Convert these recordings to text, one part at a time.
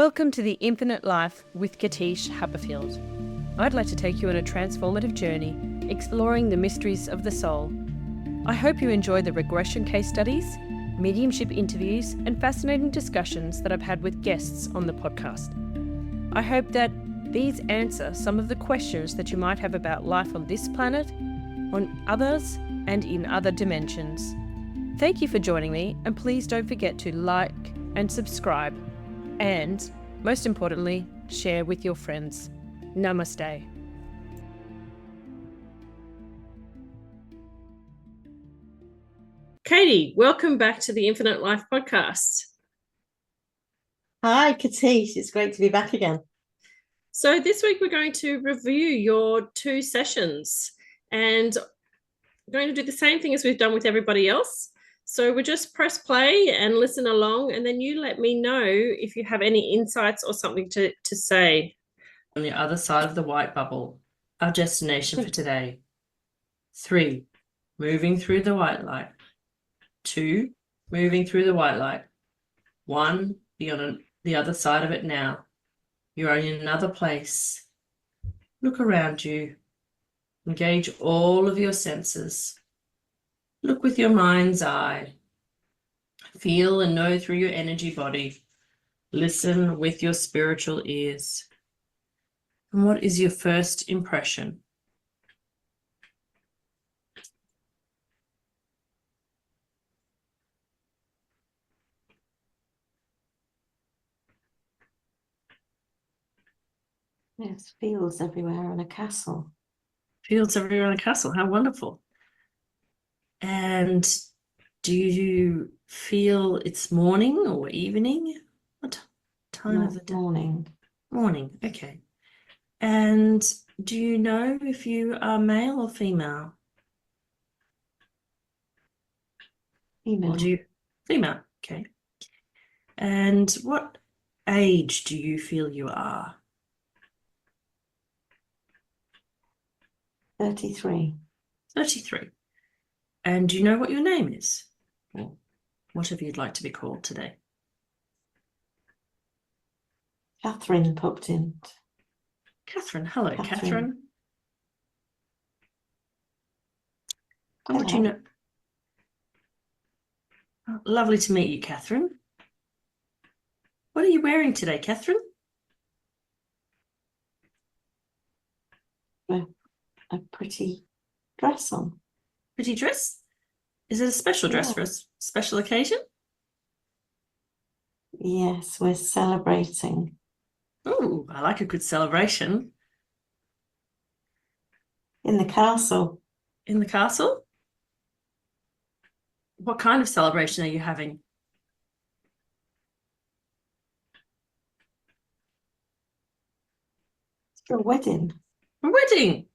Welcome to the Infinite Life with Katische Haberfield. I'd like to take you on a transformative journey, exploring the mysteries of the soul. I hope you enjoy the regression case studies, mediumship interviews, and fascinating discussions that I've had with guests on the podcast. I hope that these answer some of the questions that you might have about life on this planet, on others, and in other dimensions. Thank you for joining me, and please don't forget to like and subscribe. And, most importantly, share with your friends. Namaste. Katie, welcome back to the Infinite Life Podcast. Hi, Katische. It's great to be back again. So this week we're going to review your 2 sessions, and we're going to do the same thing as we've done with everybody else. So we'll just press play and listen along, and then you let me know if you have any insights or something to say. On the other side of the white bubble, our destination for today. 3, moving through the white light. 2, moving through the white light. 1, be on the other side of it now. You're in another place. Look around you. Engage all of your senses. Look with your mind's eye. Feel and know through your energy body. Listen with your spiritual ears. And what is your first impression? There's fields everywhere and a castle. Fields everywhere in a castle. How wonderful. And do you feel it's morning or evening? What time of the day? Morning. Morning, okay. And do you know if you are male or female? Female. Female, okay. And what age do you feel you are? 33. 33. And do you know what your name is? Or whatever you'd like to be called today? Catherine popped in. Catherine. Hello, Catherine. Catherine. And what do you know? Oh, lovely to meet you, Catherine. What are you wearing today, Catherine? A pretty dress on. Pretty dress? Is it a special dress for a special occasion? Yes, we're celebrating. Oh, I like a good celebration. In the castle. In the castle? What kind of celebration are you having? It's for a wedding. A wedding?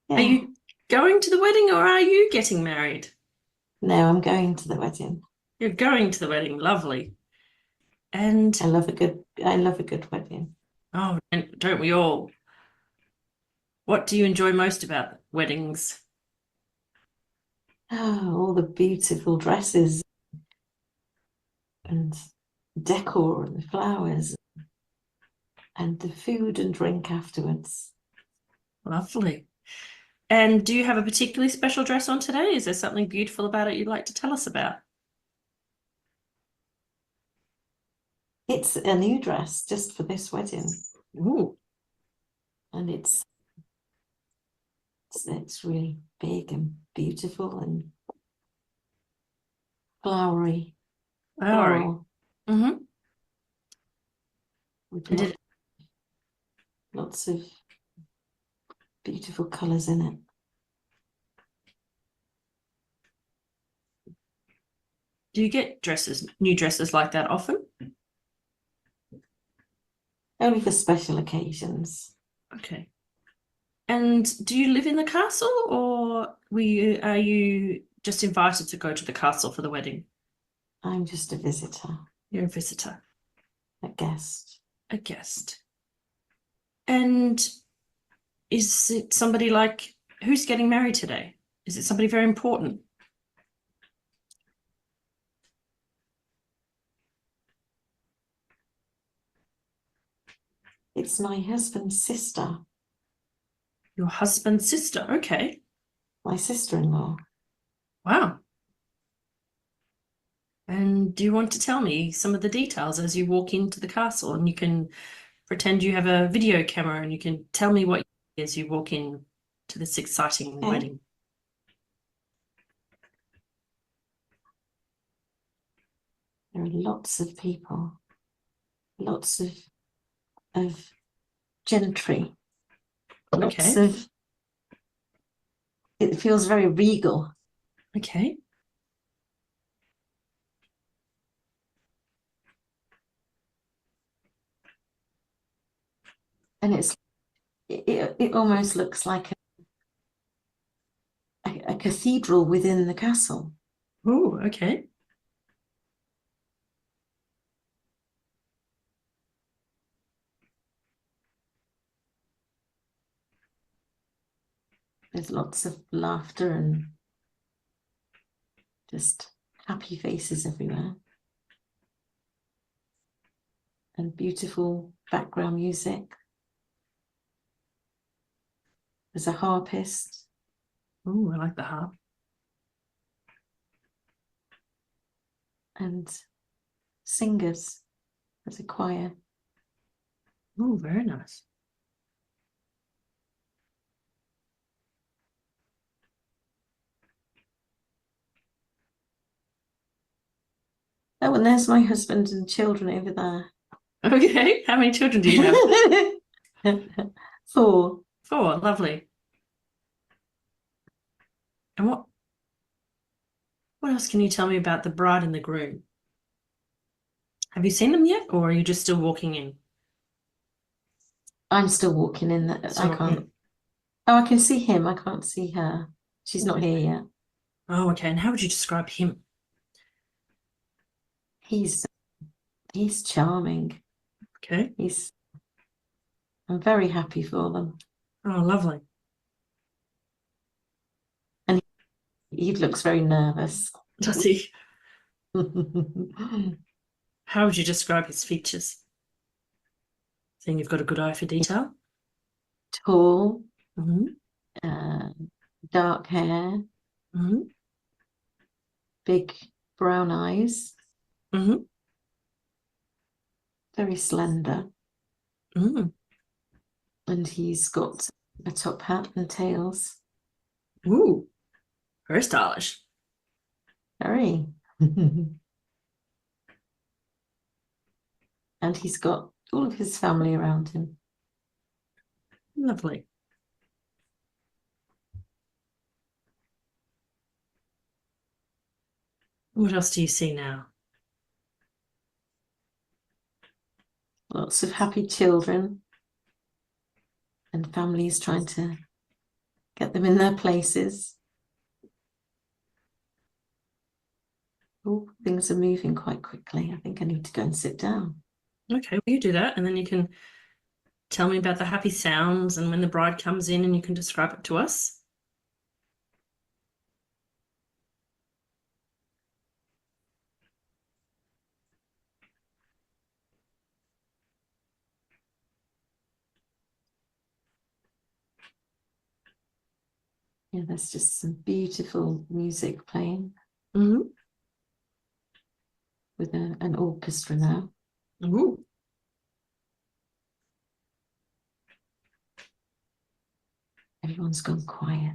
Yeah. Are you going to the wedding or are you getting married? No, I'm going to the wedding. You're going to the wedding. Lovely. And I love a good wedding. oh, and don't we all? What do you enjoy most about weddings? Oh, all the beautiful dresses and decor and the flowers and the food and drink afterwards. Lovely. And do you have a particularly special dress on today? Is there something beautiful about it you'd like to tell us about? It's a new dress just for this wedding. Ooh. And it's really big and beautiful and flowery. Flowery. Mm-hmm. With lots of beautiful colours in it. Do you get new dresses like that often? Only for special occasions. Okay. And do you live in the castle, or are you just invited to go to the castle for the wedding? I'm just a visitor. You're a visitor. A guest. A guest. And is it somebody like, who's getting married today? Is it somebody very important? It's my husband's sister, Your husband's sister. Okay. my sister-in-law. Wow. And do you want to tell me some of the details as you walk into the castle? And you can pretend you have a video camera and you can tell me what you see as you walk in to this exciting wedding. There are lots of people, lots of gentry, lots of, it feels very regal. Okay. And it almost looks like a cathedral within the castle. Oh, okay. There's lots of laughter and just happy faces everywhere. And beautiful background music. There's a harpist. Oh, I like the harp. And singers. There's a choir. Oh, very nice. Oh, and there's my husband and children over there. Okay. How many children do you have? 4. 4. Lovely. And what else can you tell me about the bride and the groom? Have you seen them yet, or are you just still walking in? I'm still walking in. I can't. Oh, I can see him. I can't see her. She's not here yet. Oh, okay. And how would you describe him? He's charming. Okay. I'm very happy for them. Oh, lovely. And he looks very nervous. Does he? How would you describe his features? Saying you've got a good eye for detail. Tall, Mm-hmm. Dark hair, Mm-hmm. big brown eyes, Mm-hmm. very slender, Mm. and he's got a top hat and tails. Ooh, very stylish. Very. And he's got all of his family around him. Lovely. What else do you see now? Lots of happy children and families trying to get them in their places. Oh, things are moving quite quickly. I think I need to go and sit down. Okay, well, you do that, and then you can tell me about the happy sounds and when the bride comes in, and you can describe it to us. Yeah, there's just some beautiful music playing Mm-hmm. with an orchestra now. Ooh. Everyone's gone quiet.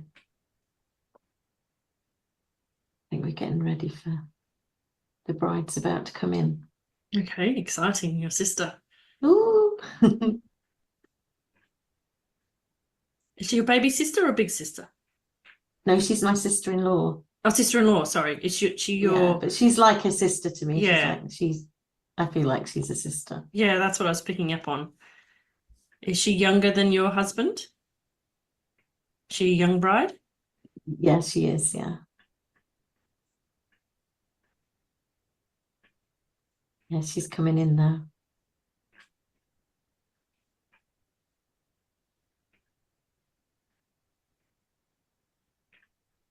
I think we're getting ready for the bride's about to come in. Okay, exciting. Your sister. Ooh. Is she your baby sister or big sister? No, she's my sister-in-law. Oh, sister-in-law, sorry. Is she your... Yeah, but she's like a sister to me. Yeah. I feel like she's a sister. Yeah, that's what I was picking up on. Is she younger than your husband? She a young bride? Yeah, she is, yeah. Yeah, she's coming in now.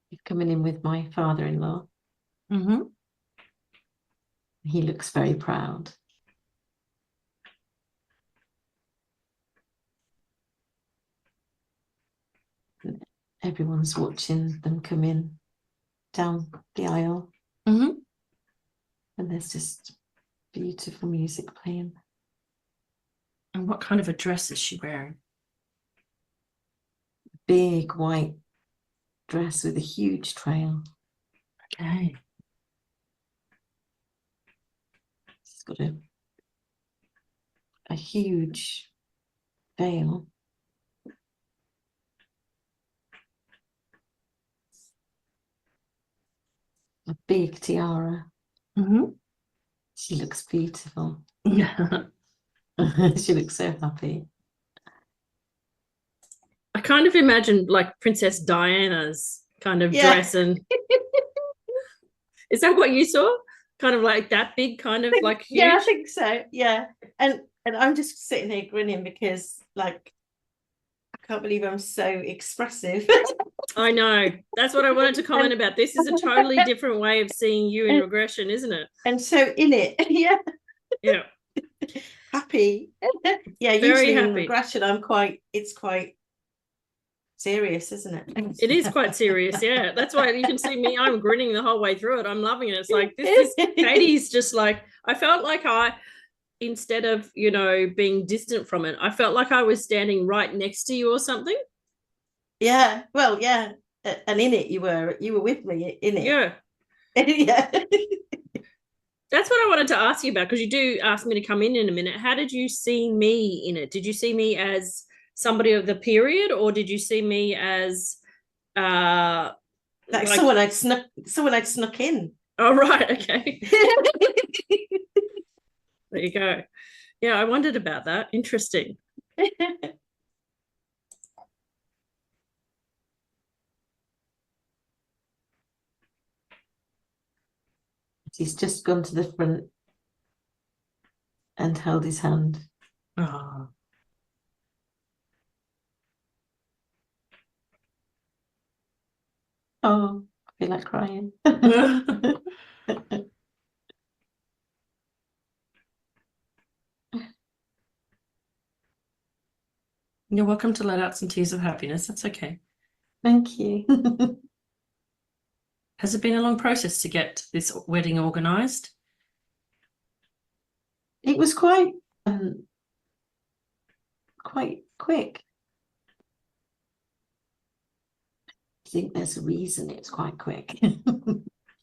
She's coming in with my father-in-law. Mm-hmm. He looks very proud. everyone's watching them come in down the aisle. Mm-hmm. And there's just beautiful music playing. And what kind of a dress is she wearing? Big white dress with a huge trail. Okay. She's got a huge veil. A big tiara. Mm-hmm. She looks beautiful. Yeah. She looks so happy. I kind of imagine like Princess Diana's kind of dress, and is that what you saw? Kind of like that big, kind of like huge? Yeah, I think so. Yeah. And I'm just sitting here grinning because like I can't believe I'm so expressive. I know. That's what I wanted to comment about. This is a totally different way of seeing you in regression, isn't it? And so in it, yeah. Yeah. Happy. Yeah, Very usually happy. in regression it's quite serious, isn't it? It is quite serious, yeah. That's why you can see me, I'm grinning the whole way through it. I'm loving it. It's like, this is Katie's just like, I felt like instead of, being distant from it, I felt like I was standing right next to you or something. Yeah, well, yeah. And in it you were with me in it. Yeah. Yeah. That's what I wanted to ask you about, because you do ask me to come in a minute. How did you see me in it? Did you see me as somebody of the period, or did you see me as like someone I'd snuck in? Oh, right. Okay. There you go. Yeah, I wondered about that. Interesting. He's just gone to the front and held his hand. Oh. Oh, I feel like crying. You're welcome to let out some tears of happiness. That's okay. Thank you. Has it been a long process to get this wedding organised? It was quite quick. I think there's a reason it's quite quick.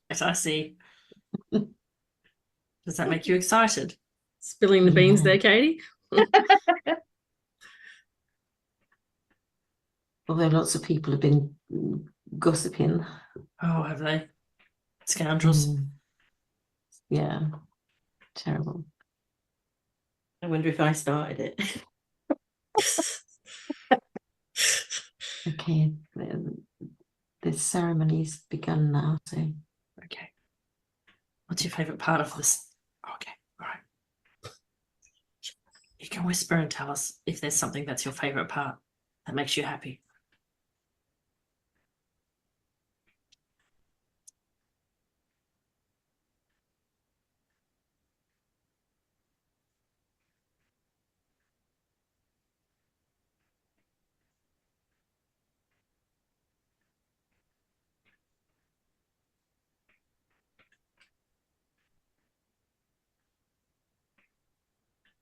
Yes, I see. Does that make you excited? Spilling the beans there, Katie? Although lots of people have been gossiping. Oh, have they? Scoundrels. Yeah, terrible. I wonder if I started it. Okay, the ceremony's begun now, so. Okay. What's your favourite part of this? Okay, all right. You can whisper and tell us if there's something that's your favourite part that makes you happy.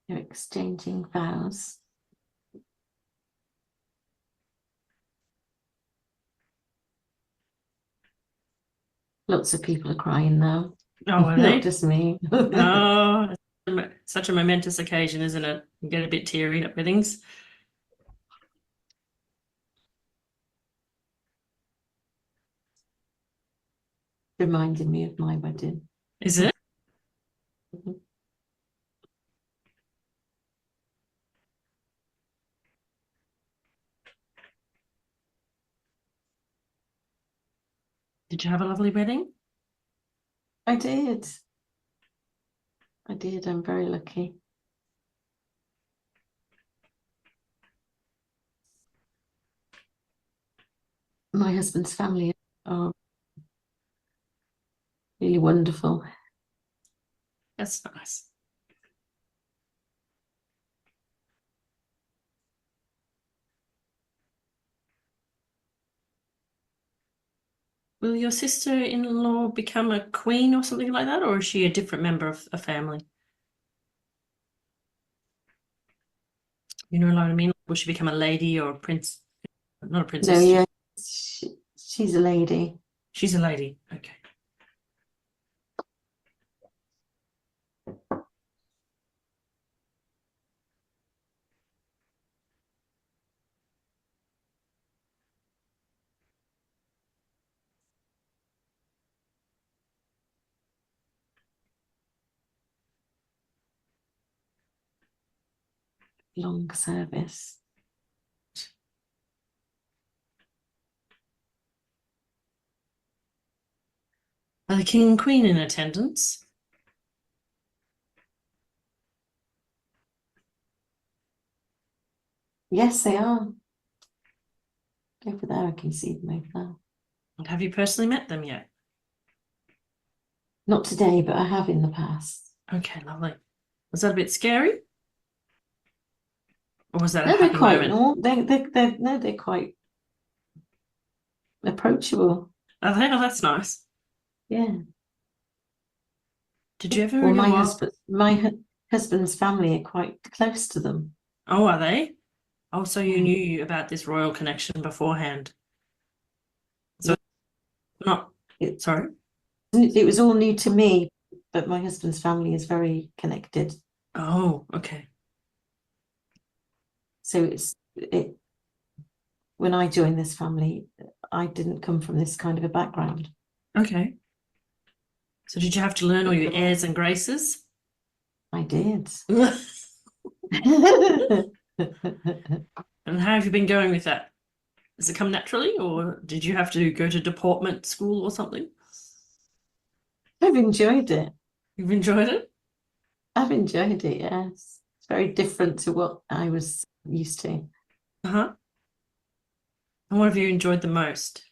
You're exchanging vows. Lots of people are crying now. Oh, are they? Not just me. Oh, such a momentous occasion, isn't it? You get a bit teary at weddings. Reminded me of my wedding. Is it? Did you have a lovely wedding? I did. I'm very lucky. My husband's family are really wonderful. That's nice. Will your sister-in-law become a queen or something like that, or is she a different member of a family? You know what I mean? Will she become a lady or a prince? Not a princess. No, yeah, she's a lady. She's a lady. Okay. Long service. Are the king and queen in attendance? Yes, they are. Over there, I can see them over there. And have you personally met them yet? Not today, but I have in the past. Okay, lovely. Was that a bit scary? Or was that a No, they're happy quite moment? they're quite approachable. Are they? Oh, that's nice. Yeah. Did you ever Well, go my husband's family are quite close to them. Oh, are they? Oh, so you Yeah. knew about this royal connection beforehand. So not sorry. It was all new to me, but my husband's family is very connected. Oh, okay. So when I joined this family, I didn't come from this kind of a background. Okay. So did you have to learn all your airs and graces? I did. And how have you been going with that? Has it come naturally, or did you have to go to deportment school or something? I've enjoyed it. You've enjoyed it? I've enjoyed it, yes. It's very different to what I was used to. Uh-huh. And what have you enjoyed the most?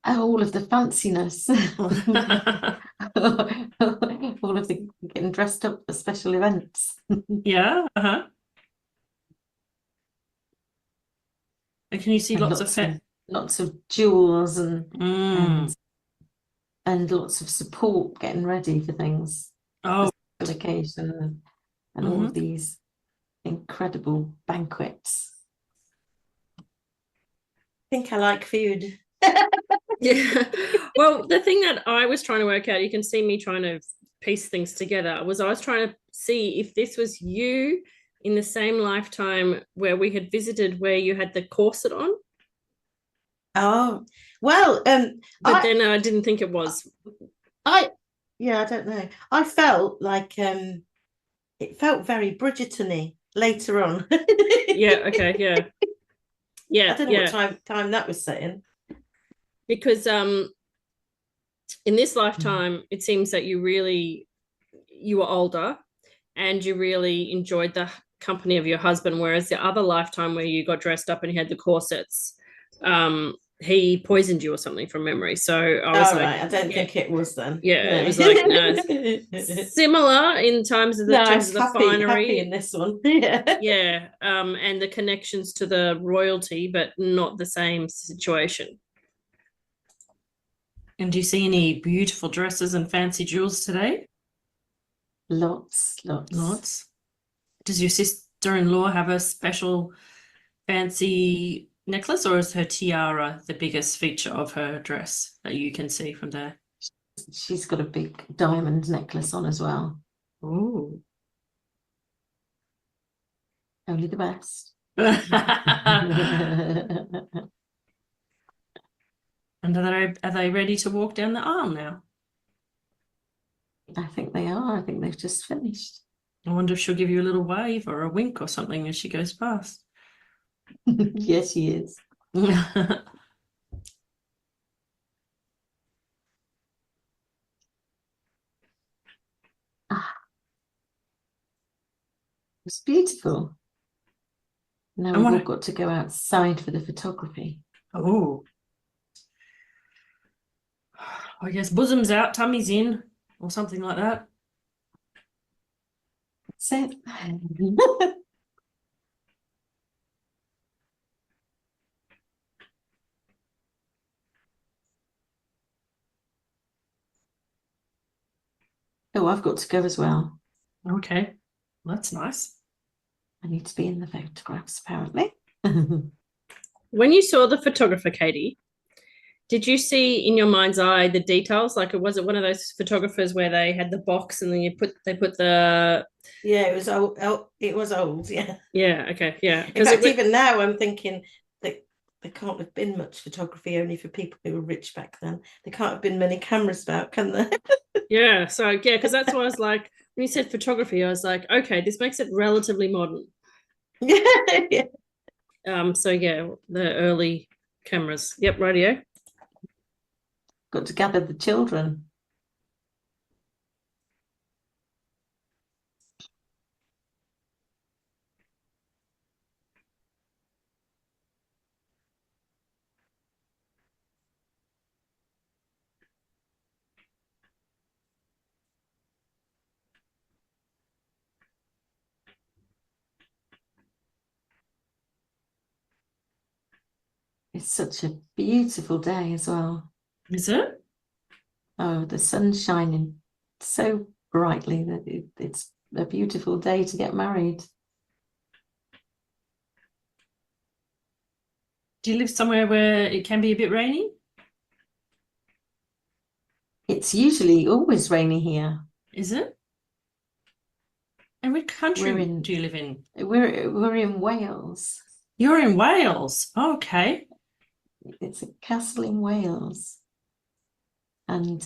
All of the fanciness. All of the getting dressed up for special events. Yeah, uh-huh. And can you see And lots of jewels and lots of support getting ready for things. Oh, for occasion and all of these incredible banquets. I think I like food. Yeah. Well, the thing that I was trying to work out, you can see me trying to piece things together, was I was trying to see if this was you in the same lifetime where we had visited, where you had the corset on. Oh, well, but then I didn't think it was. I don't know. I felt like it felt very Bridgerton-y later on. Yeah, okay, yeah. Yeah. I don't know what time that was set in. Because in this lifetime, it seems that you were older and you really enjoyed the company of your husband, whereas the other lifetime where you got dressed up and you had the corsets, he poisoned you or something from memory. So I was right. I don't think it was then. Yeah, no. It was like it's similar in terms of the finery. Happy in this one. Yeah. Yeah. And the connections to the royalty, but not the same situation. And do you see any beautiful dresses and fancy jewels today? Lots. Does your sister-in-law have a special fancy necklace, or is her tiara the biggest feature of her dress that you can see from there? She's got a big diamond necklace on as well. Ooh. Only the best. And are they ready to walk down the aisle now? I think they are. I think they've just finished. I wonder if she'll give you a little wave or a wink or something as she goes past. Yes, she is. It's beautiful. Now we've all got to go outside for the photography. Oh. I guess bosoms out, tummies in, or something like that. That's it. Oh, I've got to go as well. Okay, that's nice. I need to be in the photographs, apparently. When you saw the photographer, Katie, did you see in your mind's eye the details? Like, was it one of those photographers where they had the box and then they put the Yeah, it was old. It was old. Yeah. yeah, okay, yeah. In fact, even now I'm thinking that there can't have been much photography only for people who were rich back then. There can't have been many cameras about, can there? yeah, so yeah, because that's why I was like, when you said photography, I was like, okay, this makes it relatively modern. Yeah. So yeah, the early cameras. Yep, radio. Got to gather the children. It's such a beautiful day as well. Is it? Oh, the sun's shining so brightly that it's a beautiful day to get married. Do you live somewhere where it can be a bit rainy? It's usually always rainy here. Is it? And which country We're in- do you live in? We're in Wales. You're in Wales. Okay. It's a castle in Wales. And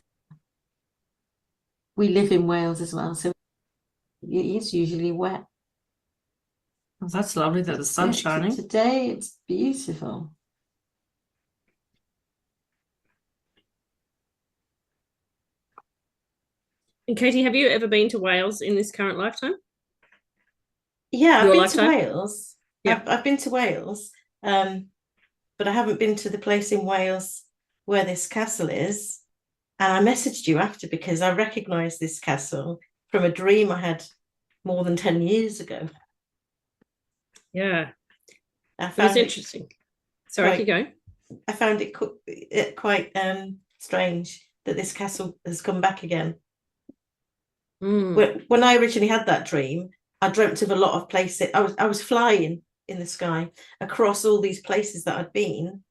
we live in Wales as well, so it is usually wet. Well, that's lovely that the sun's Yeah, shining. today it's beautiful. And Katie, have you ever been to Wales in this current lifetime? Yeah, I've Your been lifetime? to Wales. Yeah. I've been to Wales, but I haven't been to the place in Wales where this castle is. And I messaged you after because I recognised this castle from a dream I had more than 10 years ago. Yeah, I it was found it, interesting. Sorry, keep going. I found it quite strange that this castle has come back again. Mm. When I originally had that dream, I dreamt of a lot of places. I was flying in the sky across all these places that I'd been,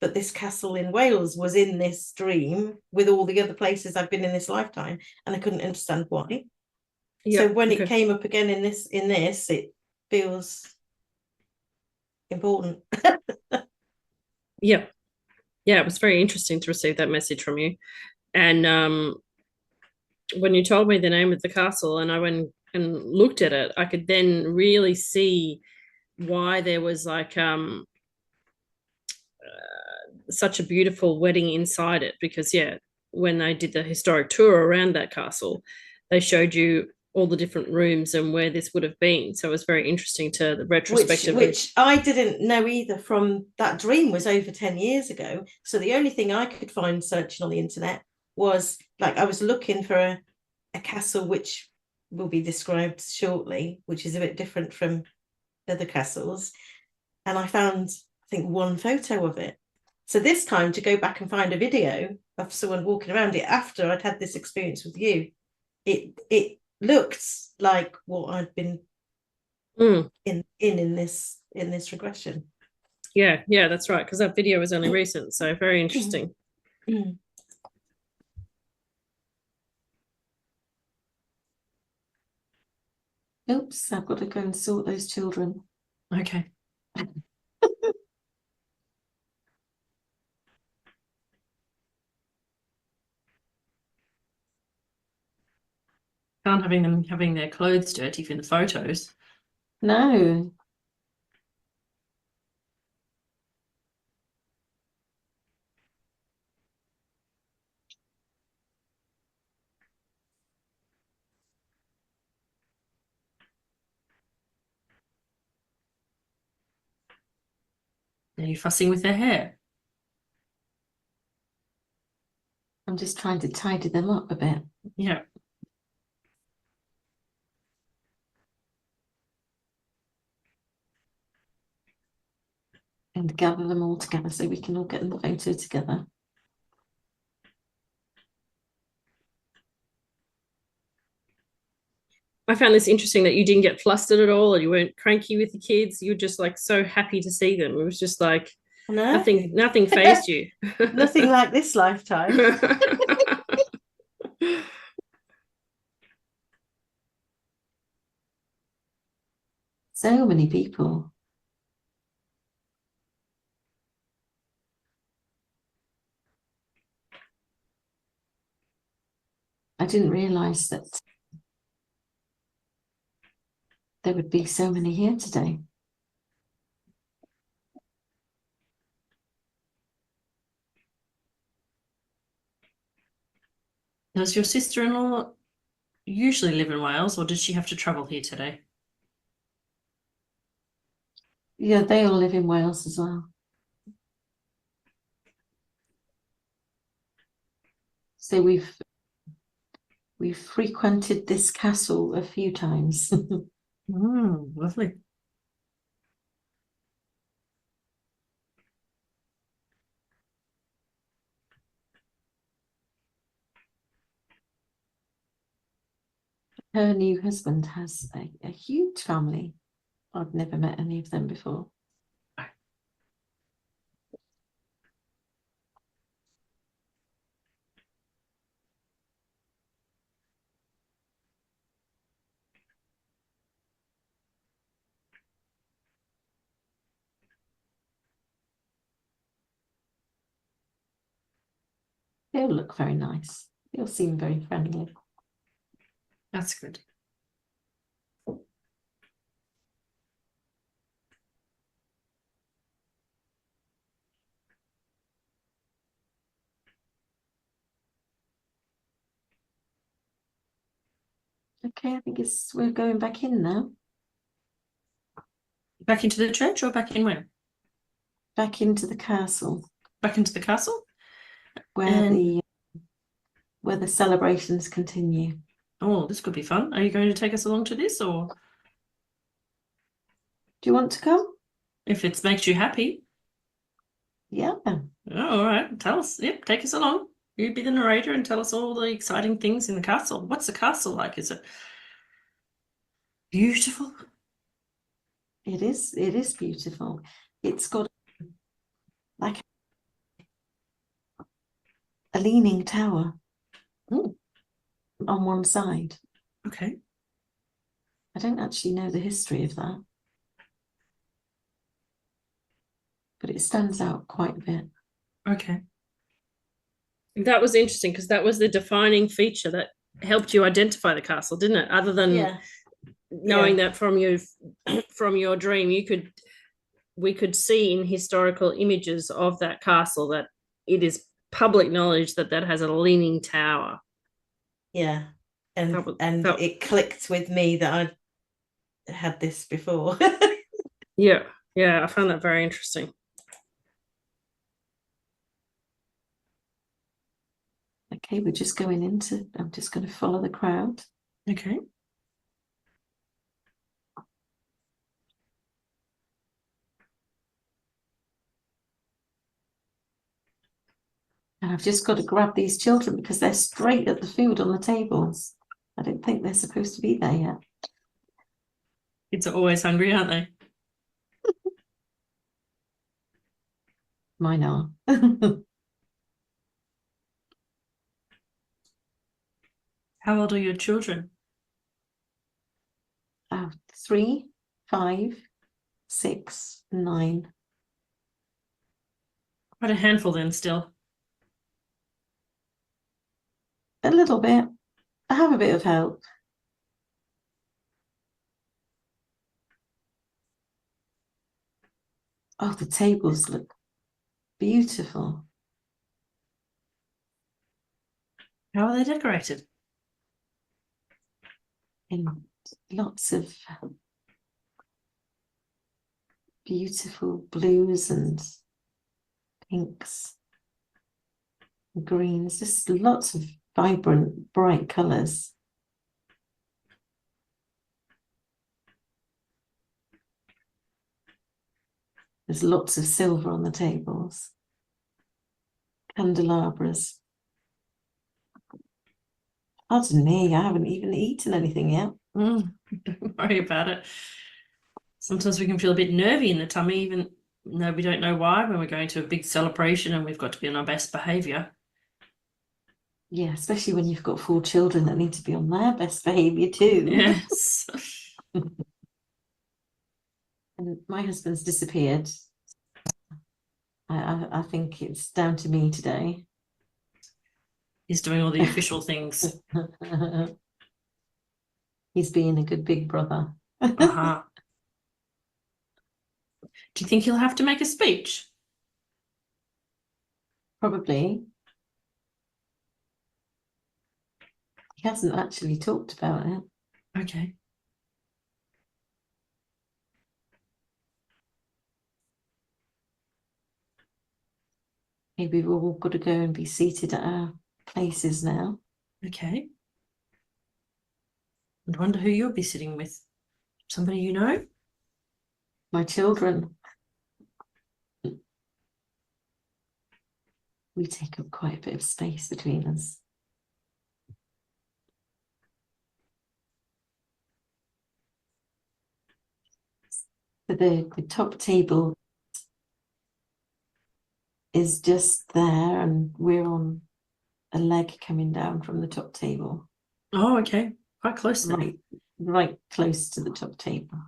but this castle in Wales was in this dream with all the other places I've been in this lifetime, and I couldn't understand why. Yeah, So when okay. it came up again in this, it feels important. Yeah, it was very interesting to receive that message from you. And when you told me the name of the castle and I went and looked at it, I could then really see why there was like such a beautiful wedding inside it. Because yeah, when they did the historic tour around that castle, they showed you all the different rooms and where this would have been. So it was very interesting to the retrospective. Which I didn't know either. From that dream was over 10 years ago. So the only thing I could find searching on the internet was like I was looking for a castle which will be described shortly, which is a bit different from other castles. And I found, I think, one photo of it. So this time to go back and find a video of someone walking around it after I'd had this experience with you, it looked like what I'd been in this regression. Yeah, that's right. Because that video was only recent, so very interesting. Oops, I've got to go and sort those children. Okay. Can't having them having their clothes dirty for the photos. No. Are you fussing with their hair? I'm just trying to tidy them up a bit. Yeah. And gather them all together so we can all get in the photo together. I found this interesting that you didn't get flustered at all, or you weren't cranky with the kids. You were just like so happy to see them. It was just like No, nothing fazed you. nothing like this lifetime. So many people. I didn't realise that there would be so many here today. Does your sister-in-law usually live in Wales, or did she have to travel here today? Yeah, they all live in Wales as well. So we've frequented this castle a few times. Lovely. Her new husband has a huge family. I've never met any of them before. They all look very nice. They all seem very friendly. That's good. Okay, I think we're going back in now. Back into the church or back in where? Back into the castle Back into the castle? where the celebrations continue. Oh, this could be fun. Are you going to take us along to this, or Do you want to come? if it makes you happy? Yeah. Oh, all right. Tell us. Yep, take us along. You be the narrator and tell us all the exciting things in the castle. What's the castle like? Is it beautiful? It is beautiful. It's got like a leaning tower Ooh. on one side. Okay. I don't actually know the history of that, but it stands out quite a bit. Okay. That was interesting because that was the defining feature that helped you identify the castle, didn't it? Other than knowing that from your dream, we could see in historical images of that castle that it is public knowledge that has a leaning tower. Yeah, and it clicked with me that I had this before. Yeah, I found that very interesting. Okay, we're just going into, I'm just going to follow the crowd. Okay. And I've just got to grab these children because they're straight at the food on the tables. I don't think they're supposed to be there yet. Kids are always hungry, aren't they? Mine are. How old are your children? 3, 5, 6, 9. Quite a handful then still. A little bit. I have a bit of help. Oh, the tables look beautiful. How are they decorated? In lots of beautiful blues and pinks, greens, just lots of vibrant, bright colours. There's lots of silver on the tables, candelabras. Pardon me, I haven't even eaten anything yet. Don't worry about it. Sometimes we can feel a bit nervy in the tummy, even though we don't know why, when we're going to a big celebration and we've got to be on our best behaviour. Yeah, especially when you've got 4 children that need to be on their best behaviour too. Yes. And my husband's disappeared. I think it's down to me today. He's doing all the official things. He's being a good big brother. Uh-huh. Do you think he'll have to make a speech? Probably. He hasn't actually talked about it. Okay. Maybe we've all got to go and be seated at our places now. Okay. I wonder who you'll be sitting with. Somebody you know? My children. We take up quite a bit of space between us. So the top table is just there, and we're on a leg coming down from the top table. Oh, okay. Quite close then. Right close to the top table.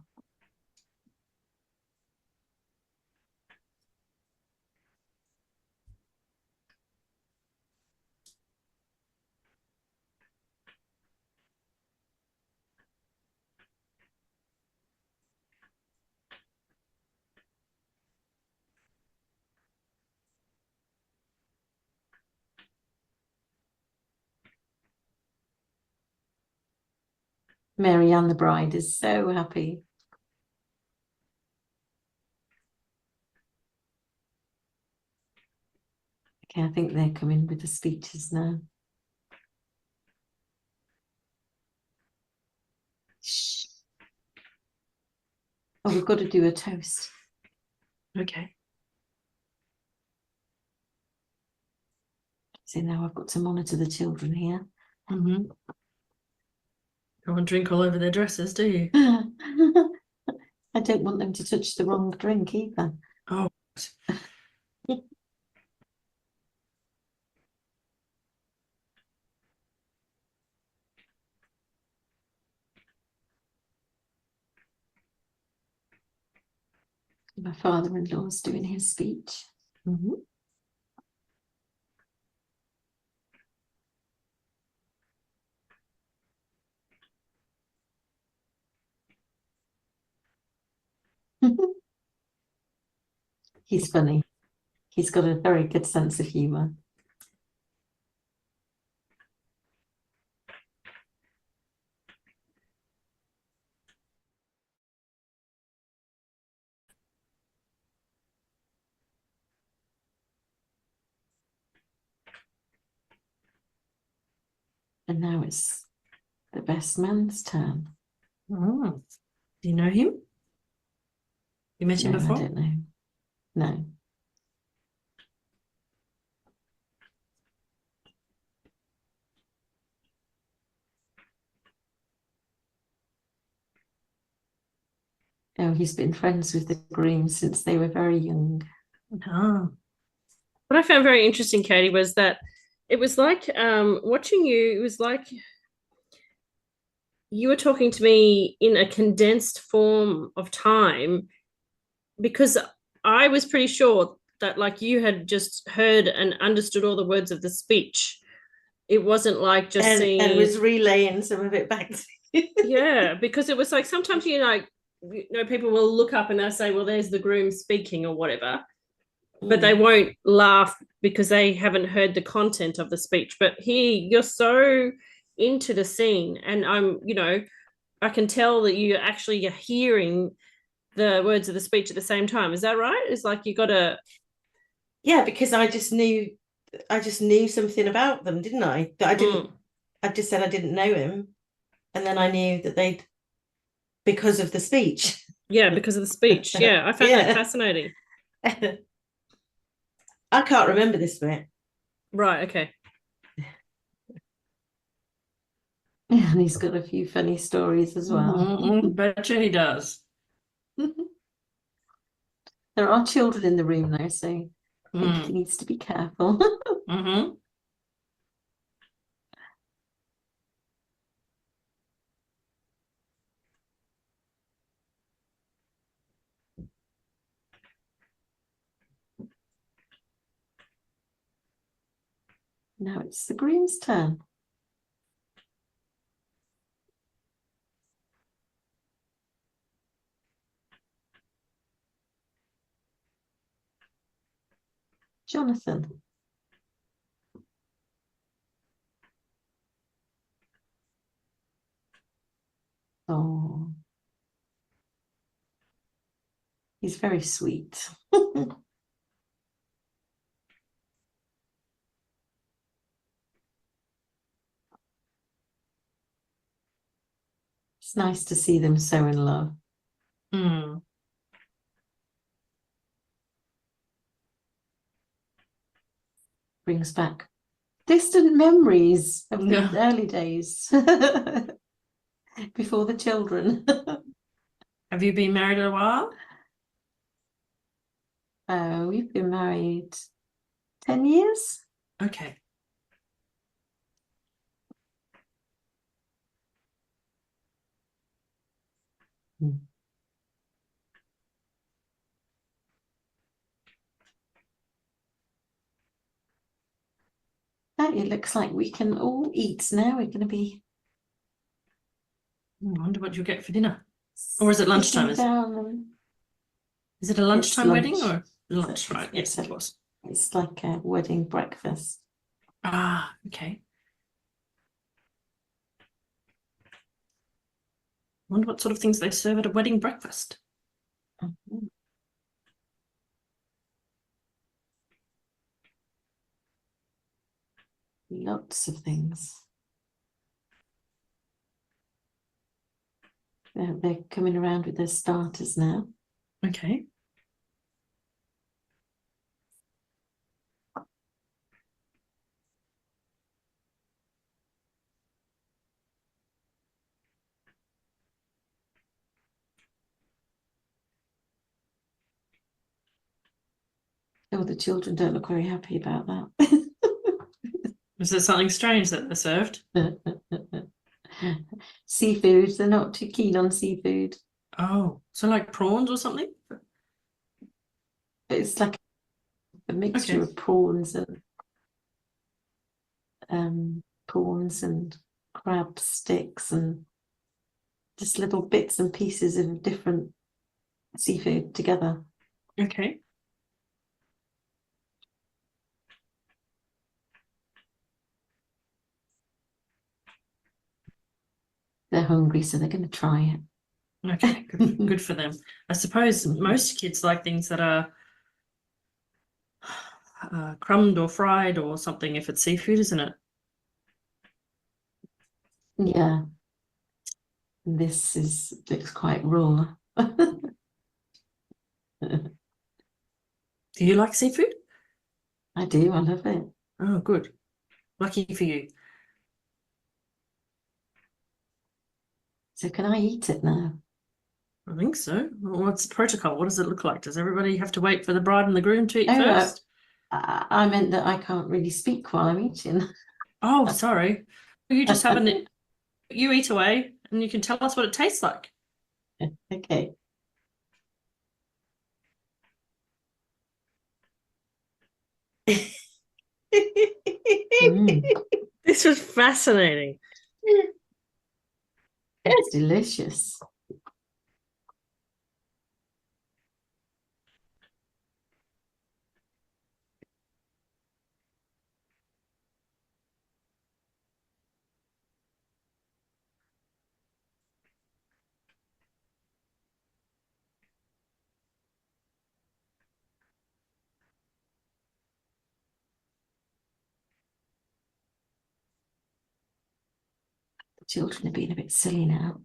Mary Ann the bride is so happy. Okay, I think they're coming with the speeches now. Shh. Oh, we've got to do a toast. Okay. So now I've got to monitor the children here. Mm-hmm. Don't want to drink all over their dresses, do you? I don't want them to touch the wrong drink either. Oh. My father-in-law's doing his speech. Mm-hmm. He's funny. He's got a very good sense of humour. And now it's the best man's turn. Oh. Do you know him? You met him No, before? I don't know. No. Oh, he's been friends with the grooms since they were very young. Oh. What I found very interesting, Katie, was that it was like watching you, it was like you were talking to me in a condensed form of time, because I was pretty sure that like you had just heard and understood all the words of the speech. It wasn't like just seeing and was relaying some of it back to you. Yeah, because it was like sometimes people will look up and they'll say, well, there's the groom speaking or whatever, but they won't laugh because they haven't heard the content of the speech. But here you're so into the scene, and I can tell that you actually are hearing the words of the speech at the same time. Is that right? It's like you got to. Yeah, because I just knew something about them, didn't I? That I didn't. I just said I didn't know him, and then I knew that because of the speech. Yeah, because of the speech. Yeah, I found that fascinating. I can't remember this bit. Right. Okay. And he's got a few funny stories as well. Betcha he does. There are children in the room though, so I think he Mm. needs to be careful. Mm-hmm. Now it's the groom's turn. Jonathan. Oh, he's very sweet. It's nice to see them so in love. Mm. Brings back distant memories of the Yeah. early days before the children. Have you been married a while? We've been married 10 years. Okay. It looks like we can all eat now. We're going to be I wonder what you'll get for dinner. Or is it lunchtime? sitting down and Is it a lunchtime wedding lunch. or lunch? Right. Yes, It's it was. It's like a wedding breakfast. Ah, okay. Wonder what sort of things they serve at a wedding breakfast. Mhm. Lots of things. They're coming around with their starters now. Okay. Oh, the children don't look very happy about that. Is there something strange that they served? Seafood, they're not too keen on seafood. Oh, so like prawns or something? It's like a mixture Okay. of prawns and crab sticks and just little bits and pieces of different seafood together. Okay. They're hungry, so they're going to try it. Okay, good for them. I suppose most kids like things that are crumbed or fried or something if it's seafood, isn't it? Yeah, looks quite raw. Do you like seafood? I do, I love it. Oh, good. Lucky for you. So can I eat it now? I think so. Well, what's the protocol? What does it look like? Does everybody have to wait for the bride and the groom to eat Oh, first? I meant that I can't really speak while I'm eating. Oh, sorry. You just have you eat away and you can tell us what it tastes like. Okay. This was fascinating. It's delicious. The children are being a bit silly now.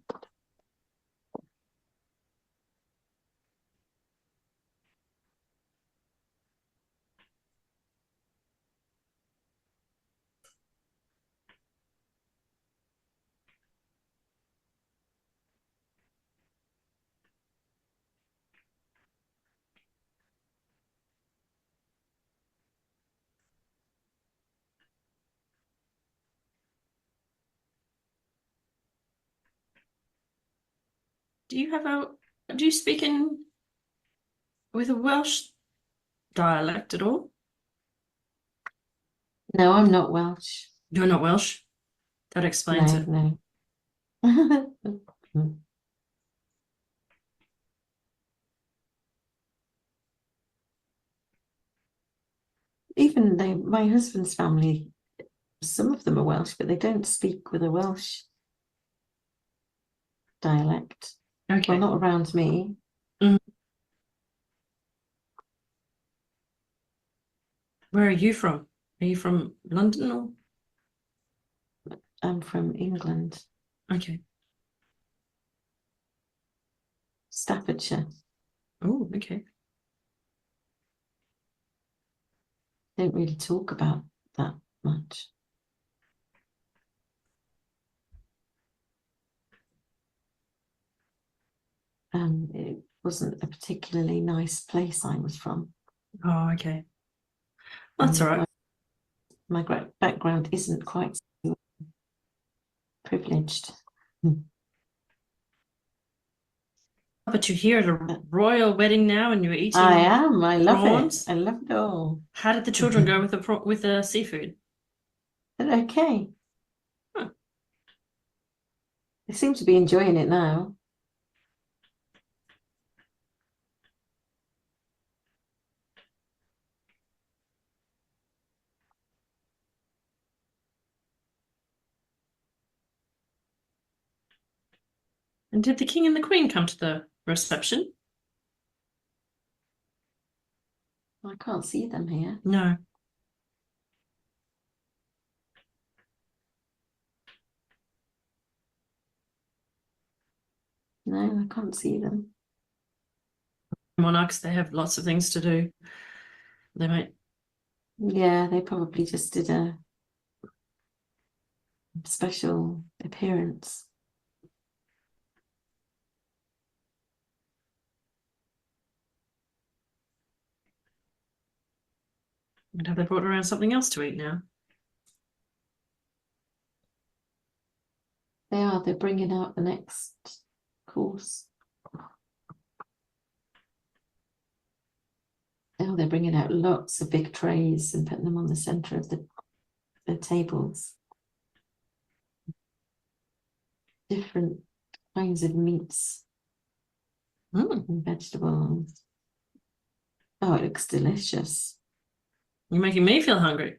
Do you speak with a Welsh dialect at all? No, I'm not Welsh. You're not Welsh? That explains it. No. Even though my husband's family, some of them are Welsh, but they don't speak with a Welsh dialect. Okay. Well, not around me. Where are you from? Are you from London or? I'm from England, Okay. Staffordshire. Oh, okay. Don't really talk about that much. It wasn't a particularly nice place I was from. Oh, okay. That's all right. My background isn't quite so privileged. But you're here at a royal wedding now, and you're eating. I am. I love prawns? it. I love it all. How did the children go with the seafood? They're okay. Huh. They seem to be enjoying it now. And did the king and the queen come to the reception? I can't see them here. No. No, I can't see them. Monarchs, they have lots of things to do. They might. Yeah, they probably just did a special appearance. And have they brought around something else to eat now? They're bringing out the next course. Oh, they're bringing out lots of big trays and putting them on the center of the tables. Different kinds of meats and vegetables. Oh, it looks delicious. You're making me feel hungry.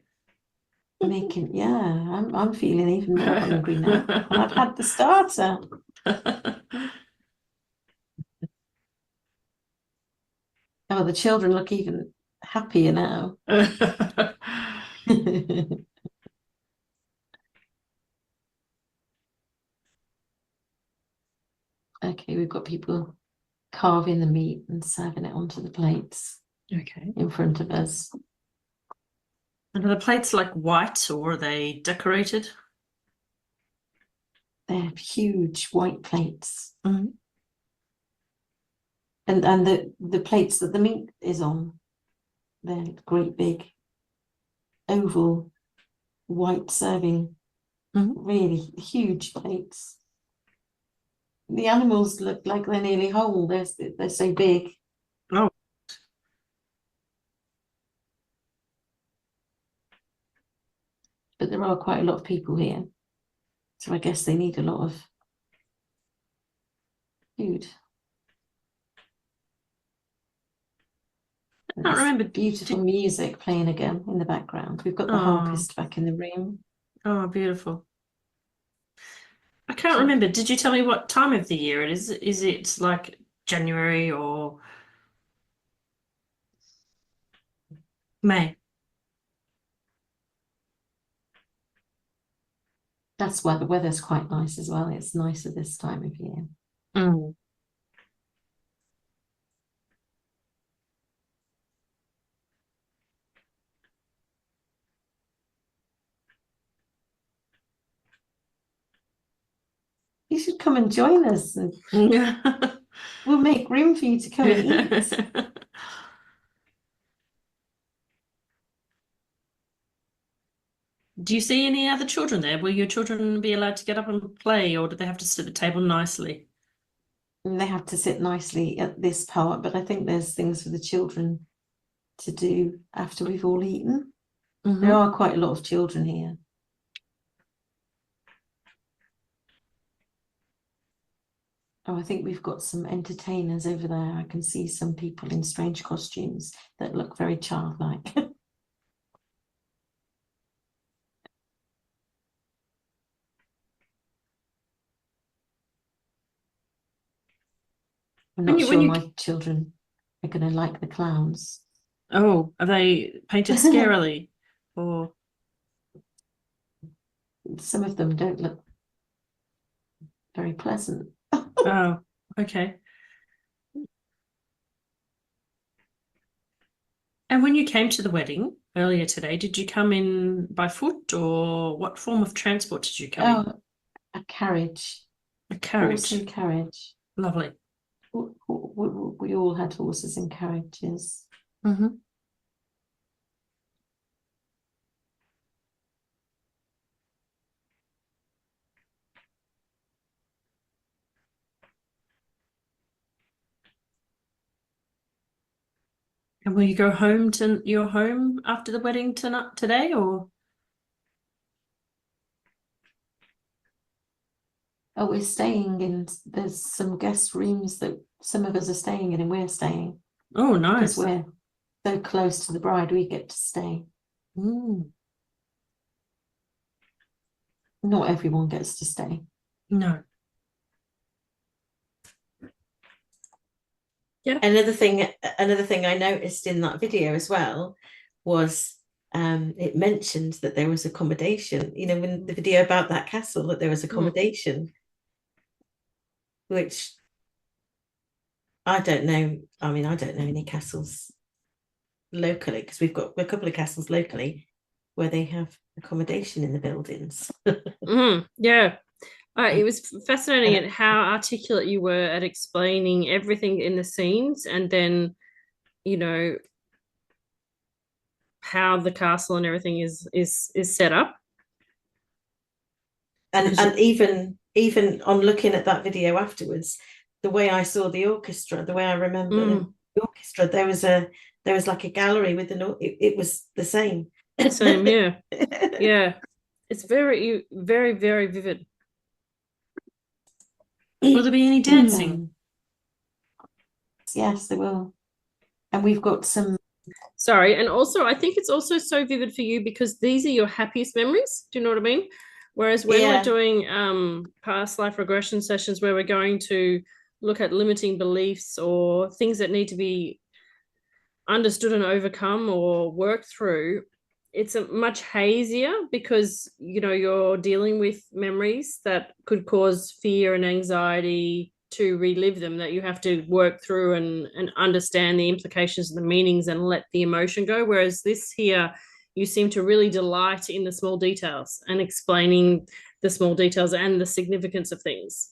I'm feeling even more hungry now. And I've had the starter. Oh, the children look even happier now. Okay, we've got people carving the meat and serving it onto the plates Okay. in front of us. And are the plates like white, or are they decorated? They're huge white plates. Mhm. And the plates that the meat is on, they're great big oval white serving, really huge plates. The animals look like they're nearly whole. They're so big. Oh. But there are quite a lot of people here, so I guess they need a lot of food. I can't remember. Beautiful music playing again in the background. We've got the harpist back in the room. Oh, beautiful. I can't remember. Did you tell me what time of the year it is? Is it like January or May? That's why the weather's quite nice as well. It's nicer this time of year. You should come and join us, and we'll make room for you to come and eat. Do you see any other children there? Will your children be allowed to get up and play, or do they have to sit at the table nicely? And they have to sit nicely at this part, but I think there's things for the children to do after we've all eaten. There are quite a lot of children here. Oh, I think we've got some entertainers over there. I can see some people in strange costumes that look very childlike. I'm not sure my children are going to like the clowns. Oh, are they painted scarily? Or some of them don't look very pleasant. oh, okay. And when you came to the wedding earlier today, did you come in by foot, or what form of transport did you come in? A carriage. A carriage. Horse and carriage. Lovely. We all had horses and carriages. And will you go home to your home after the wedding tonight, today, or? Oh, we're staying in, there's some guest rooms that some of us are staying in, and we're staying. Oh, Because nice. we're so close to the bride, we get to stay. Not everyone gets to stay. No. Yeah. Another thing I noticed in that video as well was it mentioned that there was accommodation, you know, in the video about that castle, that there was accommodation, which I don't know. I mean, I don't know any castles locally, because we've got a couple of castles locally where they have accommodation in the buildings. Yeah. It was fascinating at how articulate you were at explaining everything in the scenes, and then, you know, how the castle and everything is set up. And even on looking at that video afterwards, the way I saw the orchestra, the way I remember the orchestra, there was like a gallery with it was the same. Same, yeah. Yeah. It's very, very, very vivid. Will there be any dancing? Yes, there will. And we've got some. Sorry, and also I think it's also so vivid for you because these are your happiest memories. Do you know what I mean? Whereas when we're doing past life regression sessions where we're going to look at limiting beliefs or things that need to be understood and overcome or worked through, it's a much hazier because, you know, you're dealing with memories that could cause fear and anxiety to relive them, that you have to work through and understand the implications and the meanings and let the emotion go. Whereas this here, you seem to really delight in the small details and explaining the small details and the significance of things.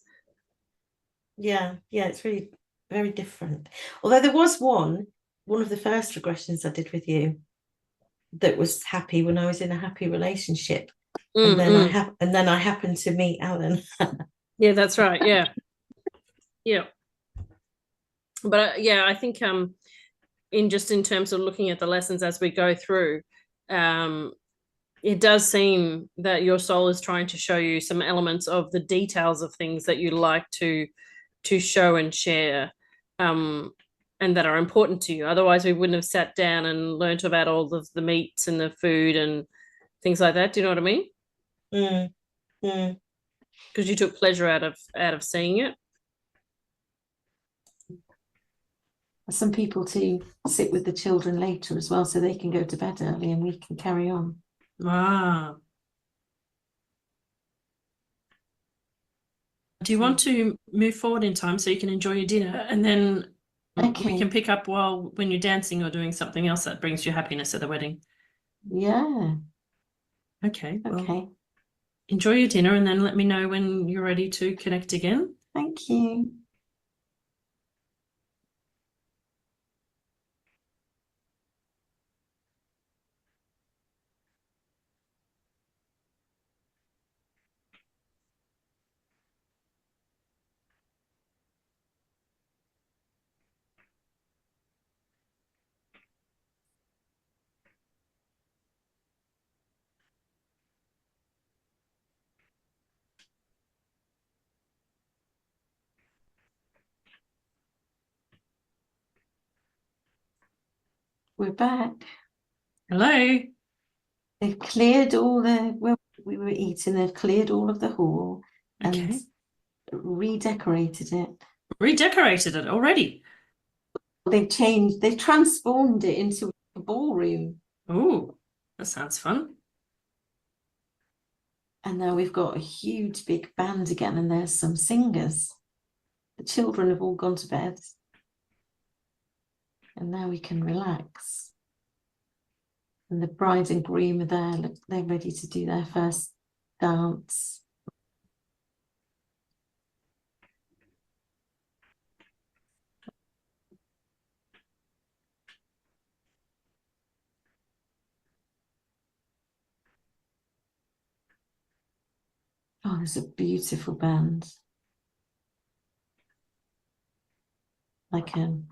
Yeah, it's really very different. Although there was one of the first regressions I did with you that was happy, when I was in a happy relationship, and then I happened to meet Alan. Yeah, that's right. Yeah. But I think in terms of looking at the lessons as we go through, it does seem that your soul is trying to show you some elements of the details of things that you like to show and share, and that are important to you. Otherwise, we wouldn't have sat down and learnt about all of the meats and the food and things like that. Do you know what I mean? Because you took pleasure out of seeing it. Some people to sit with the children later as well, so they can go to bed early and we can carry on. Wow. Do you want to move forward in time so you can enjoy your dinner, and then we can pick up when you're dancing or doing something else that brings you happiness at the wedding? Yeah. Okay. Well, okay. Enjoy your dinner and then let me know when you're ready to connect again. Thank you. We're back. Hello. They've cleared all where we were eating, they've cleared all of the hall and Okay. redecorated it. Redecorated it already. They've transformed it into a ballroom. Oh, that sounds fun. And now we've got a huge big band again, and there's some singers. The children have all gone to bed. And now we can relax. And the bride and groom are there. Look, they're ready to do their first dance. Oh, there's a beautiful band. Like an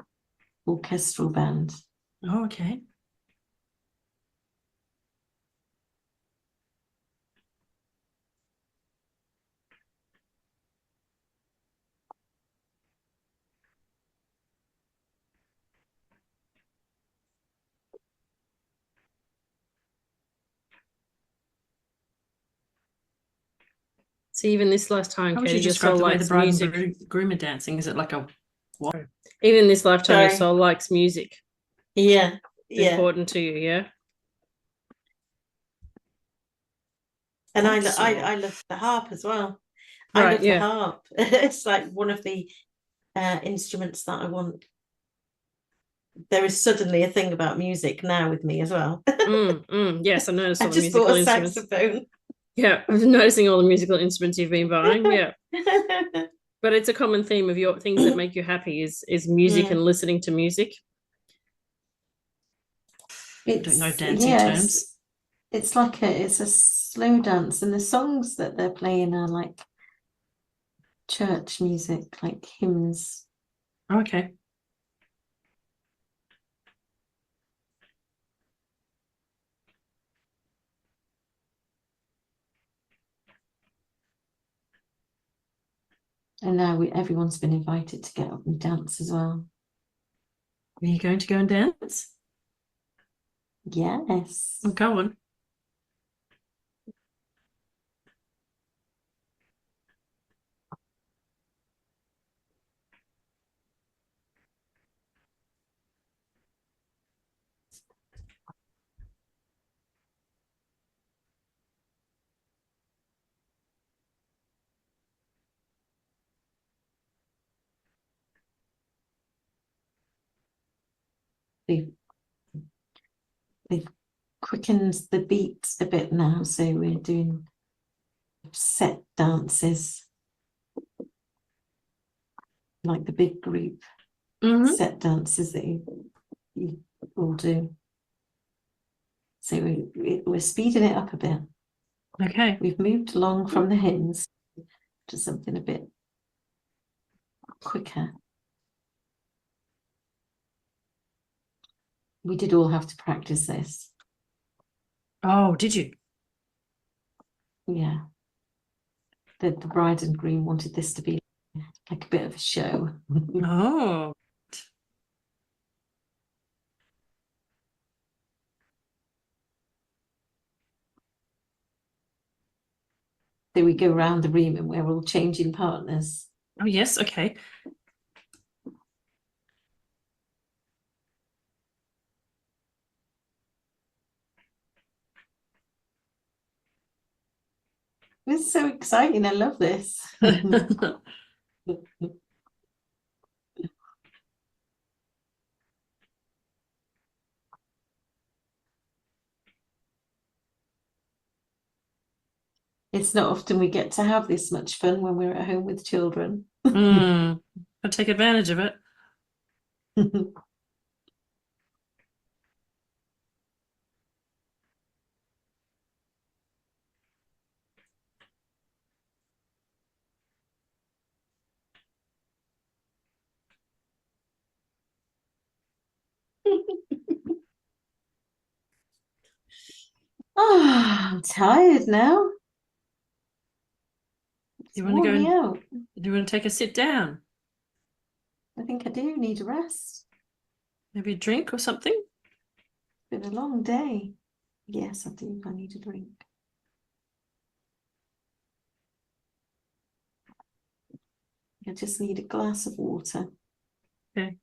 orchestral band. Oh, okay. So even this lifetime, How would you Katie, your describe soul the way the likes bride music. and groom are dancing? Is it like a what? Even this lifetime, your Sorry. soul likes music. Yeah, It's yeah. important to you, yeah? And I Excellent. love the harp as well. I Right, love yeah. the harp. It's like one of the instruments that I want. There is suddenly a thing about music now with me as well. Yes, I noticed I all the just bought musical a instruments. saxophone. Yeah, I'm noticing all the musical instruments you've been buying. Yeah. But it's a common theme of your things that make you happy is music and listening to music. I don't know dancing terms. It's like it's a slow dance, and the songs that they're playing are like church music, like hymns. Okay. And now everyone's been invited to get up and dance as well. Are you going to go and dance? Yes. Oh, go on. They've quickened the beat a bit now, so we're doing set dances, like the big group set dances that you all do. So we're speeding it up a bit. Okay. We've moved along from the hymns to something a bit quicker. We did all have to practice this. Oh, did you? Yeah. The bride and groom wanted this to be like a bit of a show. Oh. So we go around the room and we're all changing partners. Oh, yes. Okay. It's so exciting. I love this. It's not often we get to have this much fun when we're at home with children. I'll take advantage of it. Oh, I'm tired now. You want to go Worn me and out. do you want to take a sit down? I think I do need a rest. Maybe a drink or something? Been a long day. Yes, I do. I need a drink. I just need a glass of water. Okay.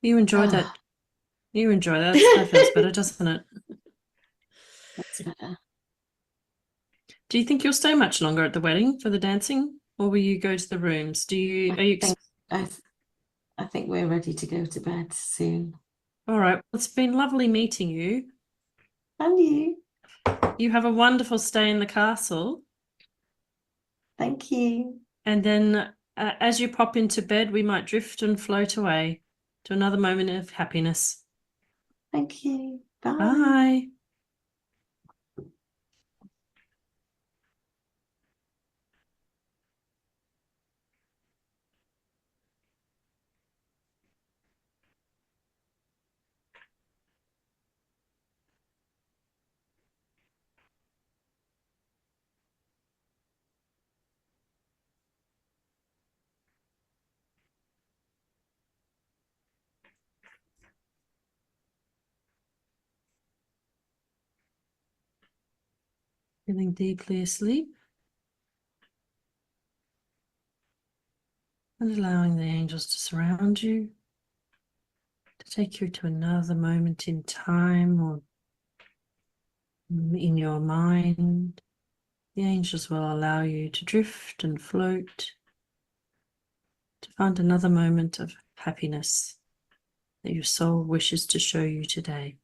You enjoy that. Ah, You enjoy that. That feels better, doesn't it? that's better. Do you think you'll stay much longer at the wedding for the dancing, or will you go to the rooms? Are you I think we're ready to go to bed soon. all right? It's been lovely meeting you. And you. You have a wonderful stay in the castle, Thank you. and then as you pop into bed, we might drift and float away to another moment of happiness. Thank you. Bye. Bye. Feeling deeply asleep and allowing the angels to surround you, to take you to another moment in time or in your mind. The angels will allow you to drift and float, to find another moment of happiness that your soul wishes to show you today.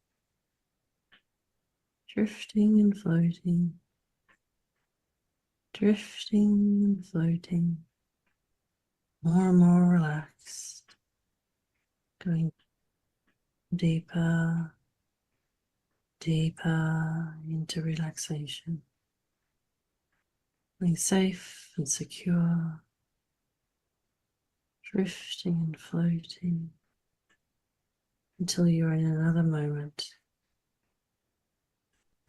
Drifting and floating, drifting and floating, more and more relaxed, going deeper, deeper into relaxation, feeling safe and secure, drifting and floating until you're in another moment.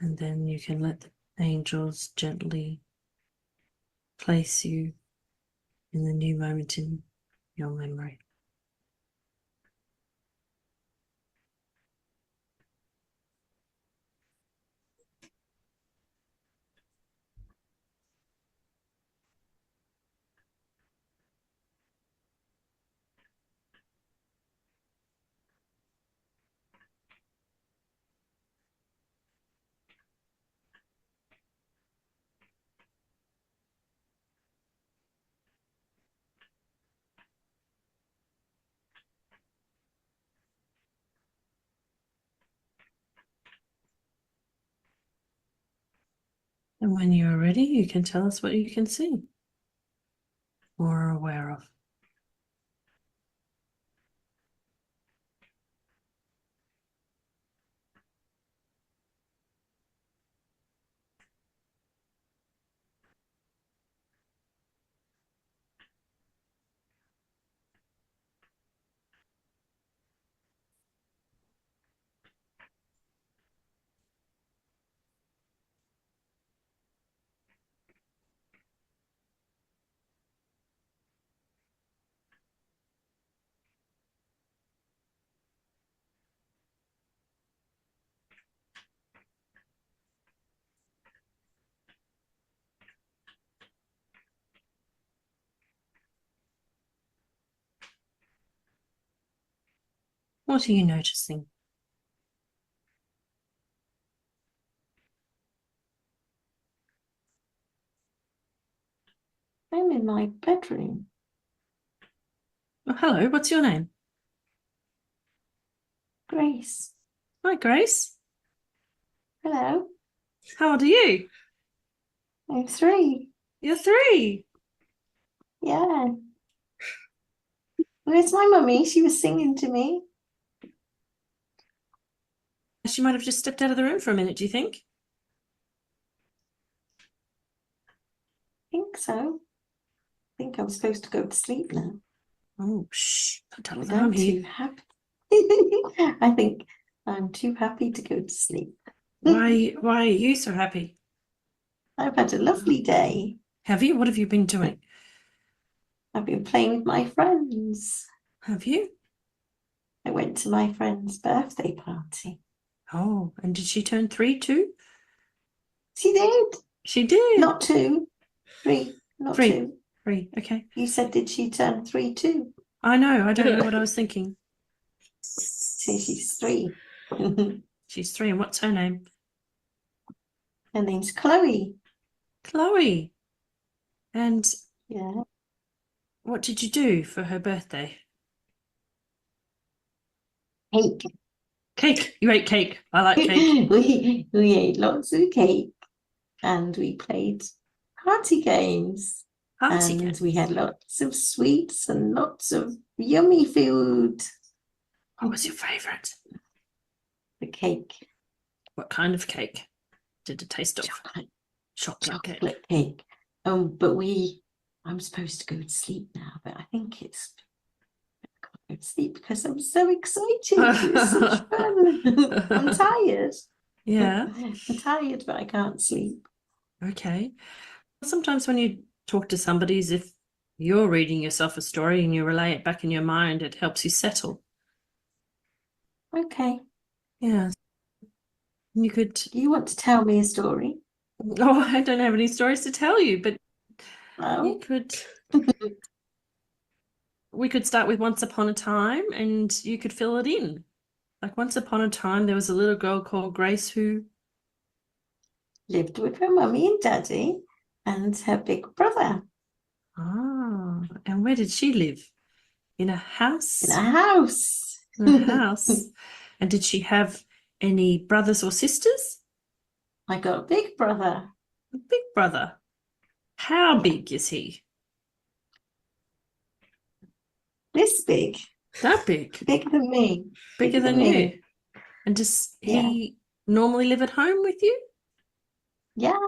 And then you can let the angels gently place you in the new moment in your memory. And when you're ready, you can tell us what you can see or are aware of. What are you noticing? I'm in my bedroom. Oh, hello, what's your name? Grace. Hi, Grace. Hello. How old are you? I'm 3. You're 3. Yeah. Where's my mummy? She was singing to me. She might have just stepped out of the room for a minute, do you think? I think so. I think I'm supposed to go to sleep now. Oh, shh, don't tell her But that I'm I'm here. too happy. I think I'm too happy to go to sleep. Why are you so happy? I've had a lovely day. Have you? What have you been doing? I've been playing with my friends. Have you? I went to my friend's birthday party. Oh, and did she turn 3 too? She did. She did. Not 2, 3, not 3. 2. 3. Okay. You said, did she turn 3 too? I know. I don't know what I was thinking. So she's 3. She's 3. And what's her name? Her name's Chloe. Chloe. And Yeah. what did you do for her birthday? Cake. Cake. You ate cake. I like cake. we ate lots of cake and we played party games. Party And games. we had lots of sweets and lots of yummy food. What was your favourite? The cake. What kind of cake did it taste of? Chocolate cake. cake. But I'm supposed to go to sleep now, but I think I can't go to sleep because I'm so excited. It was such fun. I'm tired. Yeah. I'm tired, but I can't sleep. Okay. Sometimes when you talk to somebody, as if you're reading yourself a story and you relay it back in your mind, it helps you settle. Okay. Yeah. You could. Do you want to tell me a story? Oh, I don't have any stories to tell you, but you Oh, could. We could start with once upon a time and you could fill it in. Like once upon a time, there was a little girl called Grace who. lived with her mummy and daddy and her big brother Ah, and where did she live? In a house? in a house. In a house. And did she have any brothers or sisters? I got a big brother. A big brother. How big is he? This big. That big. Bigger than me. Bigger than me. you. And does he normally live at home with you? Yeah.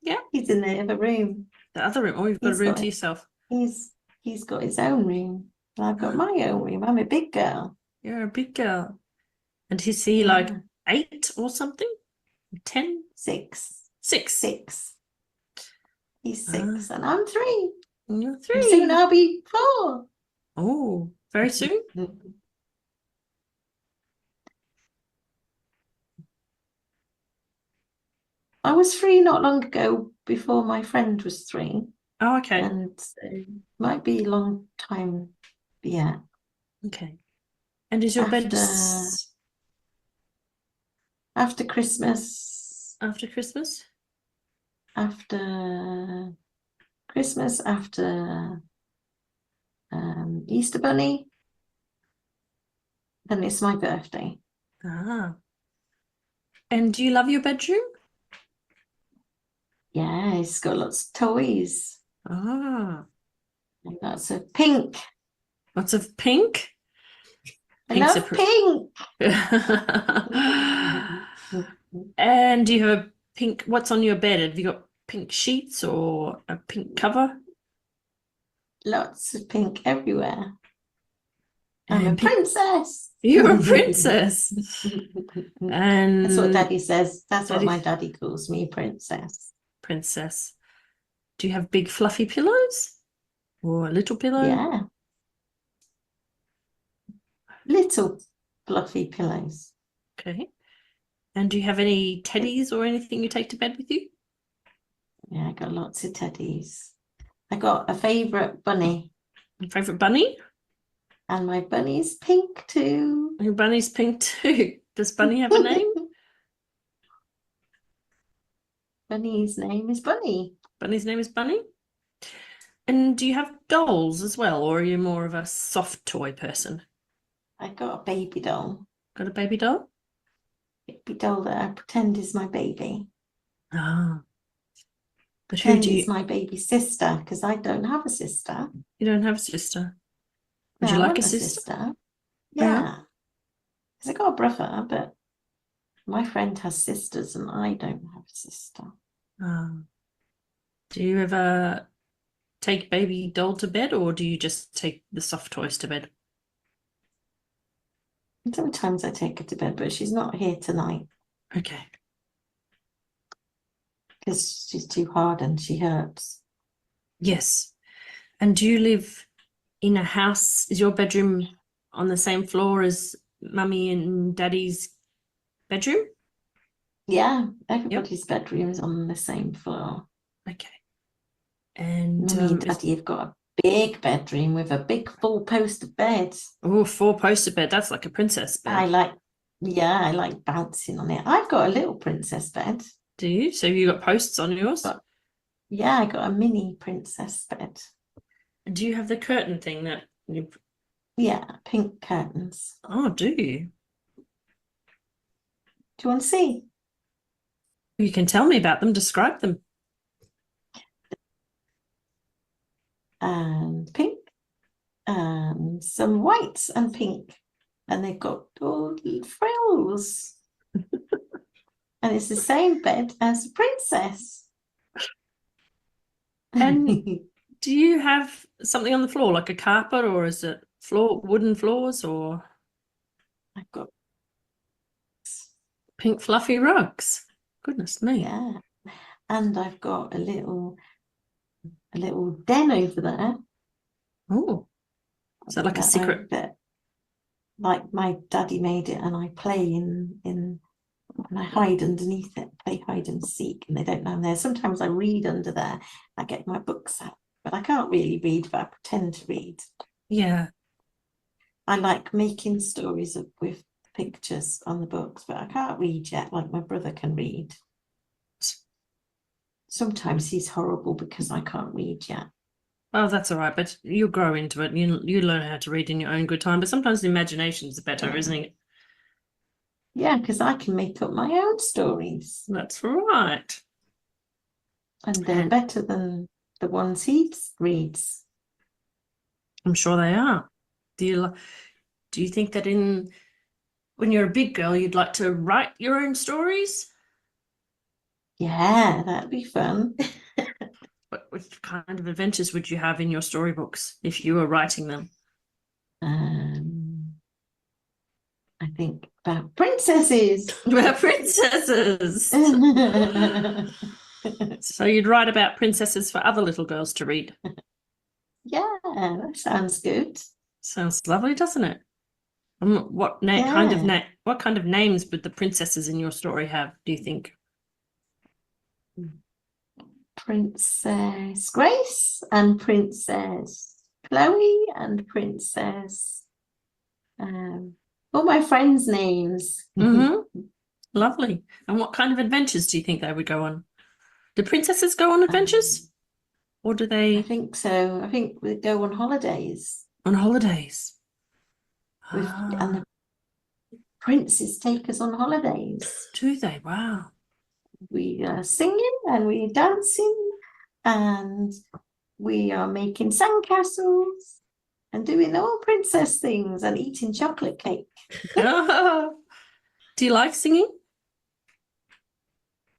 Yeah. He's in the other room. The other room. Oh, you've got He's a room got to it. yourself. He's got his own room. And I've got my own room. I'm a big girl. You're a big girl. And is he like 8 or something? 10? 6. 6. 6. He's 6 and I'm 3. You're And 3. soon I'll be 4. Oh, very soon? I was 3 not long ago before my friend was 3. Oh, okay. And might be a long time. Yeah. Okay. And is your bed After Christmas? after Christmas? After Christmas, after Easter Bunny, then it's my birthday. Ah. And do you love your bedroom? Yeah, it's got lots of toys. Ah. And lots of pink. Lots of pink? I Pink's love pink. And do you have a pink, what's on your bed? Have you got pink sheets or a pink cover? Lots of pink everywhere. I'm a And pink- princess. You're a princess. And That's what Daddy says. That's Daddy- what my daddy calls me, princess. princess. Do you have big fluffy pillows? Or a little pillow? Yeah. Little fluffy pillows. Okay. And do you have any teddies or anything you take to bed with you? Yeah, I got lots of teddies. I got a favourite bunny, Your favourite bunny? and my bunny's pink too. Your bunny's pink too. Does Bunny have a name? Bunny's name is Bunny. Bunny's name is Bunny. And do you have dolls as well, or are you more of a soft toy person? I got a baby doll. Got a baby doll? Baby doll that I pretend is my baby. Ah. But who Pretend do it's you? my baby sister because I don't have a sister. You don't have a sister. Would No, you I like a want sister? Yeah. Yeah. Because I got a brother, but my friend has sisters and I don't have a sister. Ah. Do you ever take baby doll to bed, or do you just take the soft toys to bed? Sometimes I take her to bed, but she's not here tonight. Okay. because she's too hard and she hurts. Yes. And do you live in a house? Is your bedroom on the same floor as Mummy and Daddy's bedroom? Yeah, everybody's bedroom is on the same floor. Okay. And Mummy and Daddy have got a big bedroom with a big full-poster bed. oh, 4-poster bed. That's like a princess bed. I like bouncing on it. I've got a little princess bed. Do you? So you got posts on yours? But yeah, I got a mini princess bed. And do you have the curtain thing that you... Yeah, pink curtains. Oh, do you? Do you want to see? You can tell me about them. Describe them. And pink, and some whites and pink, and they've got all the frills. And it's the same bed as the princess. And do you have something on the floor, like a carpet, or is it wooden floors, or I've got pink fluffy rugs? Goodness me. yeah, and I've got a little den over there. Oh, is that like a secret? That, like my daddy made it, and I play in and I hide underneath it, play hide and seek, and they don't know I'm there. Sometimes I read under there. I get my books out, but I can't really read, but I pretend to read. Yeah. I like making stories with pictures on the books, but I can't read yet, like my brother can read. Sometimes he's horrible because I can't read yet. Oh, that's all right, but you'll grow into it. You learn how to read in your own good time, but sometimes the imagination's better, isn't it? Yeah, because I can make up my own stories. That's right. And they're better than the ones he reads. I'm sure they are. Do you think that when you're a big girl, you'd like to write your own stories? Yeah, that'd be fun. What kind of adventures would you have in your storybooks if you were writing them? I think about princesses. About princesses. So you'd write about princesses for other little girls to read. Yeah, that sounds good. Sounds lovely, doesn't it? What kind of names would the princesses in your story have, do you think? Princess Grace and Princess Chloe and Princess all my friends' names. Mm-hmm. Lovely. And what kind of adventures do you think they would go on? Do princesses go on adventures? Or do they? I think so. I think we go on holidays. On holidays. And the princes take us on holidays. Do they? Wow. We are singing and we're dancing and we are making sandcastles and doing all princess things and eating chocolate cake. Do you like singing?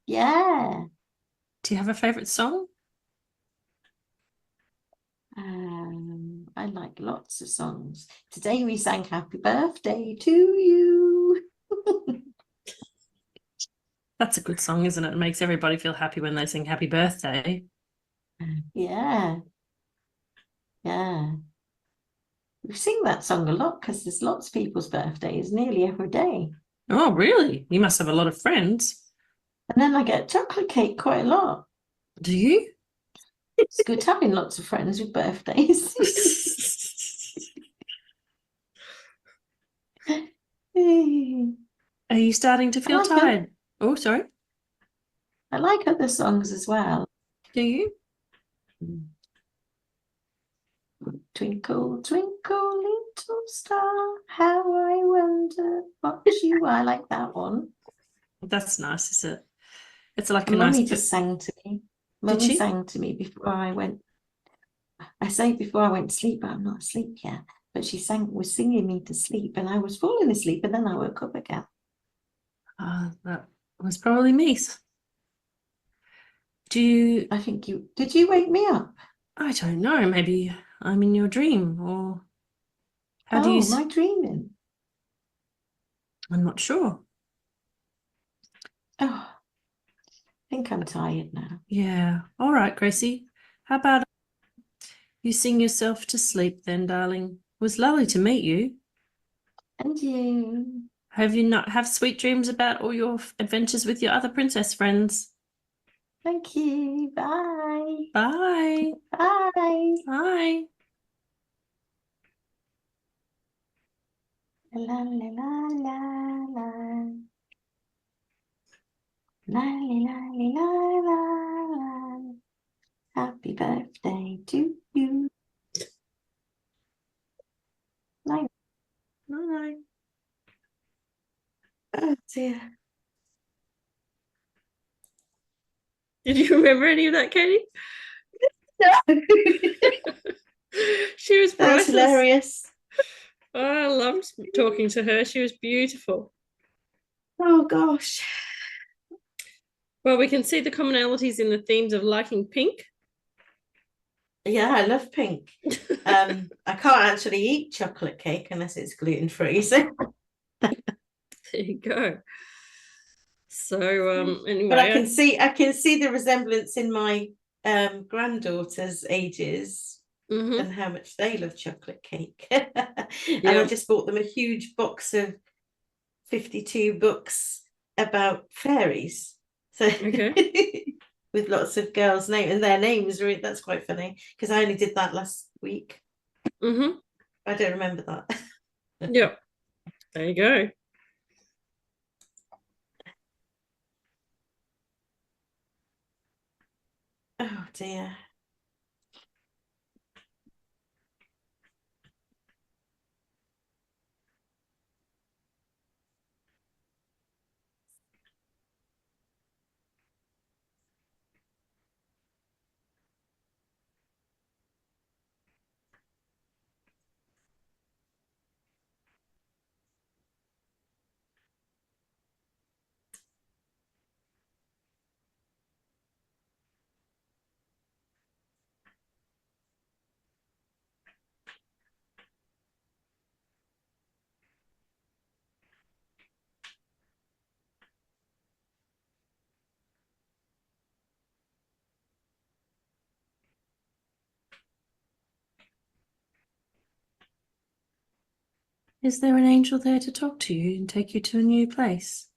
Yeah. Do you have a favorite song? I like lots of songs. Today we sang Happy Birthday to You. That's a good song, isn't it? It makes everybody feel happy when they sing Happy Birthday. Yeah. Yeah. We sing that song a lot because there's lots of people's birthdays nearly every day. Oh, really? You must have a lot of friends. And then I get chocolate cake quite a lot. Do you? It's good having lots of friends with birthdays. Are you starting to feel tired? Oh, sorry. I like other songs as well. Do you? Twinkle, twinkle, little star, how I wonder what you are. I like that one. That's nice, is it? It's like a Mummy nice. just sang to me. Did Mummy she? sang to me before I went. I say before I went to sleep, but I'm not asleep yet. But she was singing me to sleep, and I was falling asleep, and then I woke up again. That was probably me. I think you did. You wake me up? I don't know. Maybe I'm in your dream, or how do you? Am I dreaming? I'm not sure. Oh, think I'm tired now. Yeah. All right, Gracie. How about you sing yourself to sleep then, darling? It was lovely to meet you. And you. Have you not have sweet dreams about all your adventures with your other princess friends? Thank you. Bye. Bye. Bye. Bye. La la la la la. La la la la la la. Happy birthday to you. Night. Bye. Oh dear. Did you remember any of that, Katie? No. She was That's priceless. hilarious. Oh, I loved talking to her. She was beautiful. Oh gosh. Well, we can see the commonalities in the themes of liking pink. Yeah, I love pink. I can't actually eat chocolate cake unless it's gluten-free. So There you go. So anyway, but I can see the resemblance in my granddaughter's ages mhm. and how much they love chocolate cake. And I just bought them a huge box of 52 books about fairies. So Okay. with lots of girls' names and their names. That's quite funny because I only did that last week. Mm-hmm. I don't remember that. Yep. There you go. Oh dear. Is there an angel there to talk to you and take you to a new place?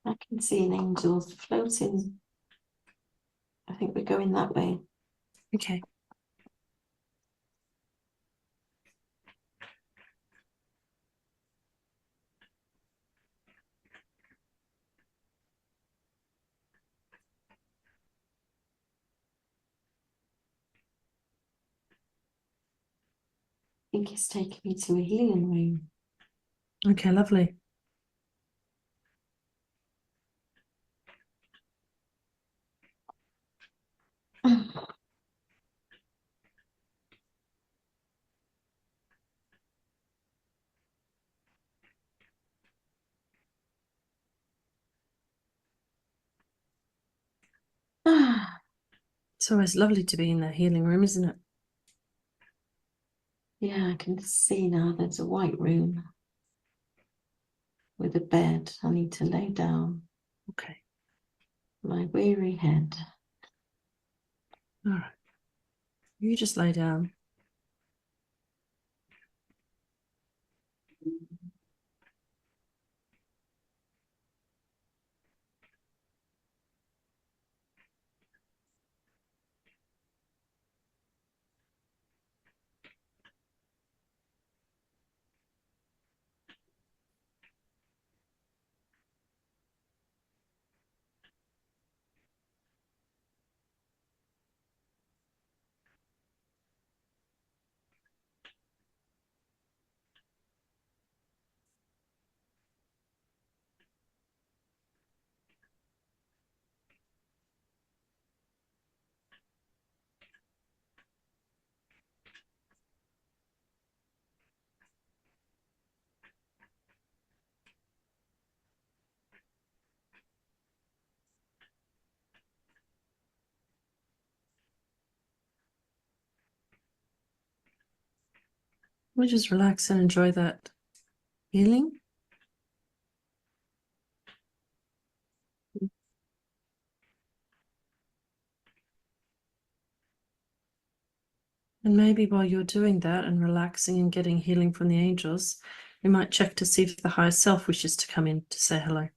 I can see an angel floating. I think we're going that way. Okay. I think it's taking me to a healing room. Okay, lovely. It's always lovely to be in that healing room, isn't it? Yeah, I can see now there's a white room with a bed. I need to lay down Okay. my weary head. All right. You just lay down. We just relax and enjoy that healing. And maybe while you're doing that and relaxing and getting healing from the angels, you might check to see if the higher self wishes to come in to say hello.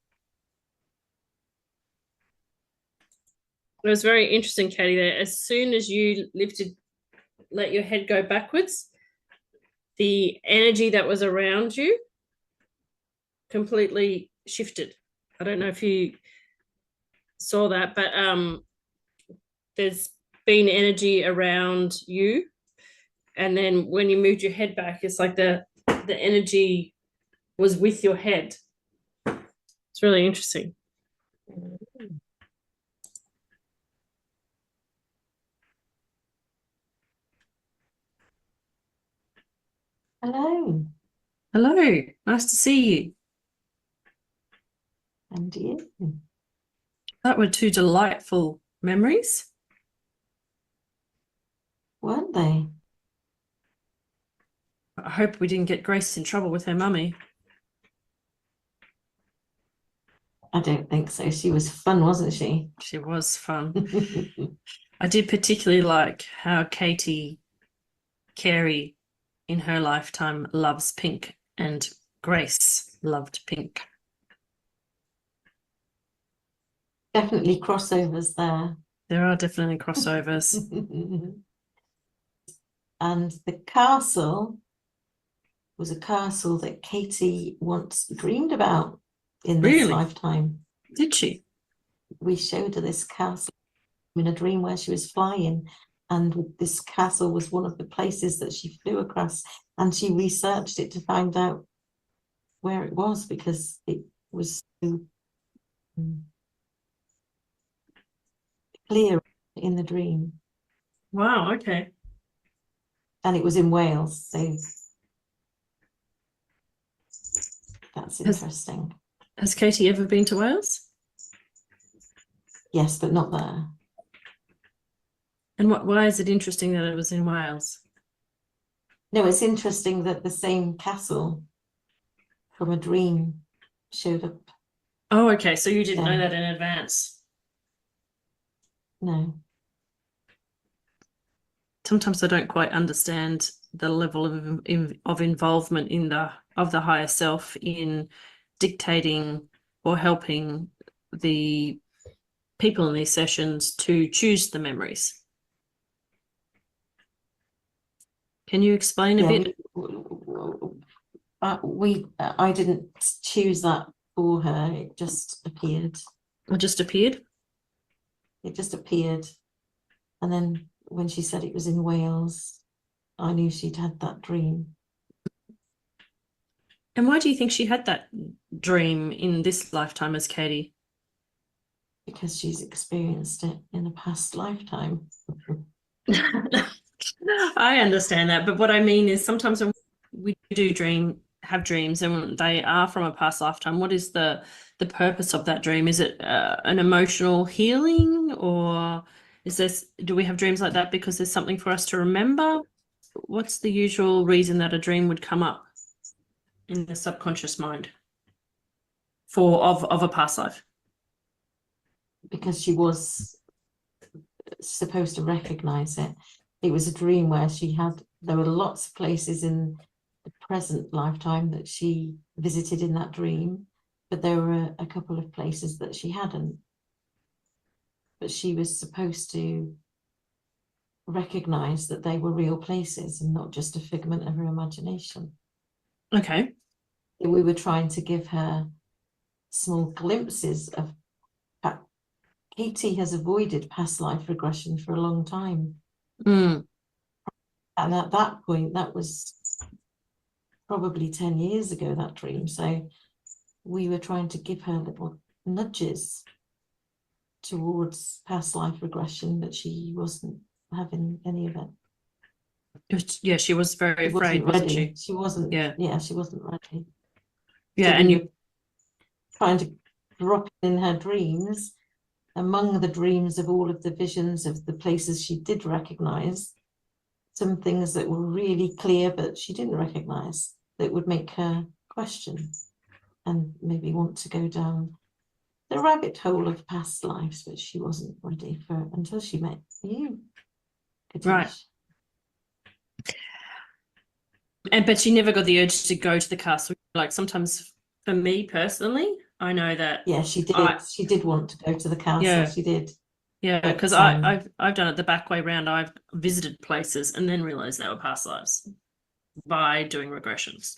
It was very interesting, Katie, there. As soon as you let your head go backwards, the energy that was around you completely shifted. I don't know if you saw that, but there's been energy around you. And then when you moved your head back, it's like the energy was with your head. It's really interesting. Hello. Hello, nice to see you. And you. That were two delightful memories. Weren't they? I hope we didn't get Grace in trouble with her mummy. I don't think so. She was fun, wasn't she? She was fun. I did particularly like how Carey, in her lifetime, loves pink, and Grace loved pink. Definitely crossovers there. There are definitely crossovers. And the castle was a castle that Katie once dreamed about in this Really? lifetime. Did she? We showed her this castle in a dream where she was flying, and this castle was one of the places that she flew across, and she researched it to find out where it was because it was so clear in the dream. Wow, okay. And it was in Wales, so that's interesting. Has Katie ever been to Wales? Yes, but not there. And why is it interesting that it was in Wales? No, it's interesting that the same castle from a dream showed up. Oh, okay. So you didn't know Yeah. that in advance. No. Sometimes I don't quite understand the level of involvement of the higher self in dictating or helping the people in these sessions to choose the memories. Can you explain a bit? I didn't choose that for her. It just appeared. It just appeared? It just appeared. And then when she said it was in Wales, I knew she'd had that dream. And why do you think she had that dream in this lifetime as Katie? Because she's experienced it in a past lifetime. I understand that, but what I mean is sometimes when we have dreams and they are from a past lifetime, what is the purpose of that dream? Is it an emotional healing, or do we have dreams like that because there's something for us to remember? What's the usual reason that a dream would come up in the subconscious mind of a past life? Because she was supposed to recognize it. It was a dream where there were lots of places in the present lifetime that she visited in that dream, but there were a couple of places that she hadn't. But she was supposed to recognize that they were real places and not just a figment of her imagination. Okay. We were trying to give her small glimpses of. Katie has avoided past life regression for a long time. Mm. And at that point, that was probably 10 years ago, that dream. So we were trying to give her little nudges towards past life regression, but she wasn't having any of it. Yeah, she was very afraid, wasn't she? She wasn't. Yeah, she wasn't ready. Yeah, so and we you were trying to drop in her dreams. Among the dreams of all of the visions of the places she did recognize, some things that were really clear, but she didn't recognize, that would make her question and maybe want to go down the rabbit hole of past lives, but she wasn't ready for it until she met you, Katish. Right. But she never got the urge to go to the castle. Like sometimes for me personally, I know that. Yeah, she did. She did want to go to the castle. Yeah. She did. Yeah, But, because I've done it the back way round. I've visited places and then realized they were past lives by doing regressions.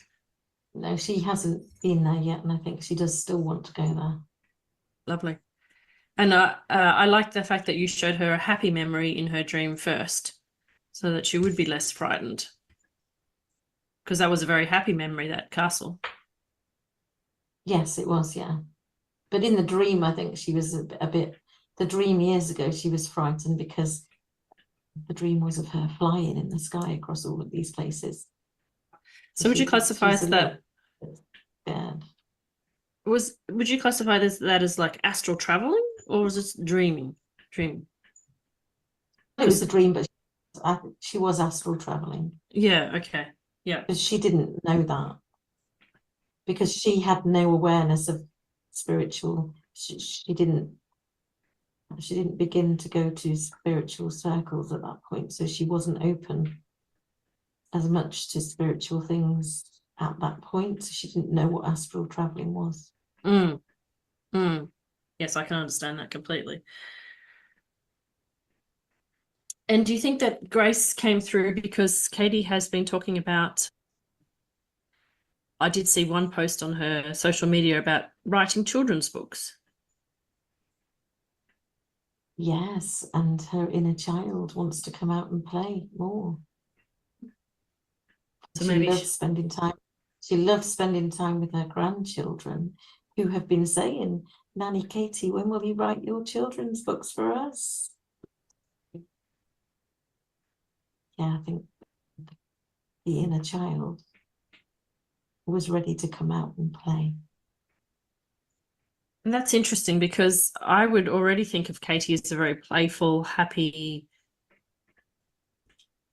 No, she hasn't been there yet, and I think she does still want to go there. Lovely. And I like the fact that you showed her a happy memory in her dream first, so that she would be less frightened. Because that was a very happy memory, that castle. Yes, it was, yeah. But in the dream, I think she was a bit, the dream years ago, she was frightened because the dream was of her flying in the sky across all of these places. So would you classify as that? Scared. Would you classify that as like astral traveling, or was it dreaming? Dream. It was a dream, but she was astral traveling. Yeah, okay. Yeah. But she didn't know that because she had no awareness of spiritual. She didn't begin to go to spiritual circles at that point, so she wasn't open as much to spiritual things at that point. So she didn't know what astral traveling was. Yes, I can understand that completely. And do you think that Grace came through because Katie has been talking about, I did see one post on her social media about writing children's books. Yes, and her inner child wants to come out and play more. So She maybe loves spending time. She loves spending time with her grandchildren, who have been saying, "Nanny Katie, when will you write your children's books for us?" Yeah, I think the inner child was ready to come out and play. And that's interesting because I would already think of Katie as a very playful, happy,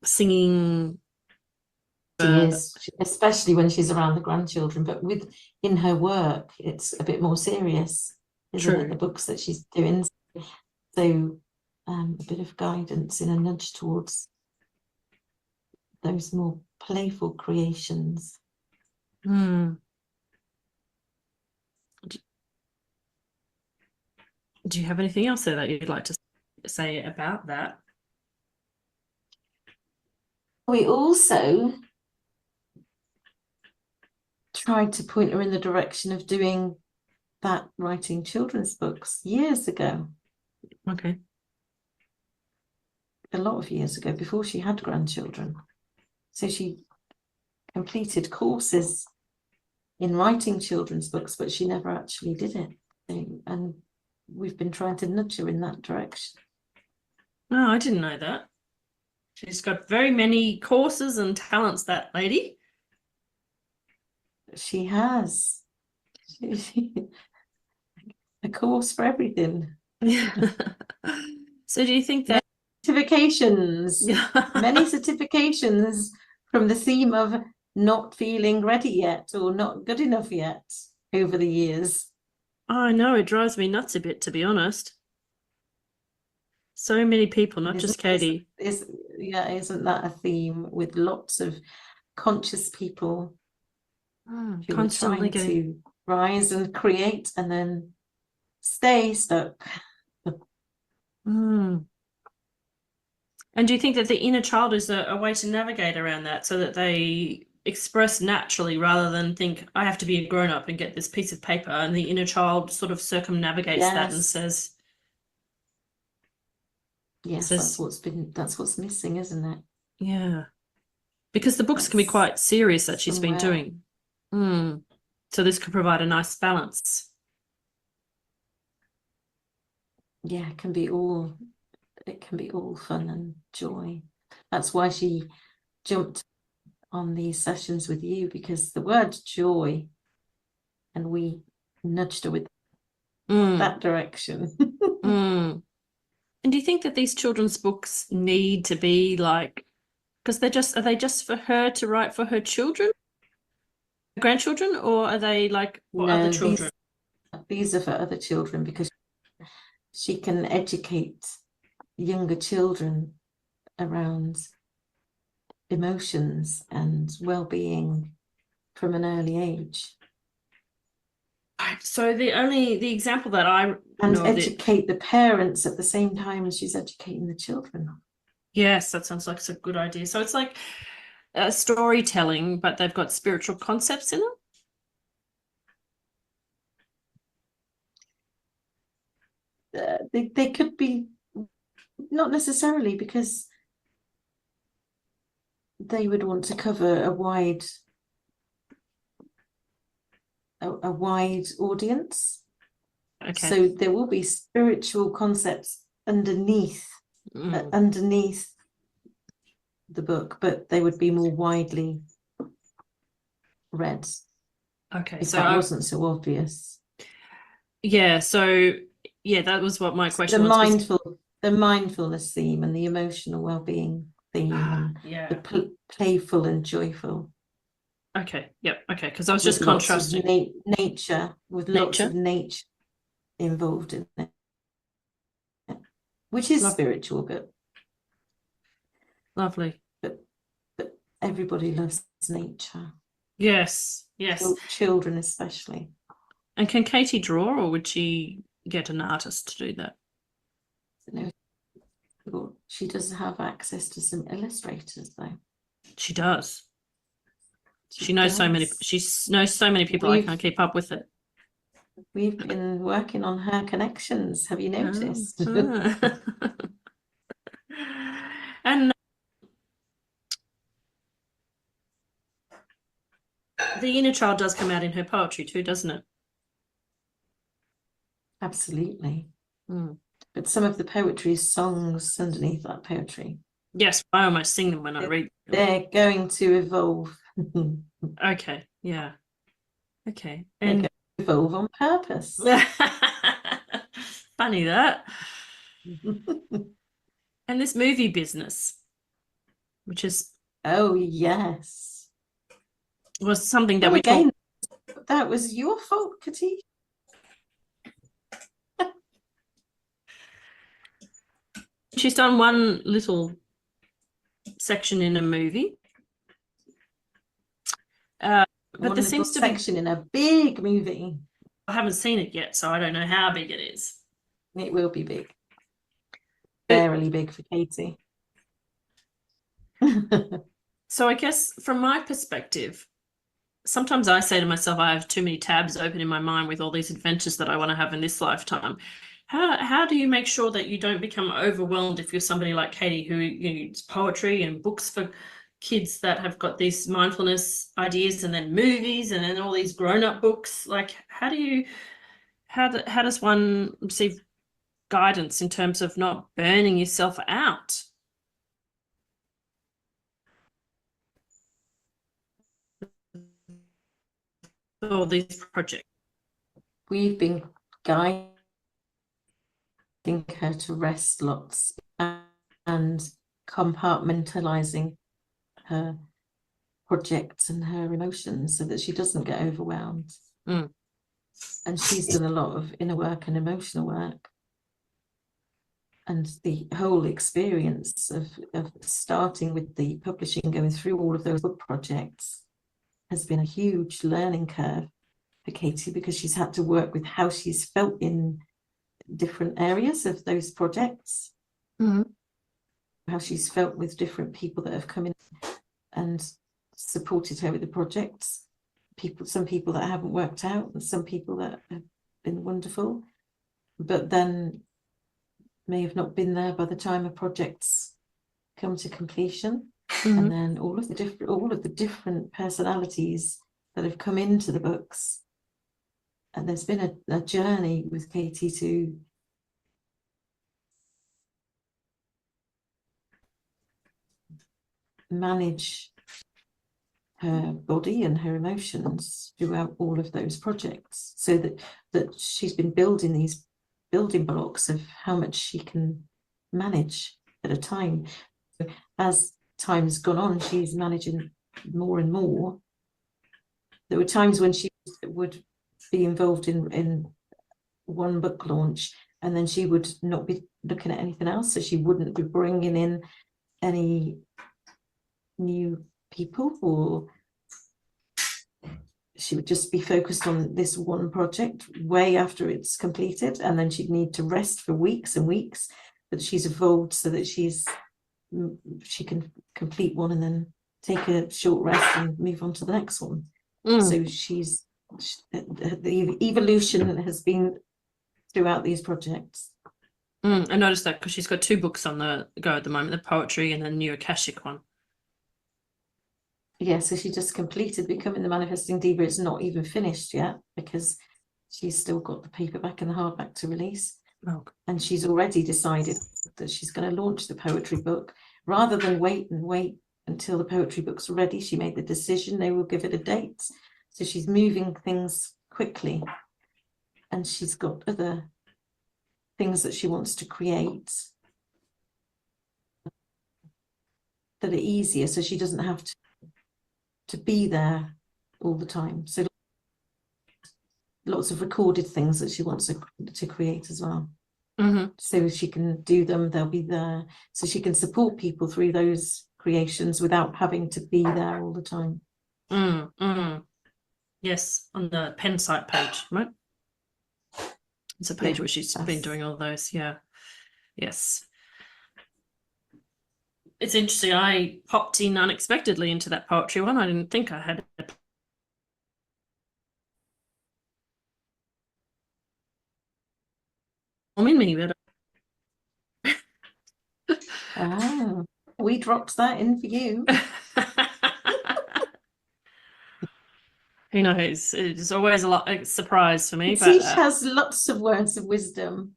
singing. She is, especially when she's around the grandchildren, but in her work, it's a bit more serious, isn't it? The books that she's doing. So a bit of guidance and a nudge towards those more playful creations. Do you have anything else there that you'd like to say about that? We also tried to point her in the direction of doing that, writing children's books years ago. Okay. A lot of years ago, before she had grandchildren. So she completed courses in writing children's books, but she never actually did it. And we've been trying to nudge her in that direction. Oh, I didn't know that. She's got very many courses and talents, that lady. She has. A course for everything. So do you think that certifications, many certifications from the theme of not feeling ready yet or not good enough yet over the years? I know, it drives me nuts a bit, to be honest. So many people, not just Katie. Isn't that a theme with lots of conscious people who constantly are trying to rise and create and then stay stuck? And do you think that the inner child is a way to navigate around that so that they express naturally rather than think, I have to be a grown-up and get this piece of paper, and the inner child sort of circumnavigates that and says, yes, that's what's missing, isn't it? Yeah. Because the books can be quite serious that she's been doing. So this could provide a nice balance. Yeah, it can be all fun and joy. That's why she jumped on these sessions with you, because the word joy, and we nudged her with that direction. And do you think that these children's books need to be like Because are they just for her to write for her children, grandchildren, or are they like for No, other children? These are for other children because she can educate younger children around emotions and well-being from an early age. So the example that I And know of educate the parents at the same time as she's educating the children. Yes, that sounds like it's a good idea. So it's like storytelling, but they've got spiritual concepts in it. They could be, not necessarily, because they would want to cover a wide audience. Okay. So there will be spiritual concepts underneath the book, but they would be more widely read. Okay. If So that wasn't so obvious. Yeah. So yeah, that was what my question The was. the mindfulness theme and the emotional well-being theme and Yeah. the playful and joyful. Okay. Yep. Okay. Because I was With just lots of contrasting nature, with lots of nature involved in it, which is spiritual, but lovely. But everybody loves nature. Yes. Yes. Children especially. And can Katie draw, or would she get an artist to do that? No, she does have access to some illustrators, though. She does. She knows so many. She knows so many people. I can't keep up with it. We've been working on her connections. Have you noticed? And the inner child does come out in her poetry too, doesn't it? Absolutely. Mm. But some of the poetry is songs underneath that poetry. Yes, I almost sing them when I read them. They're going to evolve. Okay, yeah. Okay. And evolve on purpose. Funny that. And this movie business, which is yes, was something that that was your fault, Katische. She's done one little section in a movie. But there seems to be section in a big movie. I haven't seen it yet, so I don't know how big it is. It will be big. Barely big for Katie. So I guess from my perspective, sometimes I say to myself, I have too many tabs open in my mind with all these adventures that I want to have in this lifetime. How do you make sure that you don't become overwhelmed if you're somebody like Katie who uses poetry and books for kids that have got these mindfulness ideas, and then movies, and then all these grown-up books? Like, how does one receive guidance in terms of not burning yourself out? All these projects. We've been guiding her to rest lots and compartmentalizing her projects and her emotions so that she doesn't get overwhelmed. And she's done a lot of inner work and emotional work. And the whole experience of starting with the publishing, going through all of those book projects, has been a huge learning curve for Katie, because she's had to work with how she's felt in different areas of those projects, how she's felt with different people that have come in and supported her with the projects. Some people that haven't worked out, and some people that have been wonderful, but then may have not been there by the time a project's come to completion. And then all of the different personalities that have come into the books. And there's been a journey with Katie to manage her body and her emotions throughout all of those projects, so that she's been building these building blocks of how much she can manage at a time. As time's gone on, she's managing more and more. There were times when she would be involved in one book launch, and then she would not be looking at anything else, so she wouldn't be bringing in any new people, or she would just be focused on this one project way after it's completed, and then she'd need to rest for weeks and weeks. But she's evolved so that she can complete one and then take a short rest and move on to the next one. So the evolution has been throughout these projects. I noticed that because she's got 2 books on the go at the moment, the poetry and the new Akashic one. Yeah, so she just completed Becoming the Manifesting Diva. It's not even finished yet because she's still got the paperback and the hardback to release. Oh. And she's already decided that she's going to launch the poetry book. Rather than wait until the poetry book's ready, she made the decision they will give it a date. So she's moving things quickly. And she's got other things that she wants to create that are easier, so she doesn't have to be there all the time. So lots of recorded things that she wants to create as well. So she can do them, they'll be there, so she can support people through those creations without having to be there all the time. Yes, on the pen site page, right? It's a page where she's been doing all those. Yeah. Yes. It's interesting. I popped in unexpectedly into that poetry one. I didn't think I had it. In me, but we dropped that in for you. Who knows? It's always a surprise for me. Katische has lots of words of wisdom.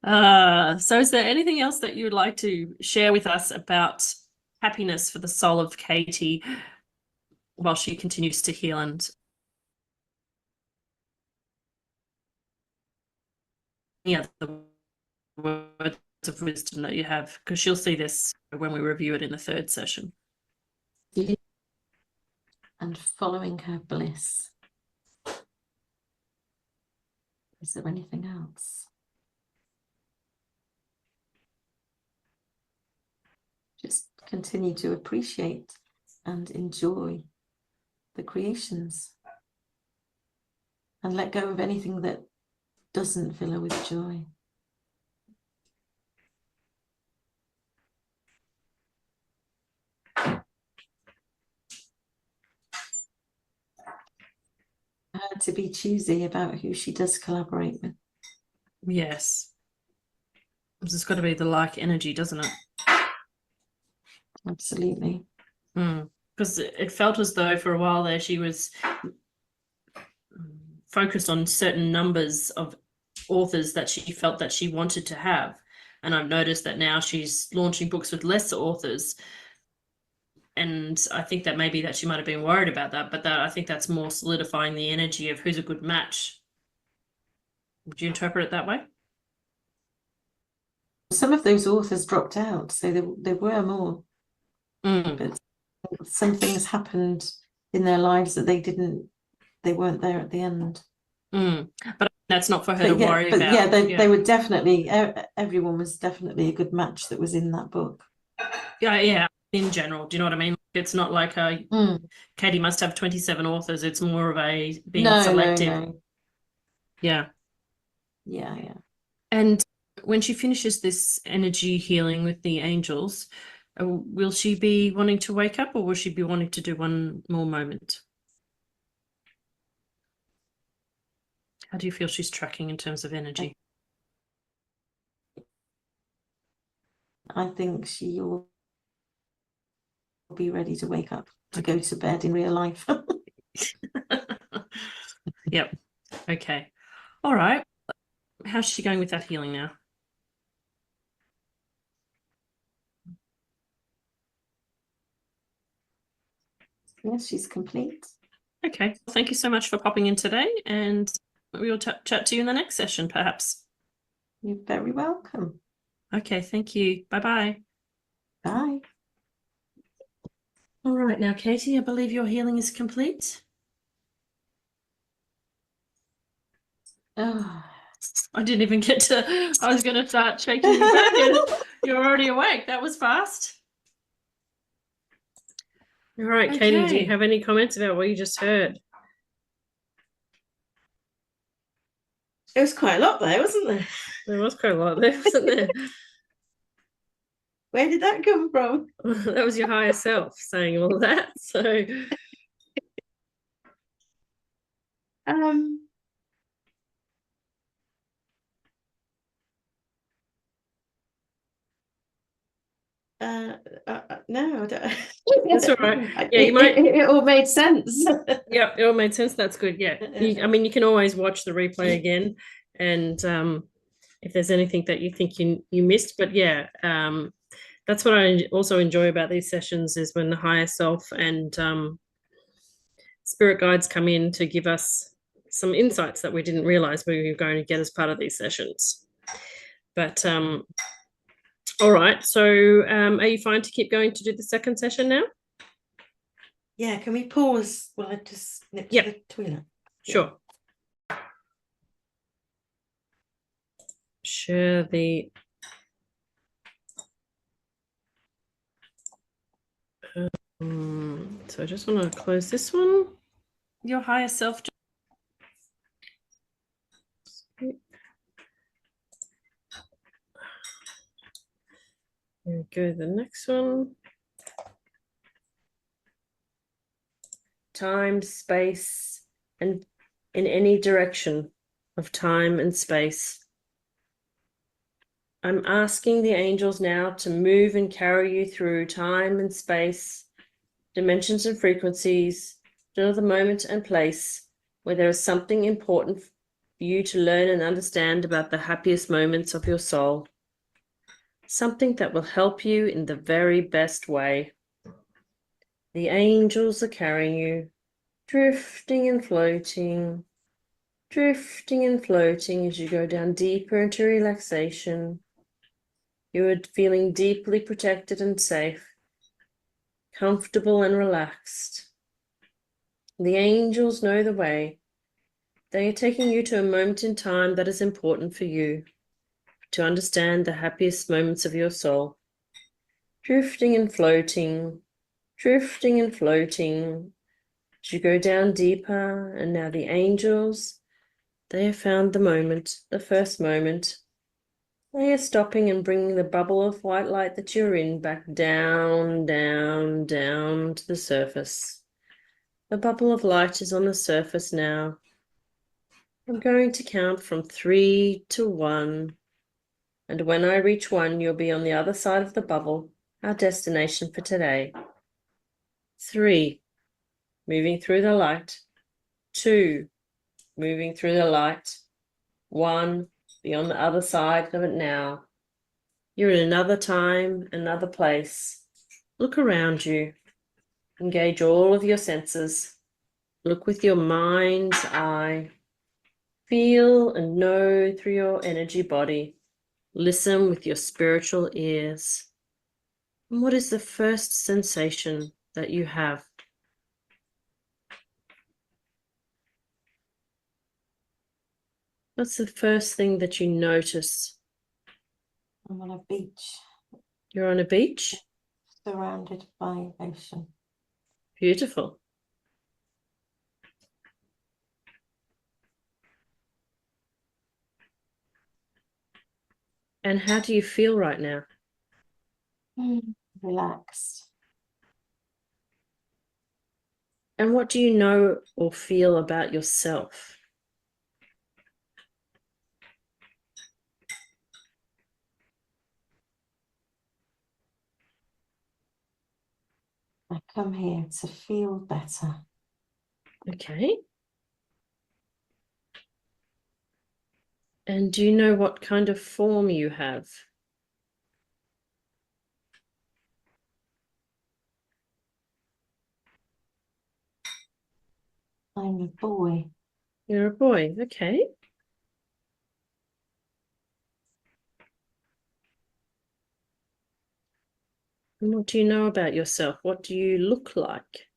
So is there anything else that you would like to share with us about happiness for the soul of Katie while she continues to heal, and any other words of wisdom that you have? Because she'll see this when we review it in the 3rd session. And following her bliss. Is there anything else? Just continue to appreciate and enjoy the creations and let go of anything that doesn't fill her with joy. To be choosy about who she does collaborate with. Yes. It's got to be the like energy, doesn't it? Absolutely. Because it felt as though for a while there she was focused on certain numbers of authors that she felt that she wanted to have. And I've noticed that now she's launching books with less authors. And I think that maybe that she might have been worried about that, but I think that's more solidifying the energy of who's a good match. Would you interpret it that way? Some of those authors dropped out, so there were more. But some things happened in their lives that they weren't there at the end. But that's not for her to worry about. Yeah, they were definitely, everyone was definitely a good match that was in that book. Yeah. In general, do you know what I mean? It's not like Katie must have 27 authors. It's more of a being selective. No. Yeah. And when she finishes this energy healing with the angels, will she be wanting to wake up, or will she be wanting to do one more moment? How do you feel she's tracking in terms of energy? I think she will be ready to wake up to go to bed in real life. Yep. Okay. All right. How's she going with that healing now? Yes, she's complete. Okay. Thank you so much for popping in today, and we will chat to you in the next session, perhaps. You're very welcome. Okay, thank you. Bye-bye. Bye. All right, now, Katie, I believe your healing is complete. Oh. I didn't even get to, I was going to start shaking you back and you're already awake. That was fast. All right, Katie, do Okay. you have any comments about what you just heard? It was quite a lot there, wasn't there? There was quite a lot there, wasn't there? Where did that come from? That was your higher self saying all that. So Um, no, I don't. that's all right. Yeah, it, you might. it all made sense. Yep, it all made sense. That's good. Yeah, I mean, you can always watch the replay again, and if there's anything that you think you missed, but yeah, that's what I also enjoy about these sessions is when the higher self and spirit guides come in to give us some insights that we didn't realize we were going to get as part of these sessions. But all right, so are you fine to keep going to do the second session now? Yeah, can we pause while I just nip to Yep. the toilet? Sure. Share the so I just want to close this one. Your higher self. There we go, the next one. Time, space, and in any direction of time and space. I'm asking the angels now to move and carry you through time and space, dimensions and frequencies, to another moment and place where there is something important for you to learn and understand about the happiest moments of your soul. Something that will help you in the very best way. The angels are carrying you, drifting and floating as you go down deeper into relaxation. You are feeling deeply protected and safe, comfortable and relaxed. The angels know the way. They are taking you to a moment in time that is important for you, to understand the happiest moments of your soul. Drifting and floating as you go down deeper, and now the angels, they have found the moment, the first moment. They are stopping and bringing the bubble of white light that you're in back down to the surface. The bubble of light is on the surface now. I'm going to count from 3 to 1, and when I reach 1, you'll be on the other side of the bubble, our destination for today. 3, moving through the light. 2, moving through the light. 1, be on the other side of it now. You're in another time, another place. Look around you. Engage all of your senses. Look with your mind's eye. Feel and know through your energy body. Listen with your spiritual ears. And what is the first sensation that you have? What's the first thing that you notice? I'm on a beach You're on a beach? surrounded by ocean. Beautiful. And how do you feel right now? Relaxed. And what do you know or feel about yourself? I come here to feel better. Okay. And do you know what kind of form you have? I'm a boy. You're a boy, okay. And what do you know about yourself? What do you look like?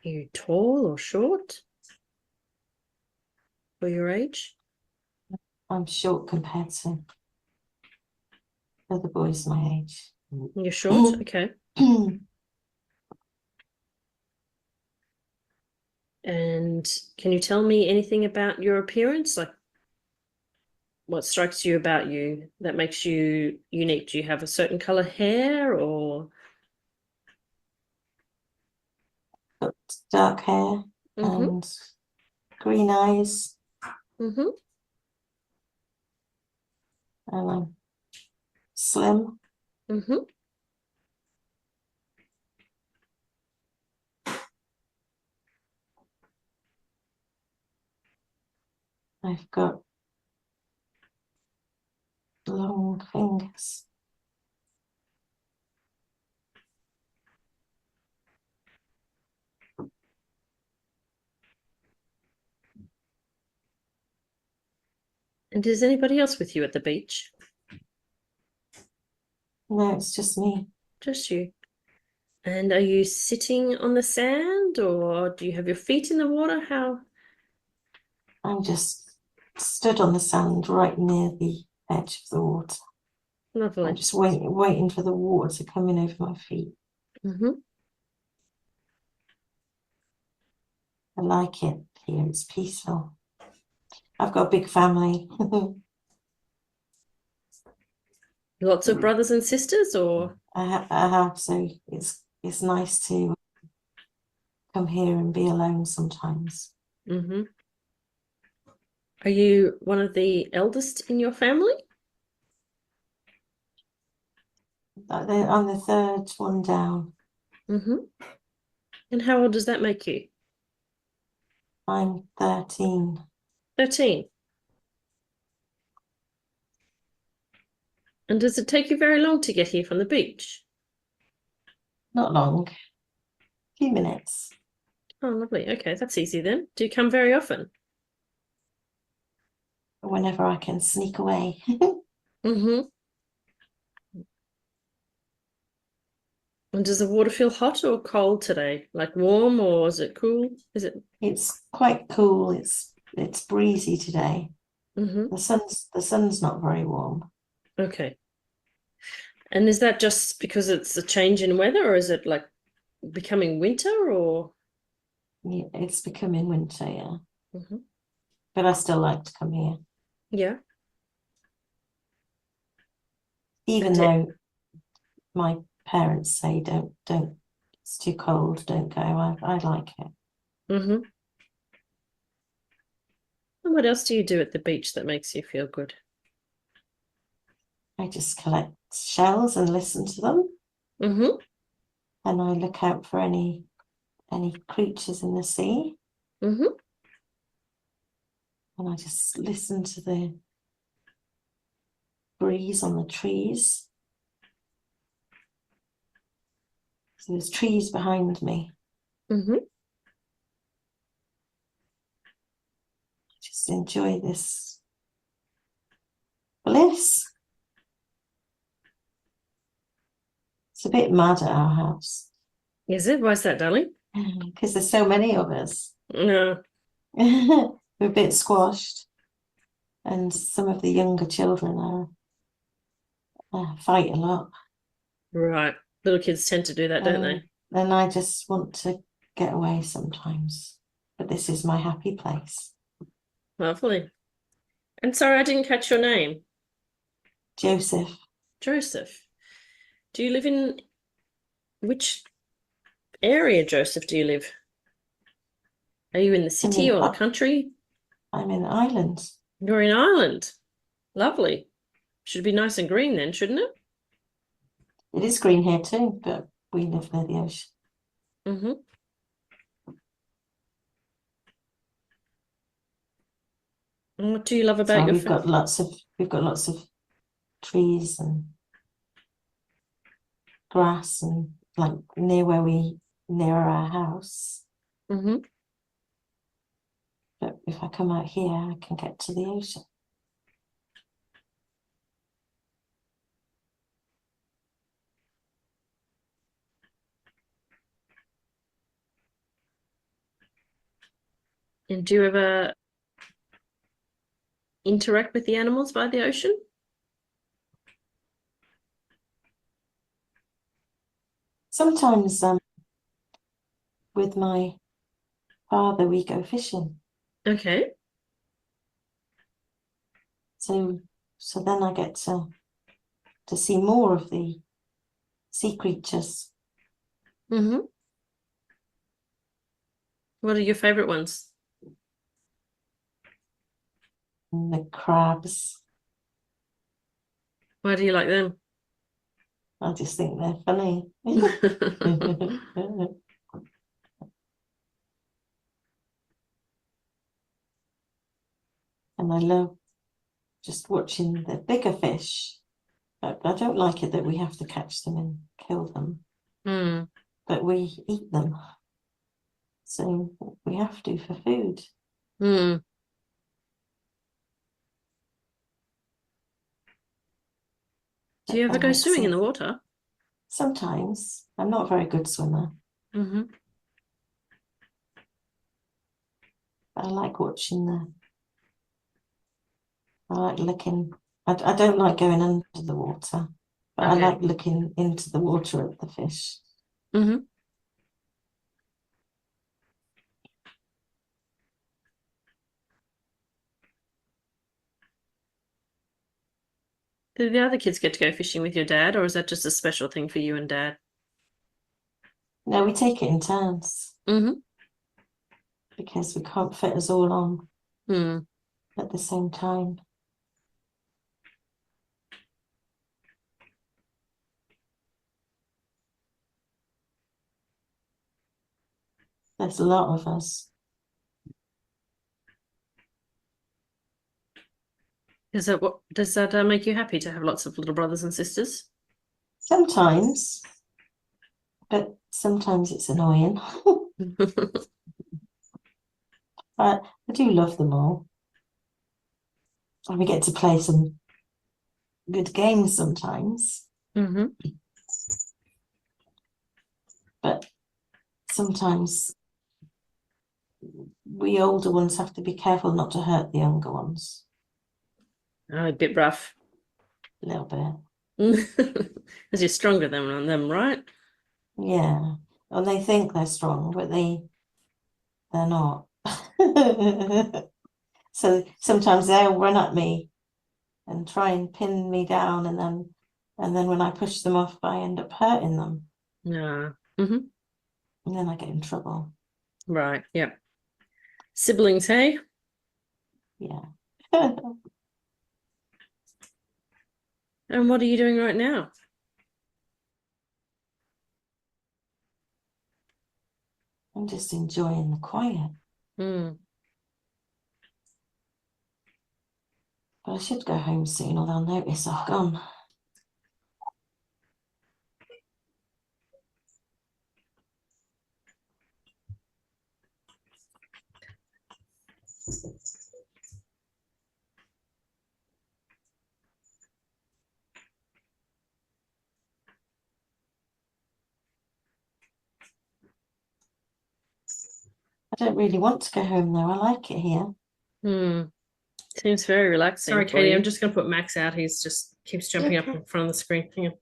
Are you tall or short for your age? I'm short compared to other boys my age. You're short? Okay. And can you tell me anything about your appearance? Like, what strikes you about you that makes you unique? Do you have a certain color hair or? Got dark hair and green eyes, Mm-hmm. and I'm slim. Mm-hmm. I've got long fingers. And is anybody else with you at the beach? No, it's just me. Just you. And are you sitting on the sand or do you have your feet in the water? How? I'm just stood on the sand right near the edge of the water. Lovely. I'm just waiting for the water to come in over my feet. Mm-hmm. I like it here. It's peaceful. I've got a big family. Lots of brothers and sisters, or? I have, so it's nice to come here and be alone sometimes. Mm-hmm. Are you one of the eldest in your family? I'm the third one down. Mm-hmm. And how old does that make you? I'm 13. 13. And does it take you very long to get here from the beach? Not long. A few minutes. Oh, lovely. Okay, that's easy then. Do you come very often? Whenever I can sneak away. Mm-hmm. And does the water feel hot or cold today? Like warm or is it cool? Is it? It's quite cool. It's breezy today. Mm-hmm. The sun's not very warm. Okay. And is that just because it's a change in weather or is it like becoming winter or? Yeah, it's becoming winter, yeah. Mm-hmm. But I still like to come here. Yeah. Even though my parents say don't, it's too cold, don't go. I like it. Mm-hmm. And what else do you do at the beach that makes you feel good? I just collect shells and listen to them. Mm-hmm. And I look out for any creatures in the sea. Mm-hmm. And I just listen to the breeze on the trees. So there's trees behind me. Mm-hmm. Just enjoy this bliss. It's a bit mad at our house Is it? Why is that, darling? because there's so many of us. No. We're a bit squashed, and some of the younger children fight a lot. Right. Little kids tend to do that, don't they? And I just want to get away sometimes. But this is my happy place. Lovely. And sorry, I didn't catch your name. Joseph. Joseph. Do you live in which area, Joseph, do you live? Are you in the city or the country? I'm in Ireland. You're in Ireland. Lovely. Should be nice and green then, shouldn't it? It is green here too, but we live near the ocean. Mm-hmm. And what do you love about So your we've got lots of trees and grass and like near our house. Mm-hmm. But if I come out here, I can get to the ocean. And do you ever interact with the animals by the ocean? Sometimes with my father we go fishing. Okay. So then I get to see more of the sea creatures. Mm-hmm. What are your favorite ones? And the crabs. Why do you like them? I just think they're funny. And I love just watching the bigger fish. But I don't like it that we have to catch them and kill them. Mm. But we eat them. So we have to for food. Mm. Do you ever go swimming in the water? Sometimes. I'm not a very good swimmer. Mm-hmm. I like watching I like looking. I don't like going under the water, but Okay. I like looking into the water at the fish. Mm-hmm. Do the other kids get to go fishing with your dad, or is that just a special thing for you and dad? No, we take it in turns Mm-hmm. because we can't fit us all on Mm. at the same time. There's a lot of us. Does that make you happy to have lots of little brothers and sisters? Sometimes, but sometimes it's annoying. I do love them all. And we get to play some good games sometimes, Mm-hmm. but sometimes we older ones have to be careful not to hurt the younger ones. Oh, a bit rough. A little bit. Because you're stronger than them, right? Yeah. And they think they're strong, but they're not. So sometimes they'll run at me and try and pin me down, and then when I push them off, I end up hurting them. Yeah. Mm-hmm. And then I get in trouble. Right. Yeah. Siblings, hey? Yeah. And what are you doing right now? I'm just enjoying the quiet. Mm. But I should go home soon, or they'll notice I've gone. I don't really want to go home though. I like it here. Mm. Seems very relaxing. Sorry, for Katie, you. I'm just going to put Max out. He's just keeps jumping up Okay. in front of the screen. Hang on.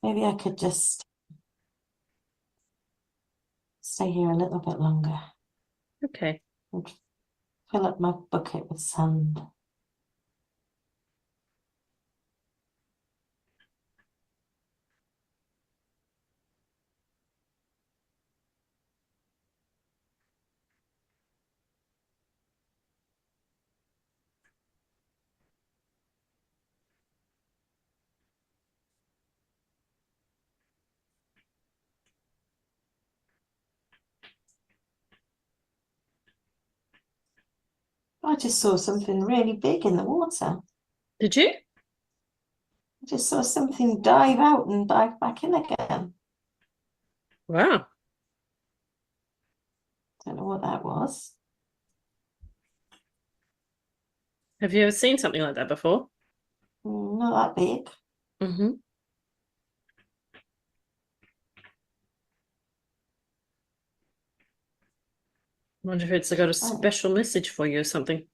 Maybe I could just stay here a little bit longer Okay. and fill up my bucket with sand. I just saw something really big in the water. Did you? I just saw something dive out and dive back in again. Wow. Don't know what that was. Have you ever seen something like that before? Not that big. Mm-hmm. Wonder if it's got a special message for you or something.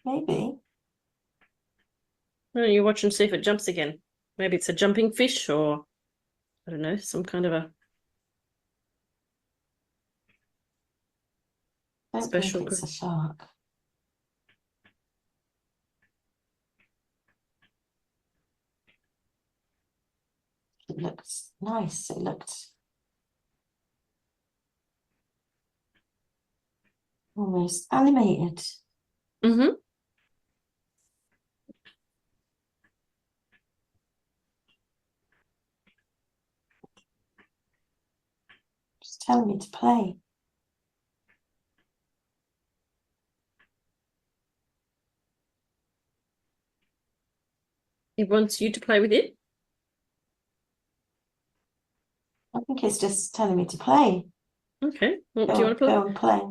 Maybe. Why don't you watch and see if it jumps again? Maybe it's a jumping fish or, I don't know, some kind of a Don't special think it's a shark. It looks nice. It looked almost animated. Mm-hmm. Just telling me to play. It wants you to play with it. I think it's just telling me to play. Okay. Well, do you want to play? Go and play.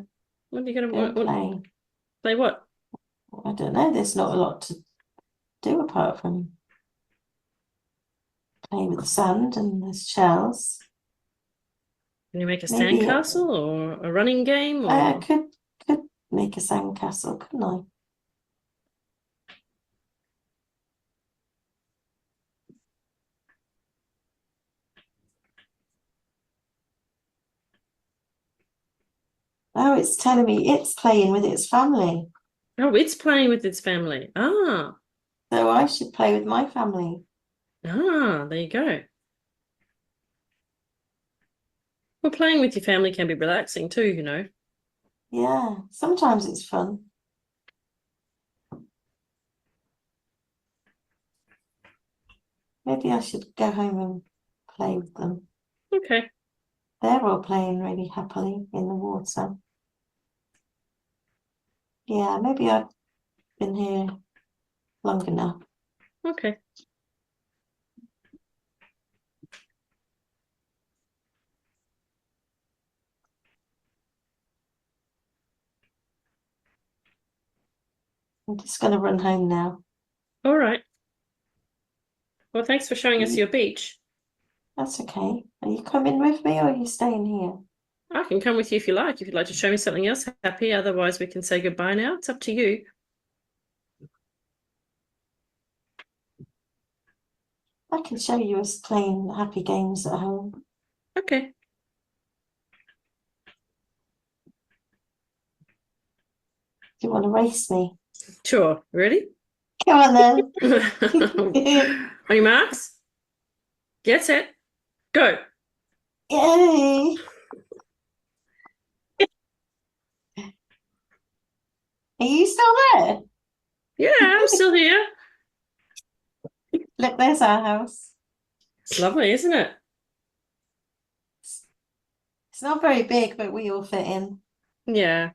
What are you going Go and to play. play? What? I don't know. There's not a lot to do apart from play with the sand and the shells. Can you make a Maybe sandcastle or a running game? I Or could make a sandcastle, couldn't I? Oh, it's telling me it's playing with its family. oh, it's playing with its family. Ah, So I should play with my family. there you go. Well, playing with your family can be relaxing too, you know. Yeah, sometimes it's fun. Maybe I should go home and play with them. Okay. They're all playing really happily in the water. Yeah, maybe I've been here long enough. Okay. I'm just going to run home now. All right. Well, thanks for showing us your beach. That's okay. Are you coming with me or are you staying here? I can come with you if you like. If you'd like to show me something else, happy. Otherwise, we can say goodbye now. It's up to you. I can show you us playing happy games at home. Okay. Do you want to race me? Sure. Ready? Come on then. On your marks? Get set. Go. Yay! Are you still there? Yeah, I'm still here. Look, there's our house. It's lovely, isn't it? It's not very big, but we all fit in. Yeah.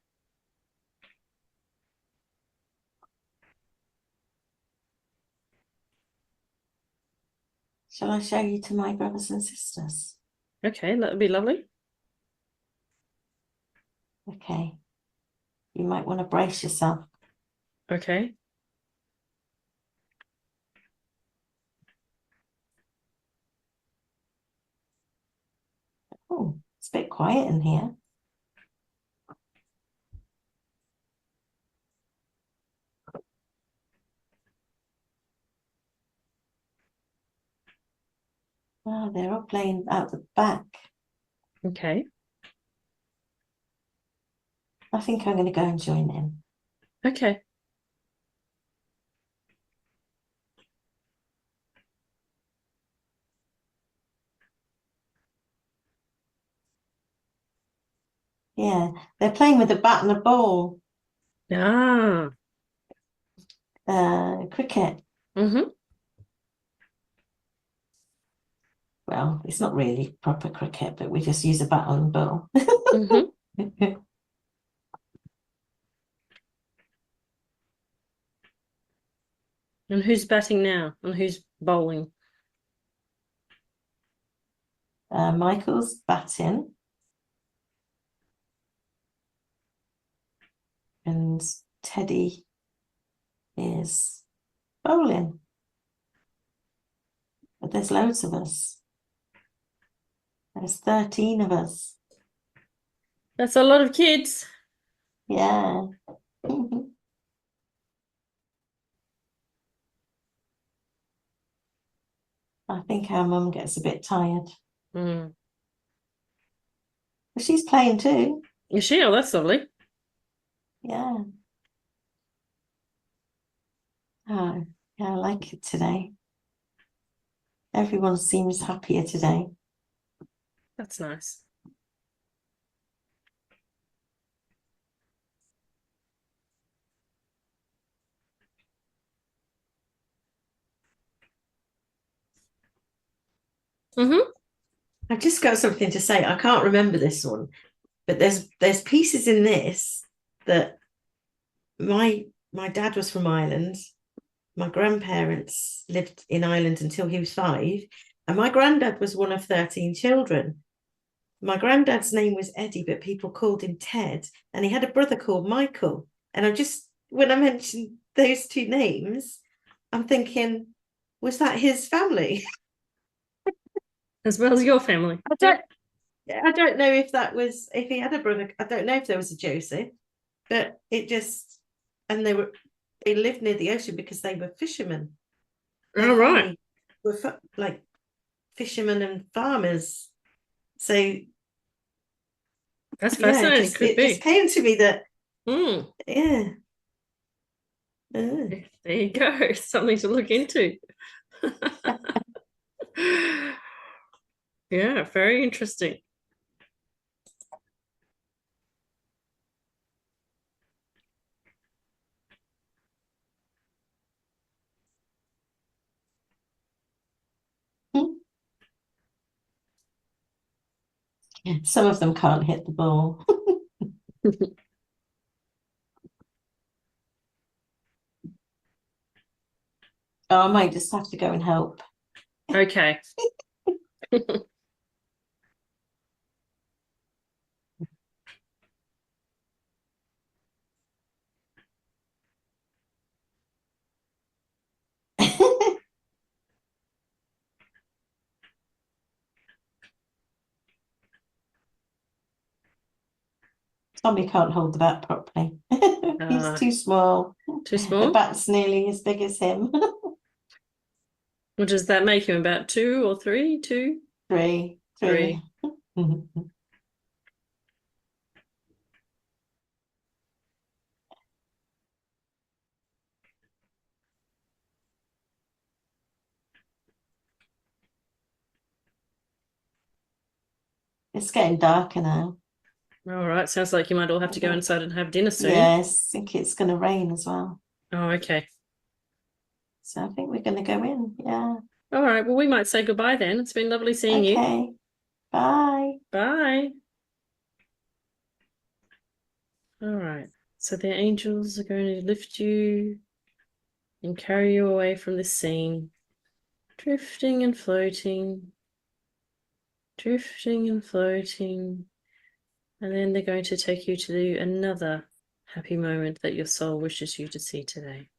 Shall I show you to my brothers and sisters? Okay, that would be lovely. Okay. You might want to brace yourself. Okay. Oh, it's a bit quiet in here. Oh, they're all playing out the back. Okay. I think I'm going to go and join them. Okay. Yeah, they're playing with a bat and a ball. Ah. Cricket. Mm-hmm. Well, it's not really proper cricket, but we just use a bat and a ball. Mm-hmm. And who's batting now? And who's bowling? Michael's batting. And Teddy is bowling. But there's loads of us. There's 13 of us. That's a lot of kids. Yeah. I think our mum gets a bit tired. Mm. But she's playing too. Is she? Oh, that's lovely. Yeah. Oh, yeah, I like it today. Everyone seems happier today. That's nice. Mm-hmm. I've just got something to say. I can't remember this one, but there's pieces in this that my dad was from Ireland. My grandparents lived in Ireland until he was 5, and my granddad was one of 13 children. My granddad's name was Eddie, but people called him Ted, and he had a brother called Michael. And when I mentioned those two names, I'm thinking, was that his family? As well as your family. I don't know if he had a brother. I don't know if there was a Joseph, but and they lived near the ocean because they were fishermen. All right. Were like fishermen and farmers. So That's fascinating. it just came to me that yeah. There you go. Something to look into. Yeah, very interesting. Some of them can't hit the ball. Oh, I might just have to go and help. Okay. Tommy can't hold the bat properly. He's too small. Too The small? bat's nearly as big as him. What does that make him? About 2 or 3? 2? 3. 3. It's getting darker now. All right. Sounds like you might all have to go inside and have dinner soon. Yes, I think it's going to rain as well. Oh, okay. So I think we're going to go in. Yeah. All right. Well, we might say goodbye then. It's been lovely seeing you. Okay. Bye. Bye. All right. So the angels are going to lift you and carry you away from this scene, drifting and floating, drifting and floating. And then they're going to take you to another happy moment that your soul wishes you to see today.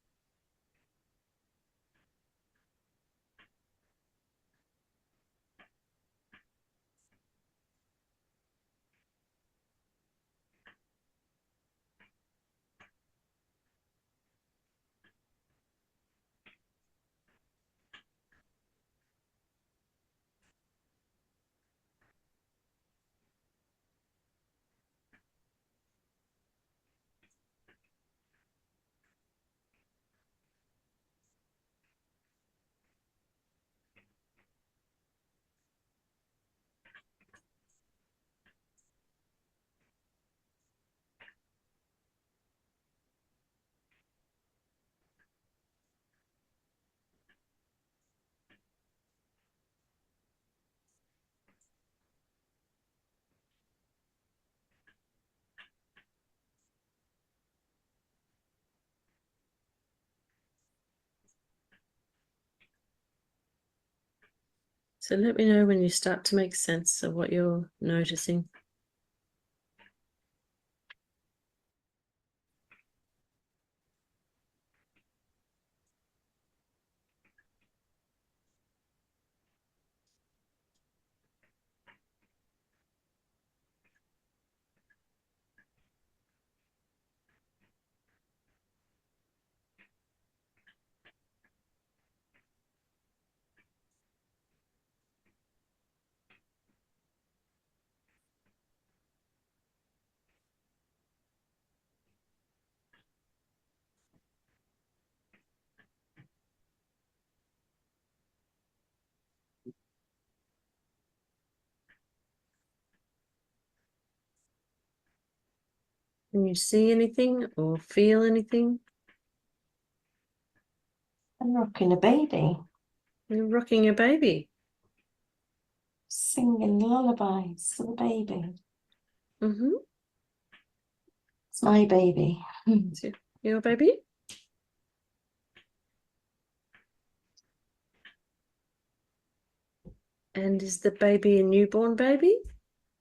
So let me know when you start to make sense of what you're noticing. Can you see anything or feel anything? I'm rocking a baby, You're rocking a baby. singing lullabies to the baby. Mm-hmm. It's my baby. So your baby? And is the baby a newborn baby?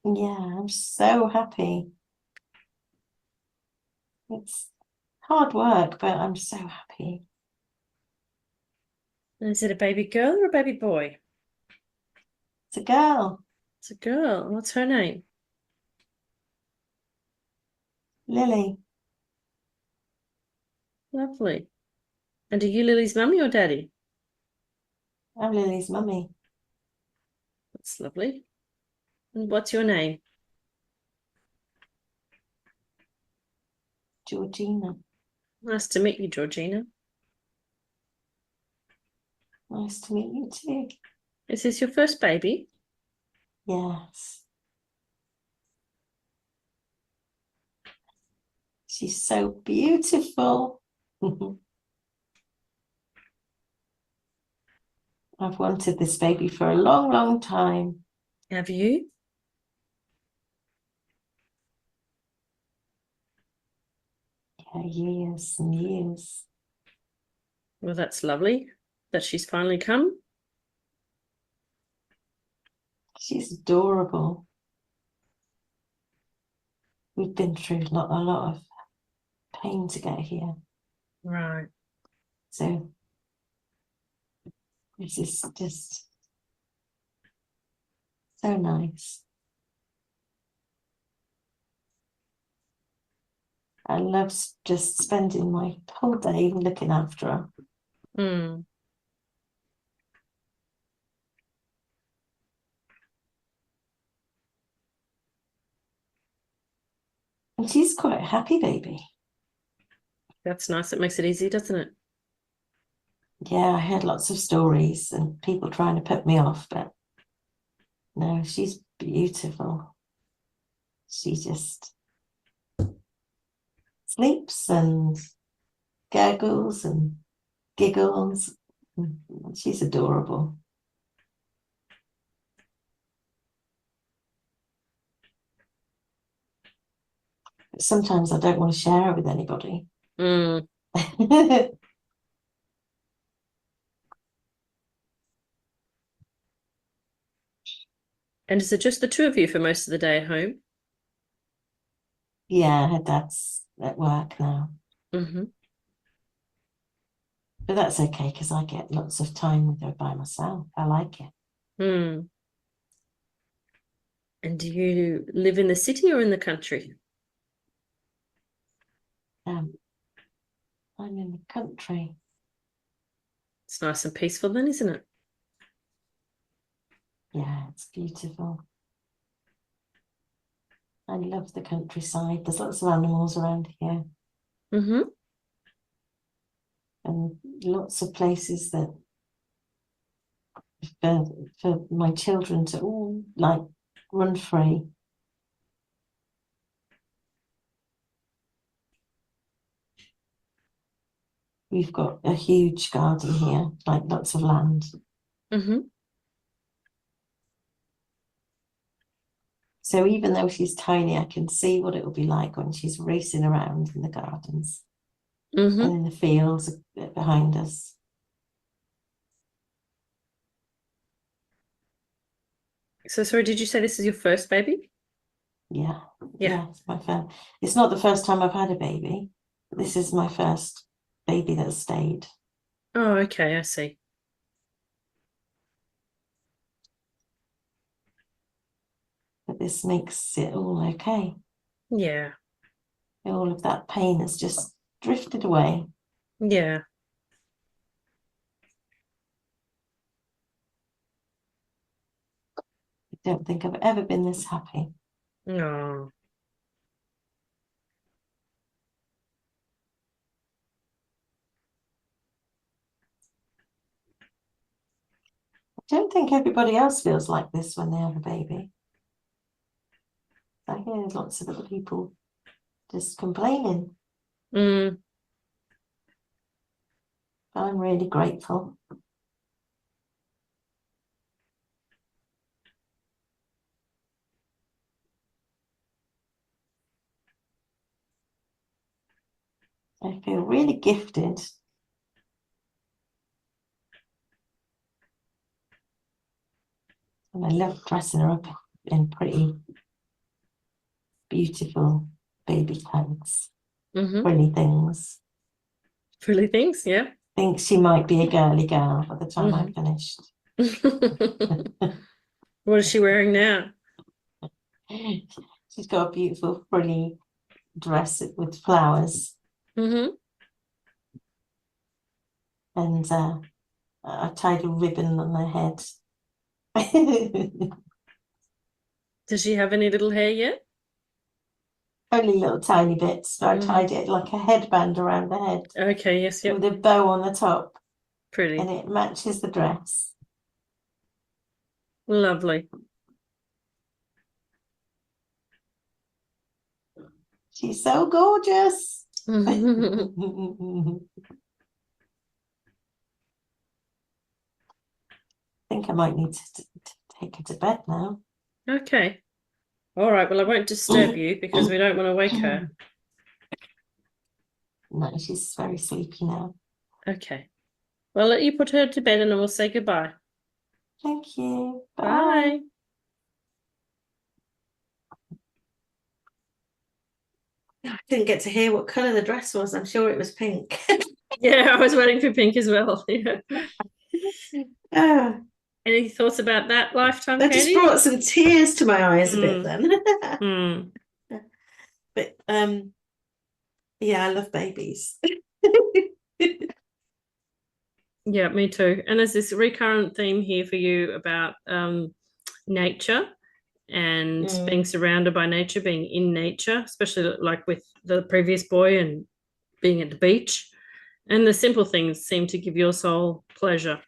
Yeah, I'm so happy. It's hard work, but I'm so happy. And is it a baby girl or a baby boy? It's a girl, It's a girl. What's her name? Lily. Lovely. And are you Lily's mummy or daddy? I'm Lily's mummy, That's lovely. And what's your name? Georgina. Nice to meet you, Georgina. Nice to meet you too. Is this your first baby? Yes. She's so beautiful. I've wanted this baby for a long, long time. Have you? Yeah, years and years. Well, that's lovely that she's finally come. She's adorable. We've been through a lot of pain to get here. Right. So this is just so nice. I love just spending my whole day looking after her. Mm. And she's quite a happy baby. That's nice. It makes it easy, doesn't it? Yeah, I heard lots of stories and people trying to put me off, but no, she's beautiful. She just sleeps and gurgles and giggles. She's adorable. But sometimes I don't want to share her with anybody. Mm. And is it just the two of you for most of the day at home? Yeah, her dad's at work now. Mm-hmm. But that's okay because I get lots of time with her by myself. I like it. Mm. And do you live in the city or in the country? I'm in the country. It's nice and peaceful then, isn't it? Yeah, it's beautiful. I love the countryside. There's lots of animals around here Mm-hmm. and lots of places that for my children to all like run free. We've got a huge garden here, like lots of land. Mm-hmm. So even though she's tiny, I can see what it will be like when she's racing around in the gardens Mm-hmm. and in the fields behind us. So sorry, did you say this is your first baby? Yeah. Yeah. It's my first. It's not the first time I've had a baby. This is my first baby that stayed. Oh, okay, I see. But this makes it all okay. Yeah. All of that pain has just drifted away. Yeah. I don't think I've ever been this happy. Oh. I don't think everybody else feels like this when they have a baby. I hear lots of other people just complaining. Mm. I'm really grateful. I feel really gifted. And I love dressing her up in pretty, beautiful baby clothes, Mm-hmm. frilly things. Frilly things, yeah. Think she might be a girly girl by the time I'm finished. What is she wearing now? She's got a beautiful frilly dress with flowers, Mm-hmm. and I tied a ribbon on her head. Does she have any little hair yet? Only little tiny bits, but I tied it like a headband around her head Okay, yes, yep. with a bow on the top, Pretty. and it matches the dress. Lovely. She's so gorgeous. I think I might need to take her to bed now. Okay. All right. Well, I won't disturb you because we don't want to wake her. No, she's very sleepy now. Okay. Well, let you put her to bed and then we'll say goodbye. Thank you. Bye. I didn't get to hear what colour the dress was. I'm sure it was pink. Yeah, I was waiting for pink as well. Yeah. Ah, Any thoughts about that lifetime, that just Katie? brought some tears to my eyes a bit then. Mm. But yeah, I love babies. Yeah, me too. And there's this recurrent theme here for you about nature and being surrounded by nature, being in nature, especially like with the previous boy and being at the beach. And the simple things seem to give your soul pleasure.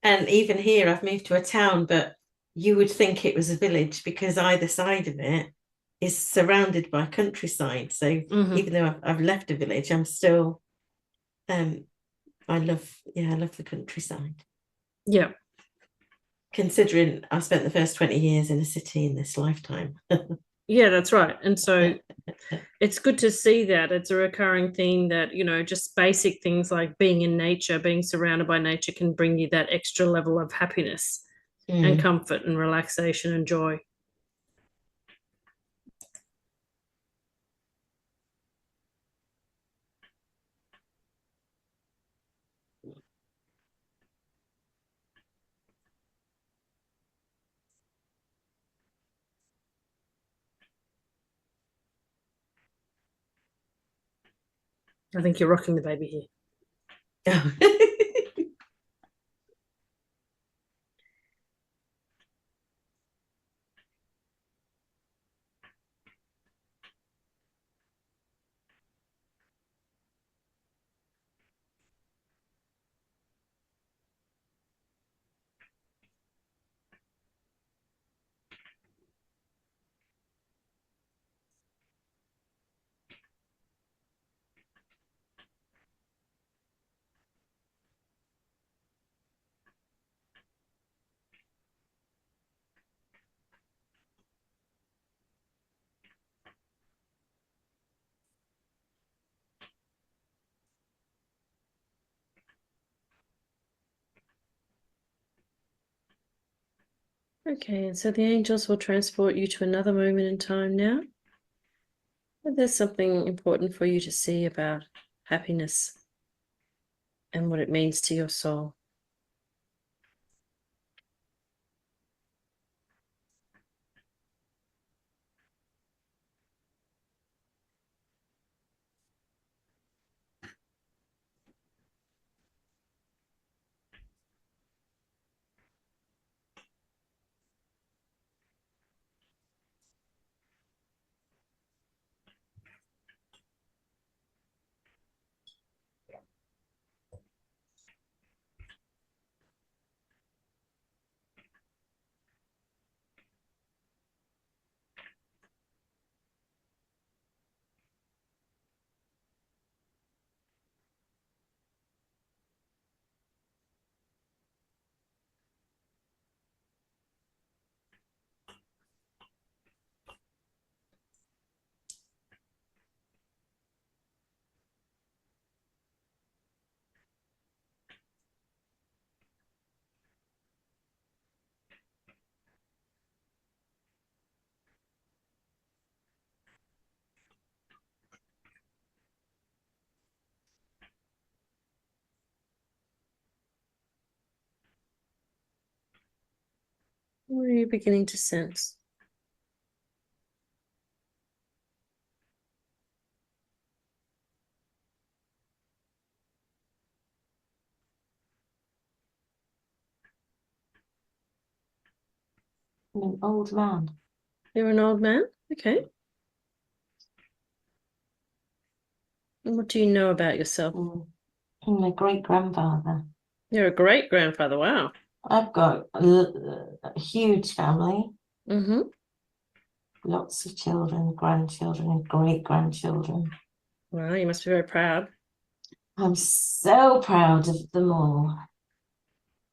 And even here, I've moved to a town, but you would think it was a village because either side of it is surrounded by countryside. So even though I've left a village, I'm still I love the countryside. Yeah. Considering I spent the first 20 years in a city in this lifetime. Yeah, that's right. And so it's good to see that it's a recurring theme that, you know, just basic things like being in nature, being surrounded by nature can bring you that extra level of happiness and comfort and relaxation and joy. I think you're rocking the baby here. Okay, and so the angels will transport you to another moment in time now. And there's something important for you to see about happiness and what it means to your soul. What are you beginning to sense? I'm an old man. You're an old man? Okay. And what do you know about yourself? I'm a great-grandfather. You're a great-grandfather. Wow. I've got a huge family, Mm-hmm. lots of children, grandchildren, and great-grandchildren. Wow, you must be very proud. I'm so proud of them all.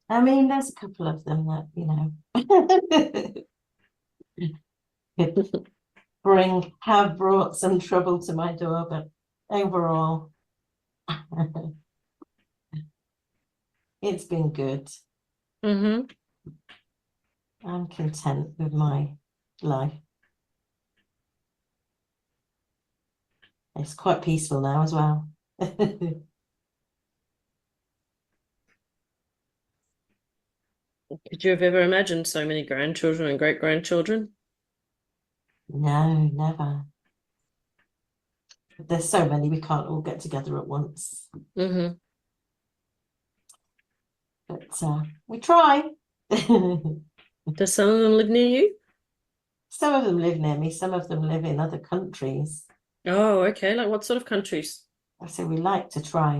I mean, there's a couple of them that, have brought some trouble to my door, but overall, it's been good. Mm-hmm. I'm content with my life. It's quite peaceful now as well. Could you have ever imagined so many grandchildren and great-grandchildren? No, never. There's so many, we can't all get together at once. Mm-hmm. But we try. Does some of them live near you? Some of them live near me, some of them live in other countries. Oh, okay. Like what sort of countries? So we like to try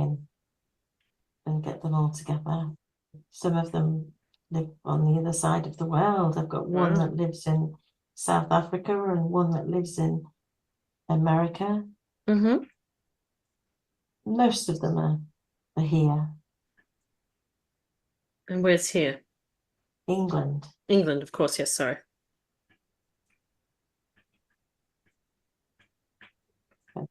and get them all together. Some of them live on the other side of the world. I've got one Wow. that lives in South Africa and one that lives in America. Mm-hmm. Most of them are here. And where's here? England. England, of course. Yes, sorry. But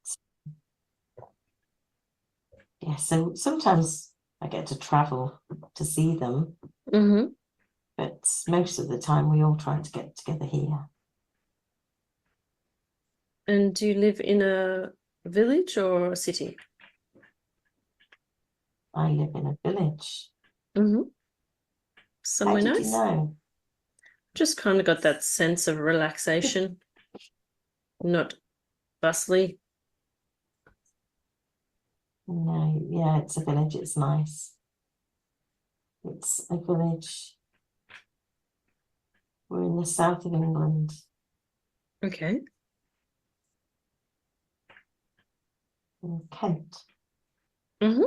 yeah, so sometimes I get to travel to see them, Mm-hmm. but most of the time we all try to get together here. And do you live in a village or a city? I live in a village. Mm-hmm. How Somewhere did nice? you know? Just kind of got that sense of relaxation, not bustly. No, yeah, it's a village. It's nice. It's a village. We're in the south of England. Okay. In Kent. Mm-hmm.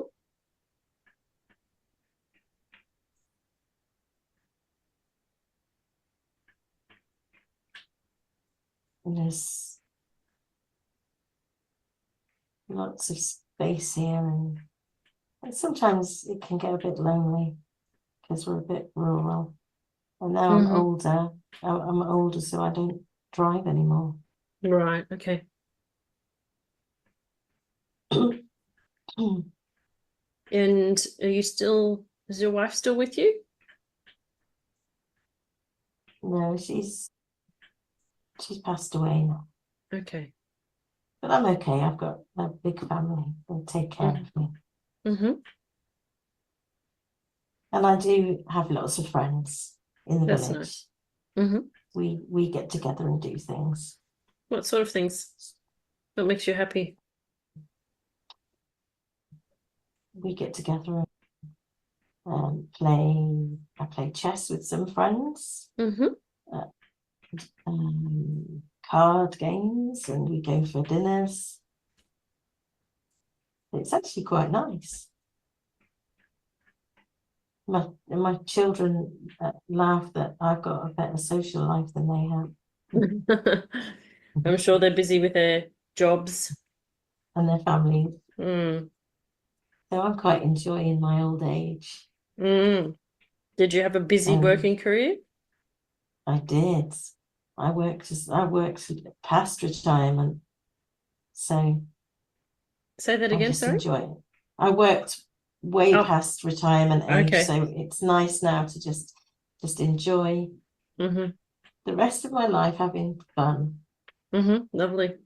And there's lots of space here, and sometimes it can get a bit lonely because we're a bit rural. And now I'm Mhm. older. I'm older, so I don't drive anymore. Right. Okay. And is your wife still with you? No, she's passed away now. Okay. But I'm okay. I've got a big family. They take care of me. Mm-hmm. And I do have lots of friends in the That's village. nice. Mm-hmm. We get together and do things. What sort of things? What makes you happy? We get together and play. I play chess with some friends, Mm-hmm. card games, and we go for dinners. It's actually quite nice. My children laugh that I've got a better social life than they have. I'm sure they're busy with their jobs. And their families. Mm. So I'm quite enjoying my old age. Mm. Did you have a busy working career? I did. I worked past retirement. So Say that I again, just sorry? enjoy it. I worked way past retirement age, okay. so it's nice now to just enjoy Mm-hmm. the rest of my life having fun. Mm-hmm. Lovely.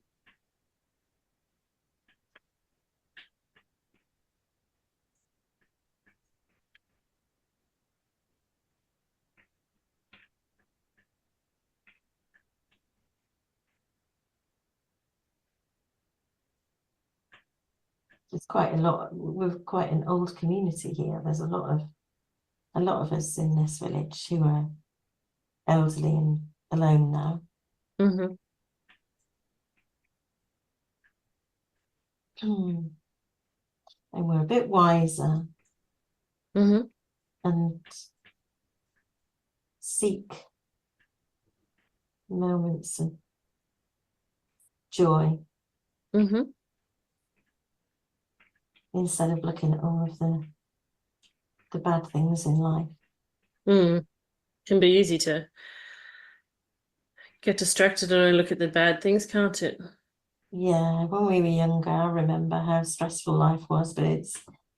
It's quite a lot. We're quite an old community here. There's a lot of us in this village who are elderly and alone now. Mm-hmm. And we're a bit wiser Mm-hmm. and seek moments of joy Mm-hmm. instead of looking at all of the bad things in life. Mm. Can be easy to get distracted and only look at the bad things, can't it? Yeah, when we were younger, I remember how stressful life was, but it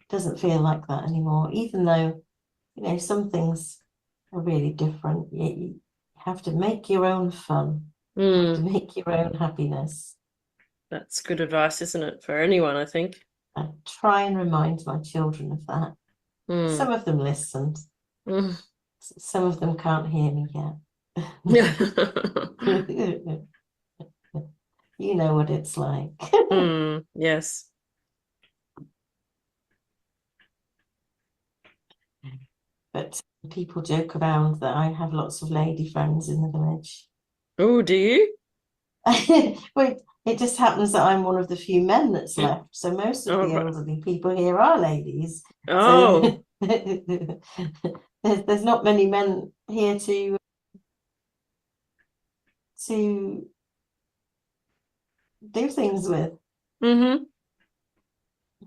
doesn't feel like that anymore, even though, some things are really different. You have to make your own fun. You have to make your own happiness. That's good advice, isn't it? For anyone, I think. I try and remind my children of that. Some of them listened. Some of them can't hear me yet. You know what it's like. Yes. But people joke around that I have lots of lady friends in the village. Oh, do you? Well, it just happens that I'm one of the few men that's left. So most of the elderly people here are ladies. Oh. So there's not many men here to do things with. Mm-hmm.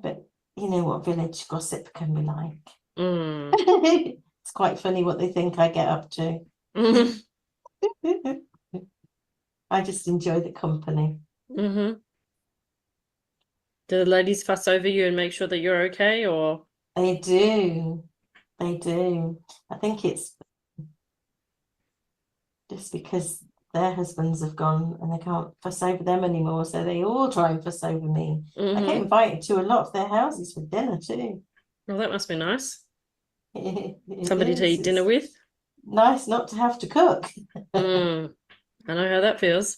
But you know what village gossip can be like. It's quite funny what they think I get up to. I just enjoy the company. Mm-hmm. Do the ladies fuss over you and make sure that you're okay, or? They do. They do. I think it's just because their husbands have gone and they can't fuss over them anymore, so they all try and fuss over me. I get invited to a lot of their houses for dinner too. Well, that must be nice. It Somebody to eat dinner with. Nice not to have to cook. I know how that feels.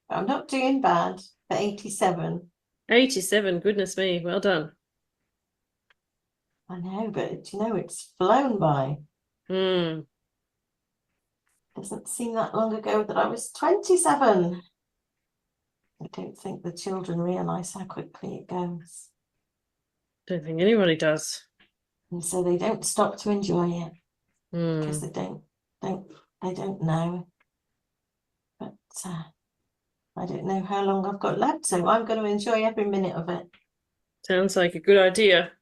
I'm not doing bad for 87. 87, goodness me, well done. I know, but it's flown by. Doesn't seem that long ago that I was 27. I don't think the children realise how quickly it goes. Don't think anybody does. And so they don't stop to enjoy it because they don't know. But I don't know how long I've got left, so I'm going to enjoy every minute of it. Sounds like a good idea.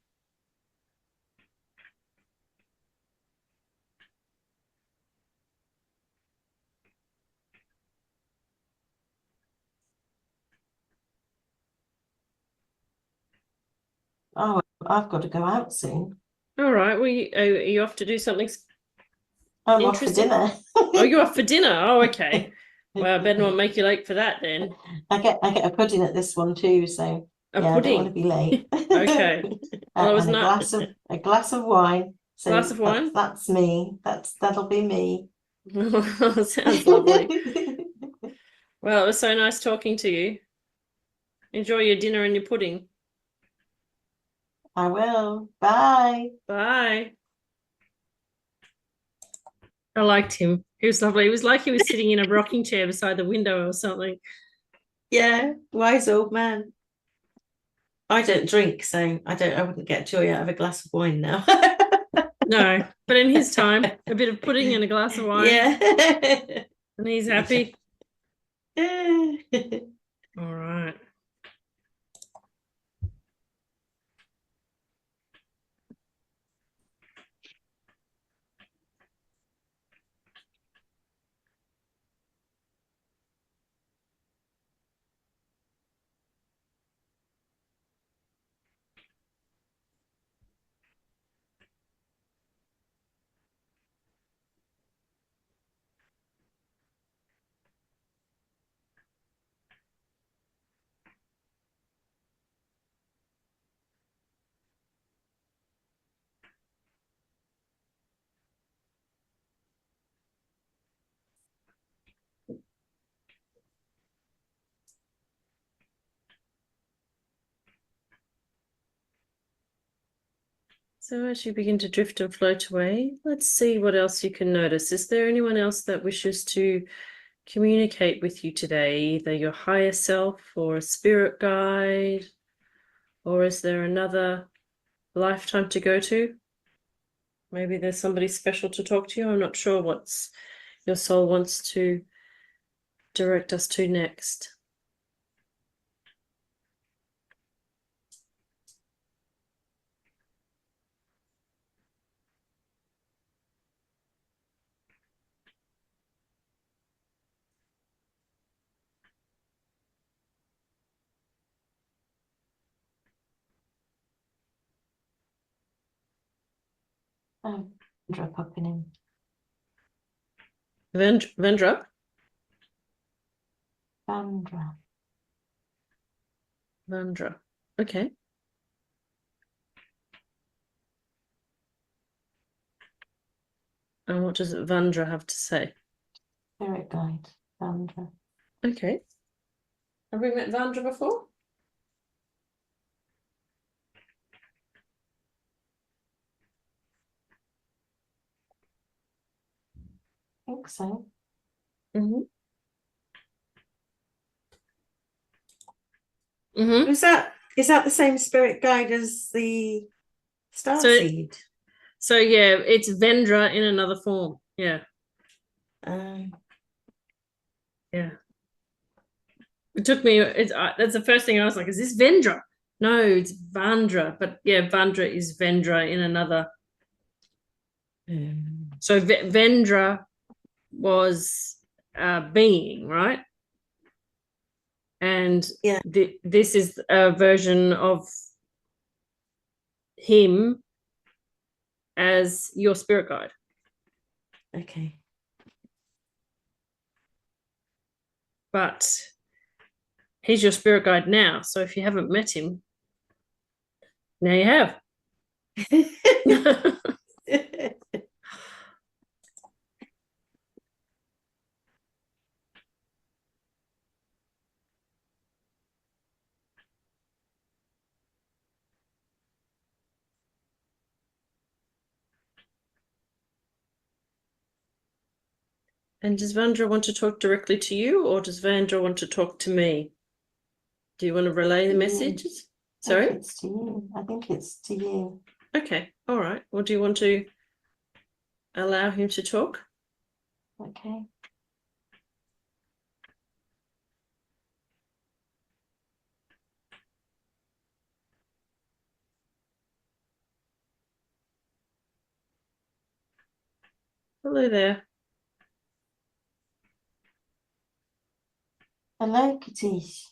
Oh, I've got to go out soon. All right. Well, are you off to do something? I'm off for Interesting. dinner. Oh, you're off for dinner. Oh, okay. Well, I better not make you late for that then. I get a pudding at this one too, so A yeah, I don't want to pudding. be late. Okay. Well, I was And not a glass of wine. So glass of wine. that's me. That'll be me. Sounds lovely. Well, it was so nice talking to you. Enjoy your dinner and your pudding. I will. Bye. Bye. I liked him. He was lovely. It was like he was sitting in a rocking chair beside the window or something. Yeah, wise old man. I don't drink, so I wouldn't get joy out of a glass of wine now. No, but in his time, a bit of pudding and a glass of wine. Yeah. And he's happy. Yeah. All right. So as you begin to drift and float away, let's see what else you can notice. Is there anyone else that wishes to communicate with you today, either your higher self or a spirit guide, or is there another lifetime to go to? Maybe there's somebody special to talk to you. I'm not sure what's your soul wants to direct us to next. Oh, Vendra popping in. Vendra? Vendra. Vendra. Okay. And what does Vendra have to say? Spirit guide. Vendra. Okay. Have we met Vendra before? I think so. Mm-hmm. Mm-hmm. is that the same spirit guide as the starseed? So yeah, it's Vendra in another form. Yeah. Yeah. It took me. That's the first thing I was like, is this Vendra? No, it's Vandra. But yeah, Vandra is Vendra in another. So Vendra was being, right? And Yeah. This is a version of him as your spirit guide. Okay. But he's your spirit guide now. So if you haven't met him, now you have. And does Vandra want to talk directly to you, or does Vandra want to talk to me? Do you want to relay the messages? Sorry? I think it's to you. I think it's to you. Okay, all right. Well, do you want to allow him to talk? Okay. Hello there. Hello, Katish.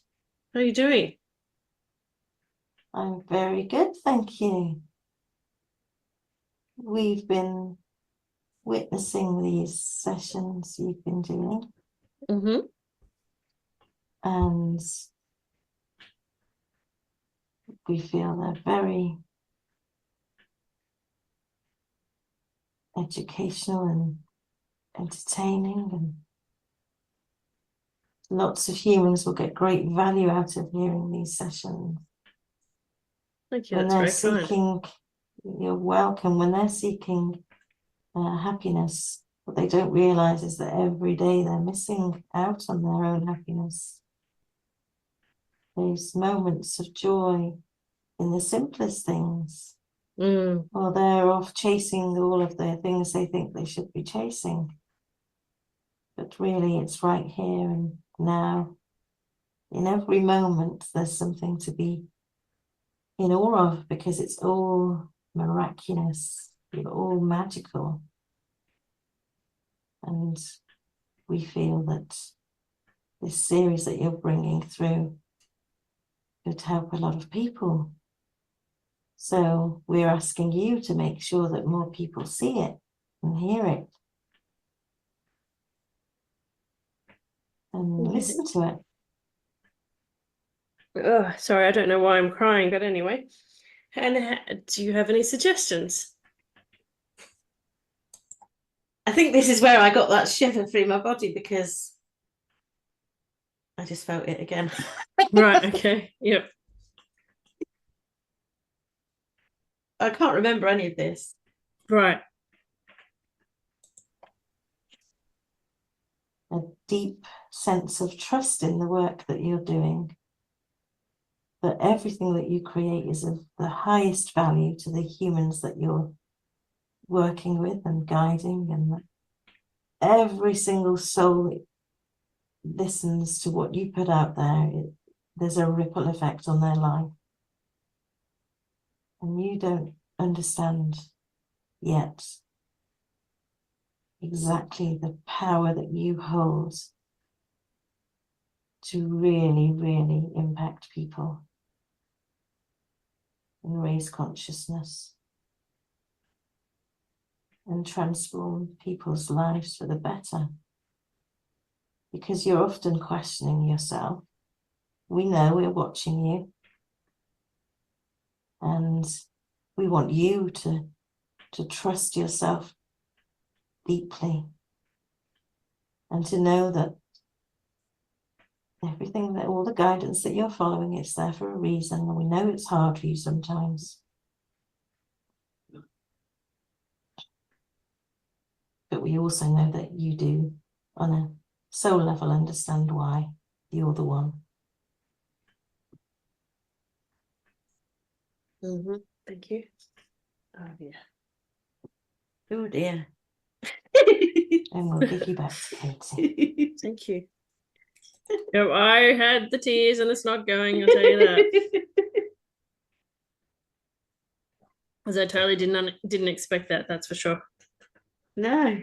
How are you doing? I'm very good, thank you. we've been witnessing these sessions you've been doing, Mm-hmm. and we feel they're very educational and entertaining, and lots of humans will get great value out of hearing these sessions. Thank you. When That's they're very kind. seeking, you're welcome. When they're seeking happiness, what they don't realize is that every day they're missing out on their own happiness. Those moments of joy in the simplest things, while they're off chasing all of the things they think they should be chasing. But really, it's right here and now. In every moment, there's something to be in awe of, because it's all miraculous, it's all magical. And we feel that this series that you're bringing through could help a lot of people. So we're asking you to make sure that more people see it and hear it and listen to it. Oh, sorry, I don't know why I'm crying, but anyway. And do you have any suggestions? I think this is where I got that shiver through my body, because I just felt it again. Right, okay, yep. I can't remember any of this. Right. A deep sense of trust in the work that you're doing, that everything that you create is of the highest value to the humans that you're working with and guiding, and that every single soul that listens to what you put out there, there's a ripple effect on their life. And you don't understand yet exactly the power that you hold to really, really impact people and raise consciousness and transform people's lives for the better. Because you're often questioning yourself. We know, we're watching you. And we want you to trust yourself deeply, and to know that everything, that all the guidance that you're following, it's there for a reason. And we know it's hard for you sometimes, but we also know that you do, on a soul level, understand why you're the one. Thank you. Oh, yeah. Oh dear. And we'll give you back to Katie. Thank you. Yep, I had the tears and it's not going, I'll tell you that. Because I totally didn't expect that, that's for sure. No.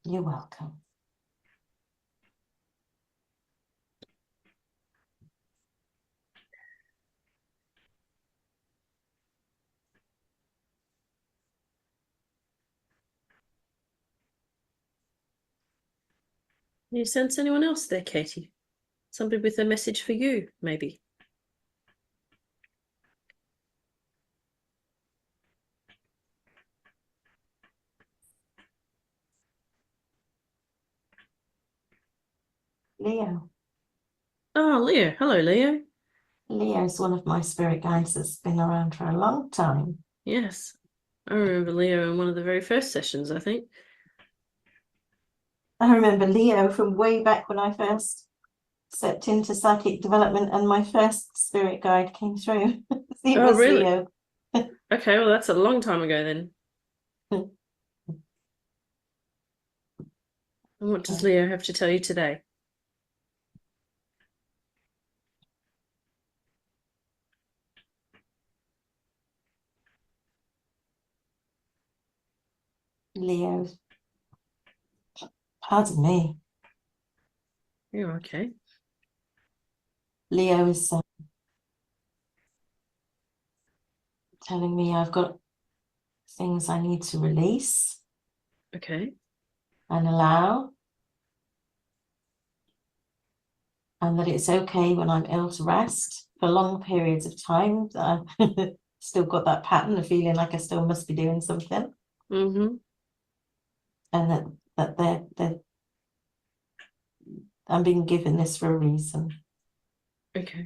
You're welcome. You sense anyone else there, Katie? Somebody with a message for you, maybe? Leo. Oh, Leo. Hello, Leo. Leo's one of my spirit guides that's been around for a long time. Yes. I remember Leo in one of the very first sessions, I think. I remember Leo from way back when I first stepped into psychic development and my first spirit guide came through. It was really? Leo. Okay, well, that's a long time ago then. And what does Leo have to tell you today? Leo's Pardon me. You're okay. Leo is telling me I've got things I need to release Okay. and allow, and that it's okay when I'm ill to rest for long periods of time, that I've still got that pattern of feeling like I still must be doing something, Mm-hmm. and that I'm being given this for a reason. Okay.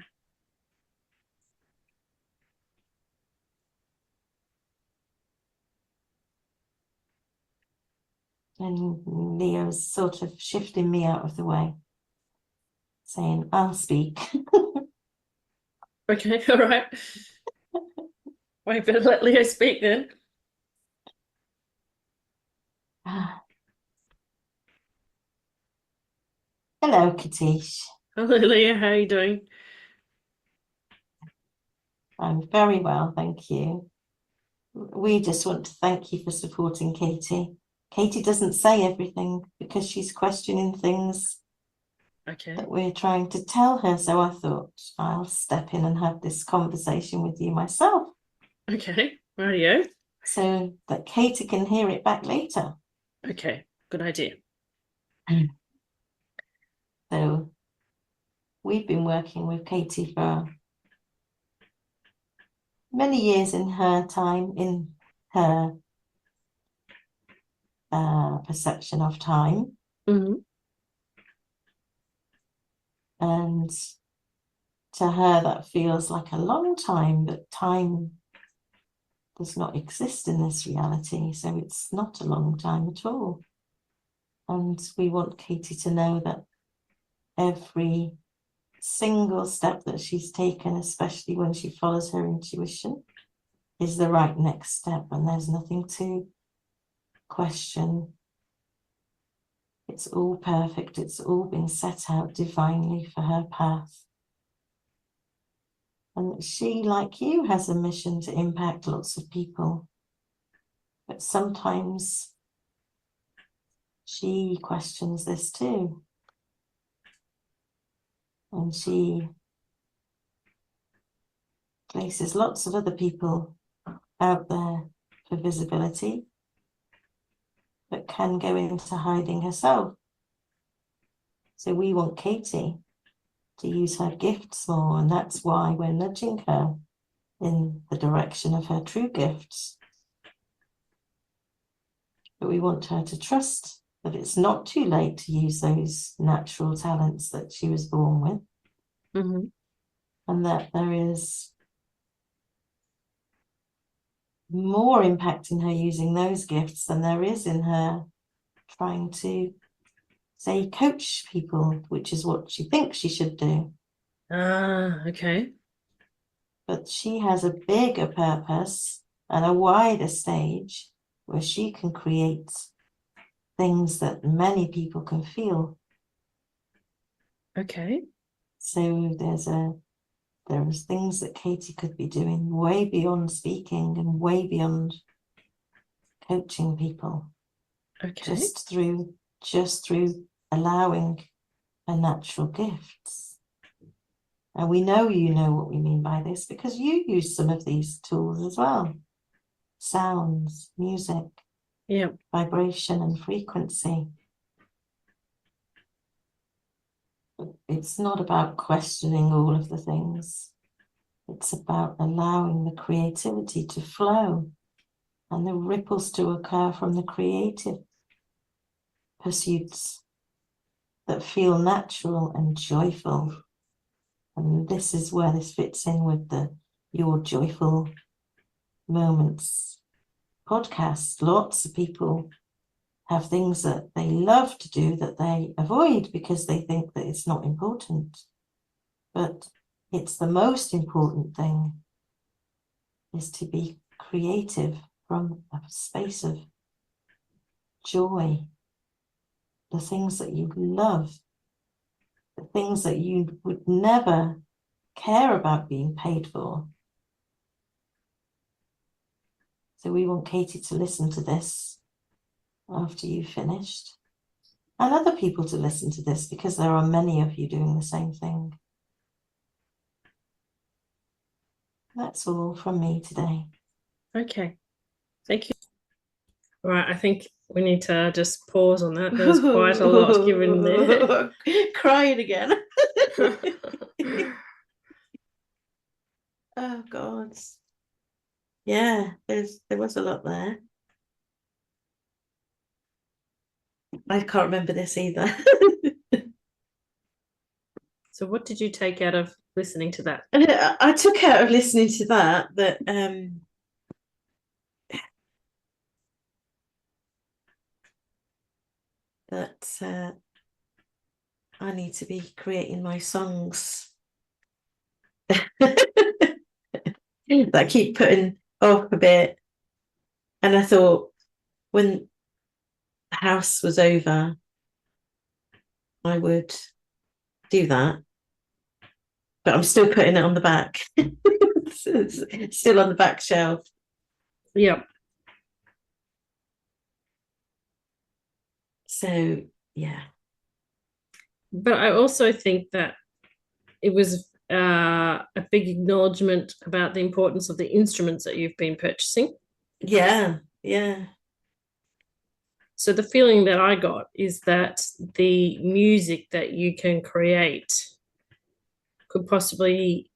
And Leo's sort of shifting me out of the way, saying, I'll speak. Okay. All right. Well, you better let Leo speak then. Hello, Katische. Hello, Leo. How are you doing? I'm very well, thank you. We just want to thank you for supporting Katie. Katie doesn't say everything because she's questioning things Okay. that we're trying to tell her. So I thought I'll step in and have this conversation with you myself Okay. Radio. so that Katie can hear it back later. Okay. Good idea. So we've been working with Katie for many years in her time, in her perception of time. Mm-hmm. And to her, that feels like a long time, but time does not exist in this reality. So it's not a long time at all. And we want Katie to know that every single step that she's taken, especially when she follows her intuition, is the right next step. And there's nothing to question. It's all perfect. It's all been set out divinely for her path. And that she, like you, has a mission to impact lots of people. But sometimes she questions this too. And she places lots of other people out there for visibility, but can go into hiding herself. So we want Katie to use her gifts more, and that's why we're nudging her in the direction of her true gifts. But we want her to trust that it's not too late to use those natural talents that she was born with, Mm-hmm. and that there is more impact in her using those gifts than there is in her trying to, say, coach people, which is what she thinks she should do. Ah, okay. But she has a bigger purpose and a wider stage where she can create things that many people can feel. Okay. So there's things that Katie could be doing way beyond speaking and way beyond coaching people, Okay. just through allowing her natural gifts. And we know you know what we mean by this because you use some of these tools as well. Sounds, music, Yeah. vibration and frequency. It's not about questioning all of the things. It's about allowing the creativity to flow and the ripples to occur from the creative pursuits that feel natural and joyful. And this is where this fits in with Your Joyful Moments podcast. Lots of people have things that they love to do that they avoid because they think that it's not important. But it's the most important thing, is to be creative from a space of joy. The things that you love, the things that you would never care about being paid for. So we want Katie to listen to this after you've finished and other people to listen to this, because there are many of you doing the same thing. That's all from me today. Okay. Thank you. All right. I think we need to just pause on that. There's quite a lot given there. Crying again. Oh God. Yeah, there was a lot there. I can't remember this either. So what did you take out of listening to that? I took out of listening to that I need to be creating my songs that I keep putting off a bit. And I thought, when the house was over, I would do that. But I'm still putting it on the back. It's still on the back shelf. Yeah. So, yeah. But I also think that it was a big acknowledgement about the importance of the instruments that you've been purchasing. Yeah, yeah. So the feeling that I got is that the music that you can create could possibly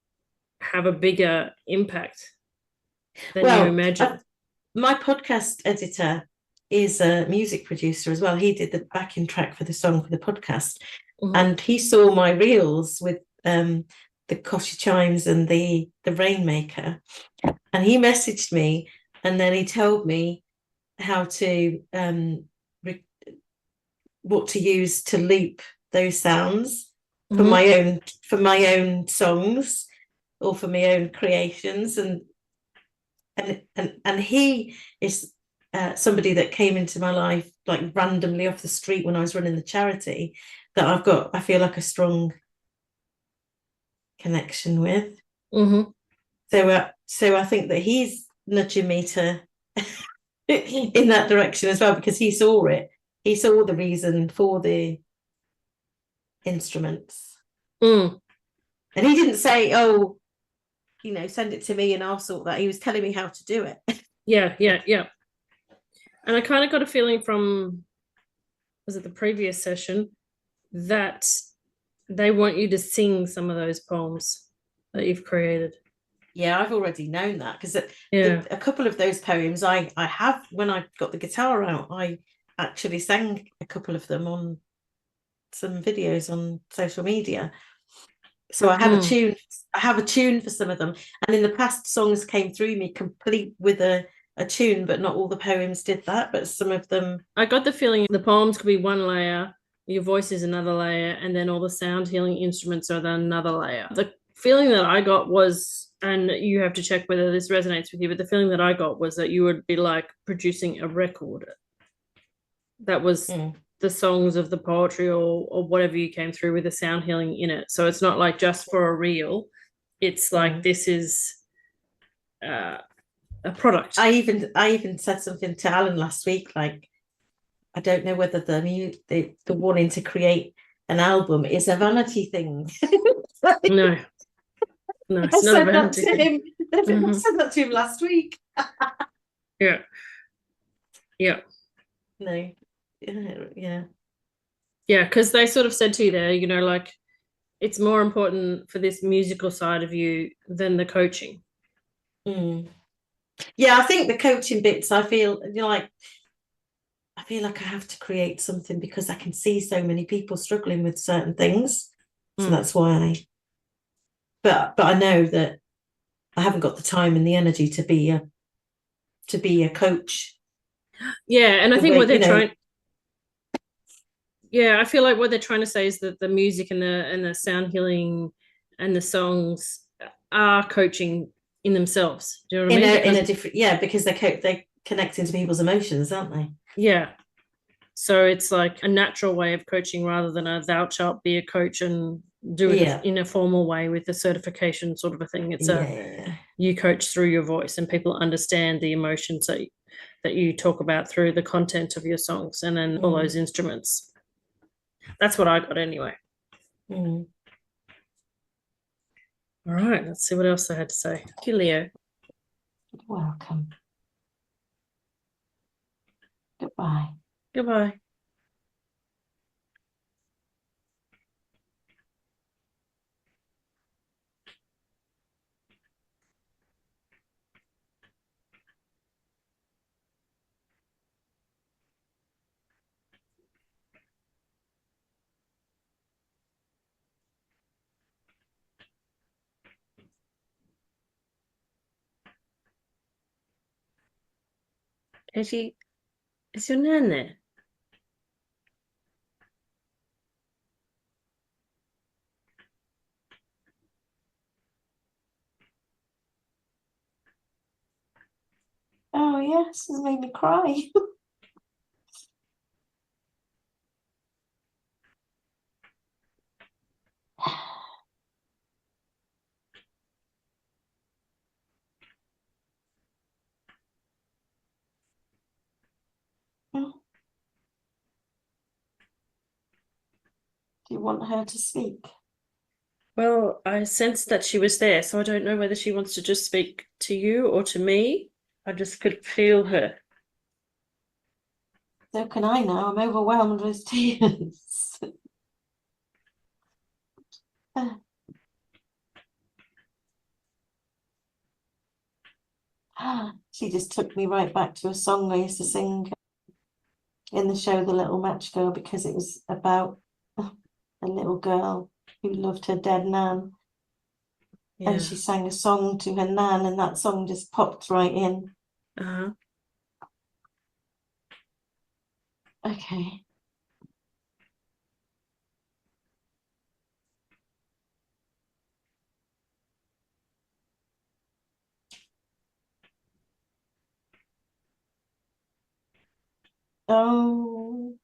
have a bigger impact than you imagine. My podcast editor is a music producer as well. He did the backing track for the song for the podcast. Mm-hmm. And he saw my reels with the Koshi chimes and the Rainmaker. And he messaged me, and then he told me how to what to use to loop those sounds for my own songs or for my own creations. And he is somebody that came into my life like randomly off the street when I was running the charity, that I feel like a strong connection with. Mm-hmm. So I think that he's nudging me to in that direction as well, because he saw it. He saw the reason for the instruments. And he didn't say, oh, send it to me and I'll sort that. He was telling me how to do it. Yeah. And I kind of got a feeling from, was it the previous session, that they want you to sing some of those poems that you've created. Yeah, I've already known that, because a couple of those poems I have, when I got the guitar out, I actually sang a couple of them on some videos on social media. So I have a tune. I have a tune for some of them, and in the past, songs came through me complete with a tune, but not all the poems did that. But some of them, I got the feeling the poems could be one layer, your voice is another layer, and then all the sound healing instruments are another layer. The feeling that I got was, and you have to check whether this resonates with you, but the feeling that I got was that you would be like producing a record that was the songs of the poetry or whatever you came through with the sound healing in it. So it's not like just for a reel. It's like this is a product. I even said something to Alan last week, like, I don't know whether the wanting to create an album is a vanity thing. No, it's not a vanity thing. I said that to him last week. Yeah. No. Yeah, because they sort of said to you there, like, it's more important for this musical side of you than the coaching. Yeah, I think the coaching bits, I feel like I have to create something because I can see so many people struggling with certain things. So that's why but I know that I haven't got the time and the energy to be a coach. Yeah, and I think what they're trying. Yeah, I feel like what they're trying to say is that the music and the sound healing and the songs are coaching in themselves. Do you know what I mean? In a different, because they connect into people's emotions, aren't they? Yeah. So it's like a natural way of coaching rather than a thou shalt be a coach and do it in a formal way with a certification sort of a thing. It's you coach through your voice, and people understand the emotions that you talk about through the content of your songs and then all those instruments. That's what I got anyway. Mm. All right, let's see what else I had to say. Thank you, Leo. You're welcome. Goodbye. Goodbye. Katie, is your nan there? Oh yes, it's made me cry. Do you want her to speak? Well, I sensed that she was there, so I don't know whether she wants to just speak to you or to me. I just could feel her. So can I now. I'm overwhelmed with tears. She just took me right back to a song I used to sing in the show The Little Match Girl, because it was about a little girl who loved her dead nan, Yeah. and she sang a song to her nan, and that song just popped right in. Uh-huh. Okay. Oh,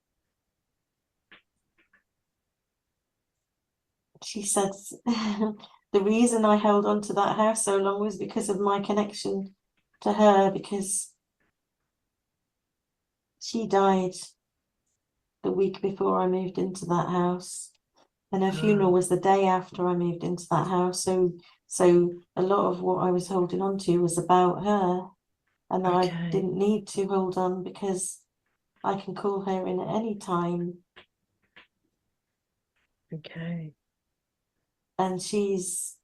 she says the reason I held on to that house so long was because of my connection to her, because she died the week before I moved into that house, and her funeral was the day after I moved into that house. So a lot of what I was holding on to was about her, and that I Okay. didn't need to hold on because I can call her in at any time. Okay. And she's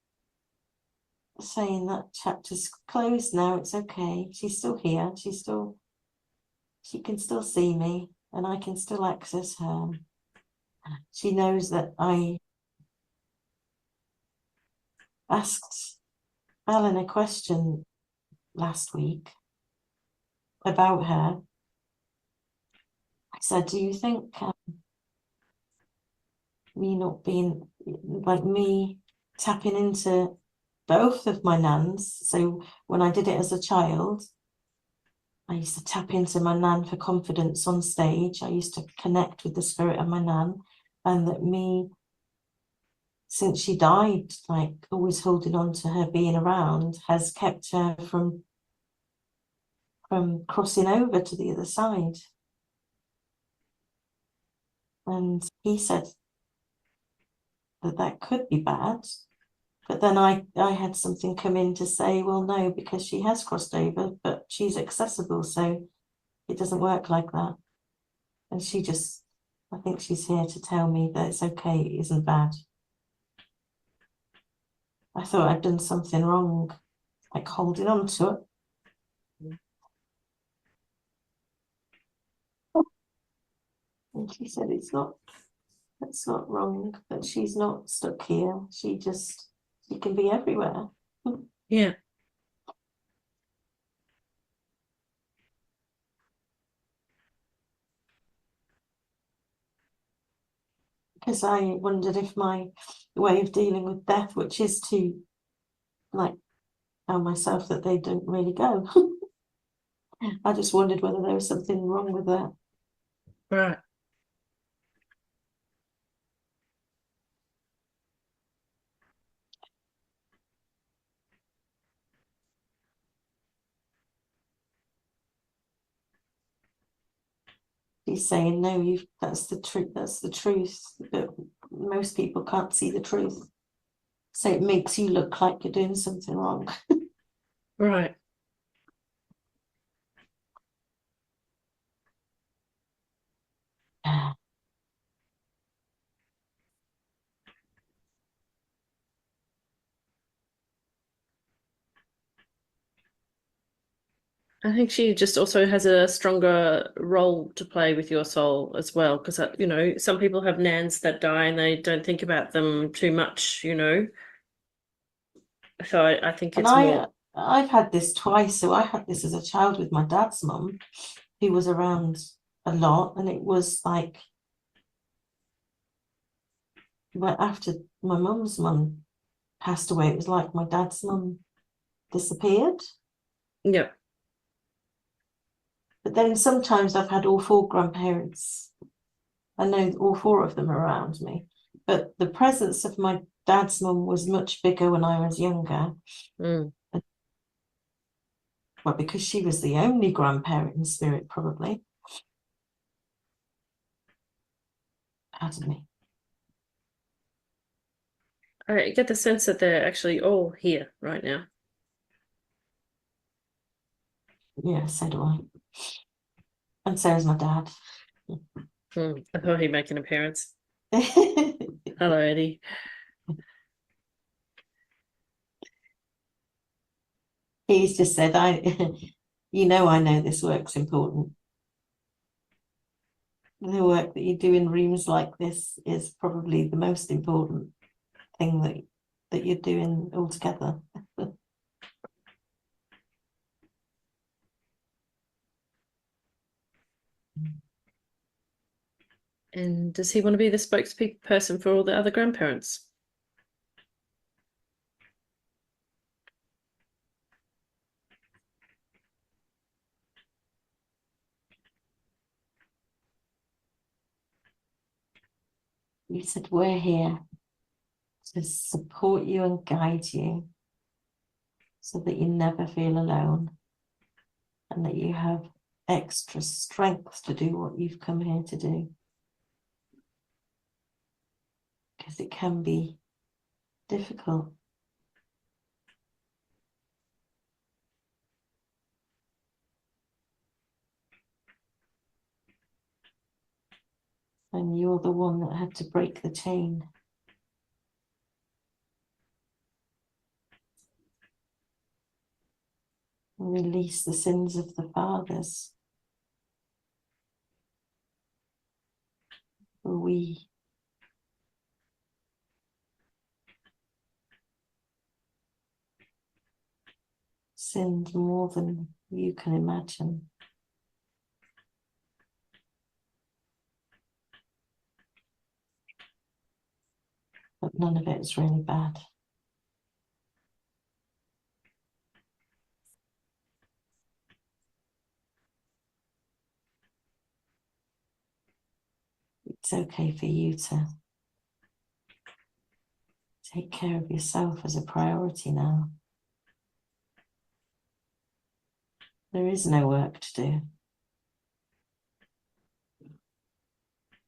saying that chapter's closed now. It's okay. She's still here. She can still see me, and I can still access her. She knows that I asked Alan a question last week about her. I said, do you think me not being, like, me tapping into both of my nans? So when I did it as a child, I used to tap into my nan for confidence on stage. I used to connect with the spirit of my nan, and that me, since she died, like, always holding on to her being around has kept her from crossing over to the other side. And he said that could be bad, but then I had something come in to say, well, no, because she has crossed over, but she's accessible, so it doesn't work like that. And she just, I think she's here to tell me that it's okay, it isn't bad. I thought I'd done something wrong, like holding on to it. And she said that's not wrong, that she's not stuck here. She can be everywhere. Yeah. Because I wondered if my way of dealing with death, which is to, like, tell myself that they don't really go. I just wondered whether there was something wrong with that. Right. She's saying, no, that's the truth. That's the truth. But most people can't see the truth. So it makes you look like you're doing something wrong. Right. I think she just also has a stronger role to play with your soul as well, because, some people have nans that die and they don't think about them too much, So I think it's more. I've had this twice. So I had this as a child with my dad's mum, who was around a lot. And it was like, well, after my mum's mum passed away, it was like my dad's mum disappeared. Yeah. But then sometimes I've had all four grandparents. I know all four of them around me. But the presence of my dad's mum was much bigger when I was younger. Mm. Well, because she was the only grandparent in spirit, probably. Pardon me. I get the sense that they're actually all here right now. Yeah, so do I. And so is my dad. I thought he'd make an appearance. Hello, Eddie. He's just said, I know this work's important. The work that you do in rooms like this is probably the most important thing that you're doing altogether. And does he want to be the spokesperson for all the other grandparents? You said we're here to support you and guide you so that you never feel alone and that you have extra strength to do what you've come here to do. Because it can be difficult. And you're the one that had to break the chain. And release the sins of the fathers. For we sinned more than you can imagine. But none of it is really bad. It's okay for you to take care of yourself as a priority now. There is no work to do.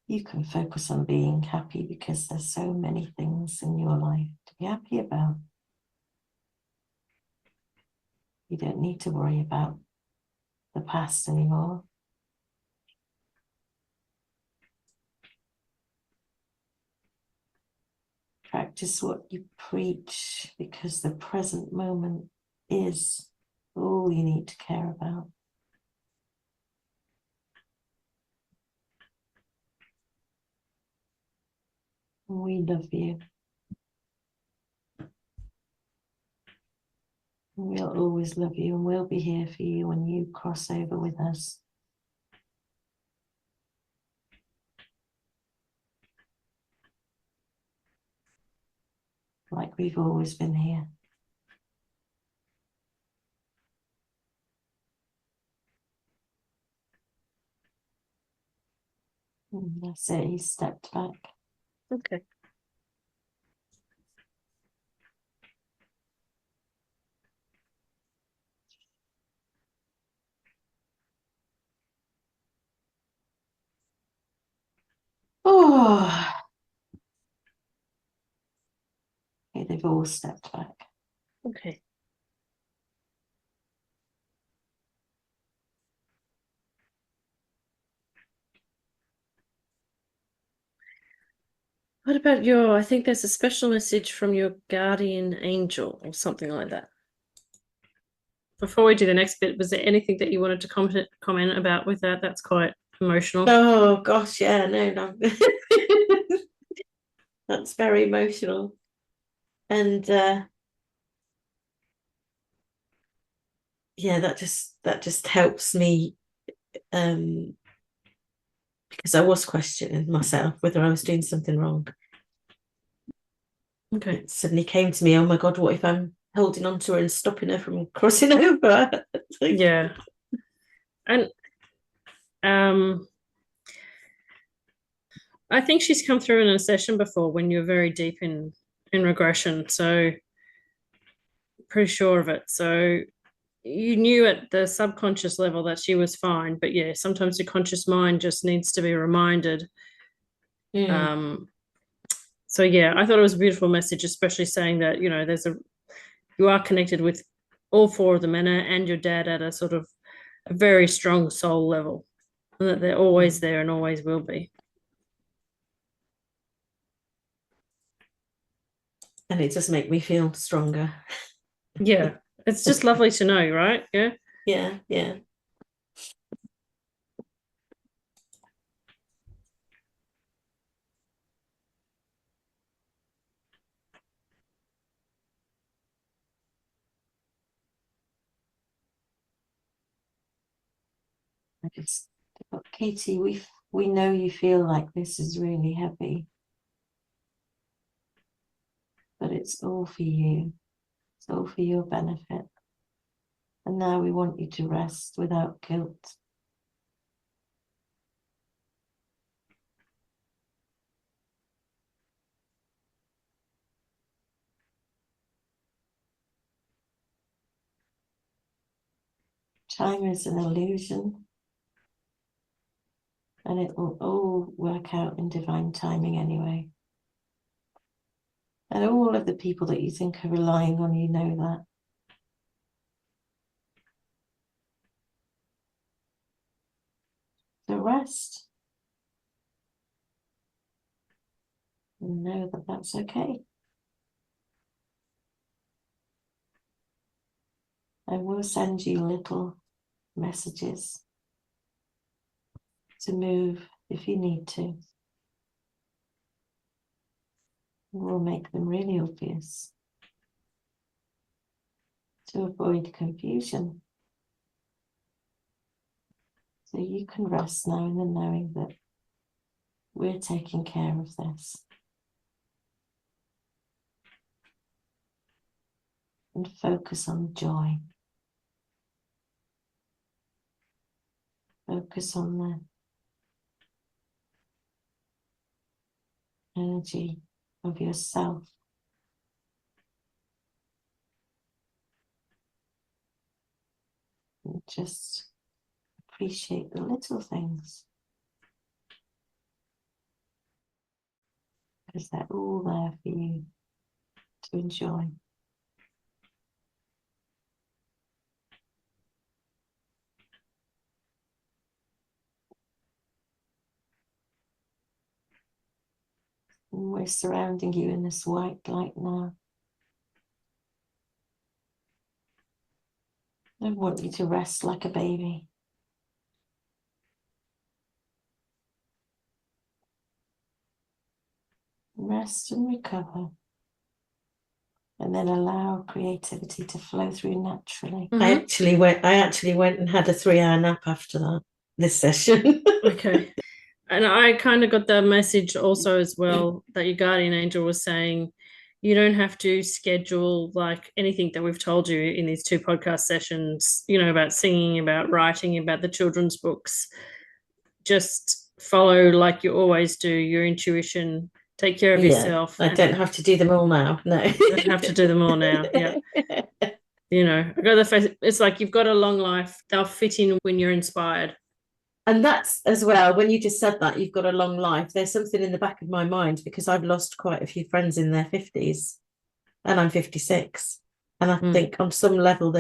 You can focus on being happy because there's so many things in your life to be happy about. You don't need to worry about the past anymore. Practice what you preach because the present moment is all you need to care about. We love you. We'll always love you and we'll be here for you when you cross over with us. Like we've always been here. And that's it, he stepped back. Okay. They've all stepped back. Okay. What about I think there's a special message from your guardian angel or something like that. Before we do the next bit, was there anything that you wanted to comment about with that? That's quite emotional. Oh gosh, yeah, no. That's very emotional. And yeah, that just helps me, because I was questioning myself whether I was doing something wrong. Okay. It suddenly came to me, oh my God, what if I'm holding on to her and stopping her from crossing over? Yeah. And I think she's come through in a session before when you're very deep in regression, so pretty sure of it. So you knew at the subconscious level that she was fine, but yeah, sometimes the conscious mind just needs to be reminded. So yeah, I thought it was a beautiful message, especially saying that, you know, you are connected with all four of them and your dad at a sort of a very strong soul level, and that they're always there and always will be. And it does make me feel stronger. Yeah, it's just lovely to know, right? Yeah. Yeah. Katie, we know you feel like this is really heavy, but it's all for you. It's all for your benefit. And now we want you to rest without guilt. Time is an illusion, and it will all work out in divine timing anyway. And all of the people that you think are relying on you know that. So rest. And know that that's okay. I will send you little messages to move if you need to. We'll make them really obvious to avoid confusion. So you can rest now in the knowing that we're taking care of this. And focus on joy. Focus on the energy of yourself. And just appreciate the little things, because they're all there for you to enjoy. And we're surrounding you in this white light now. I want you to rest like a baby. Rest and recover. And then allow creativity to flow through naturally. Mm-hmm. I actually went and had a 3-hour nap after this session. Okay. And I kind of got the message also as well that your guardian angel was saying you don't have to schedule like anything that we've told you in these 2 podcast sessions, you know, about singing, about writing, about the children's books. Just follow like you always do, your intuition, take care of yourself. I don't have to do them all now. No. You don't have to do them all now. Yeah. You know, I got the face. It's like you've got a long life. They'll fit in when you're inspired. And that's as well, when you just said that, you've got a long life, there's something in the back of my mind, because I've lost quite a few friends in their 50s. and I'm 56. And I think on some level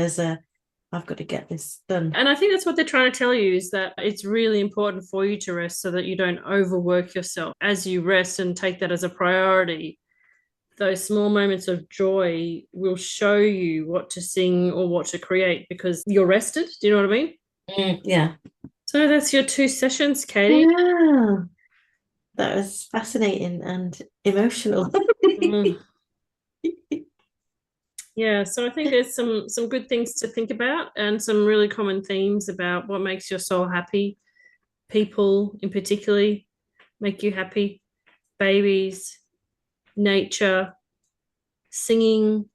I've got to get this done. And I think that's what they're trying to tell you, is that it's really important for you to rest so that you don't overwork yourself. As you rest and take that as a priority, those small moments of joy will show you what to sing or what to create because you're rested. Do you know what I mean? Yeah. So that's your 2 sessions, Katie. Yeah. That was fascinating and emotional. Yeah, so I think there's some good things to think about and some really common themes about what makes your soul happy. People in particularly make you happy. Babies, nature, singing,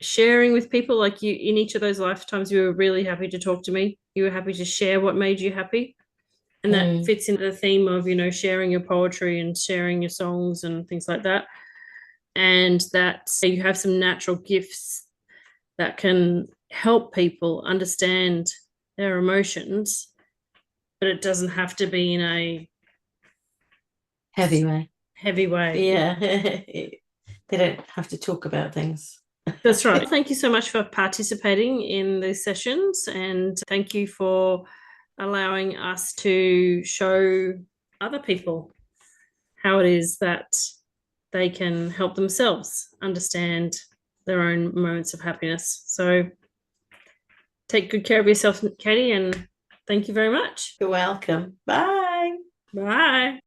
sharing with people. Like you, in each of those lifetimes, you were really happy to talk to me. You were happy to share what made you happy. And that fits into the theme of, sharing your poetry and sharing your songs and things like that. And that you have some natural gifts that can help people understand their emotions, but it doesn't have to be in a Heavy way. Yeah. They don't have to talk about things. That's right. Thank you so much for participating in these sessions, and thank you for allowing us to show other people how it is that they can help themselves understand their own moments of happiness. So take good care of yourself, Katie, and thank you very much. You're welcome. Bye. Bye.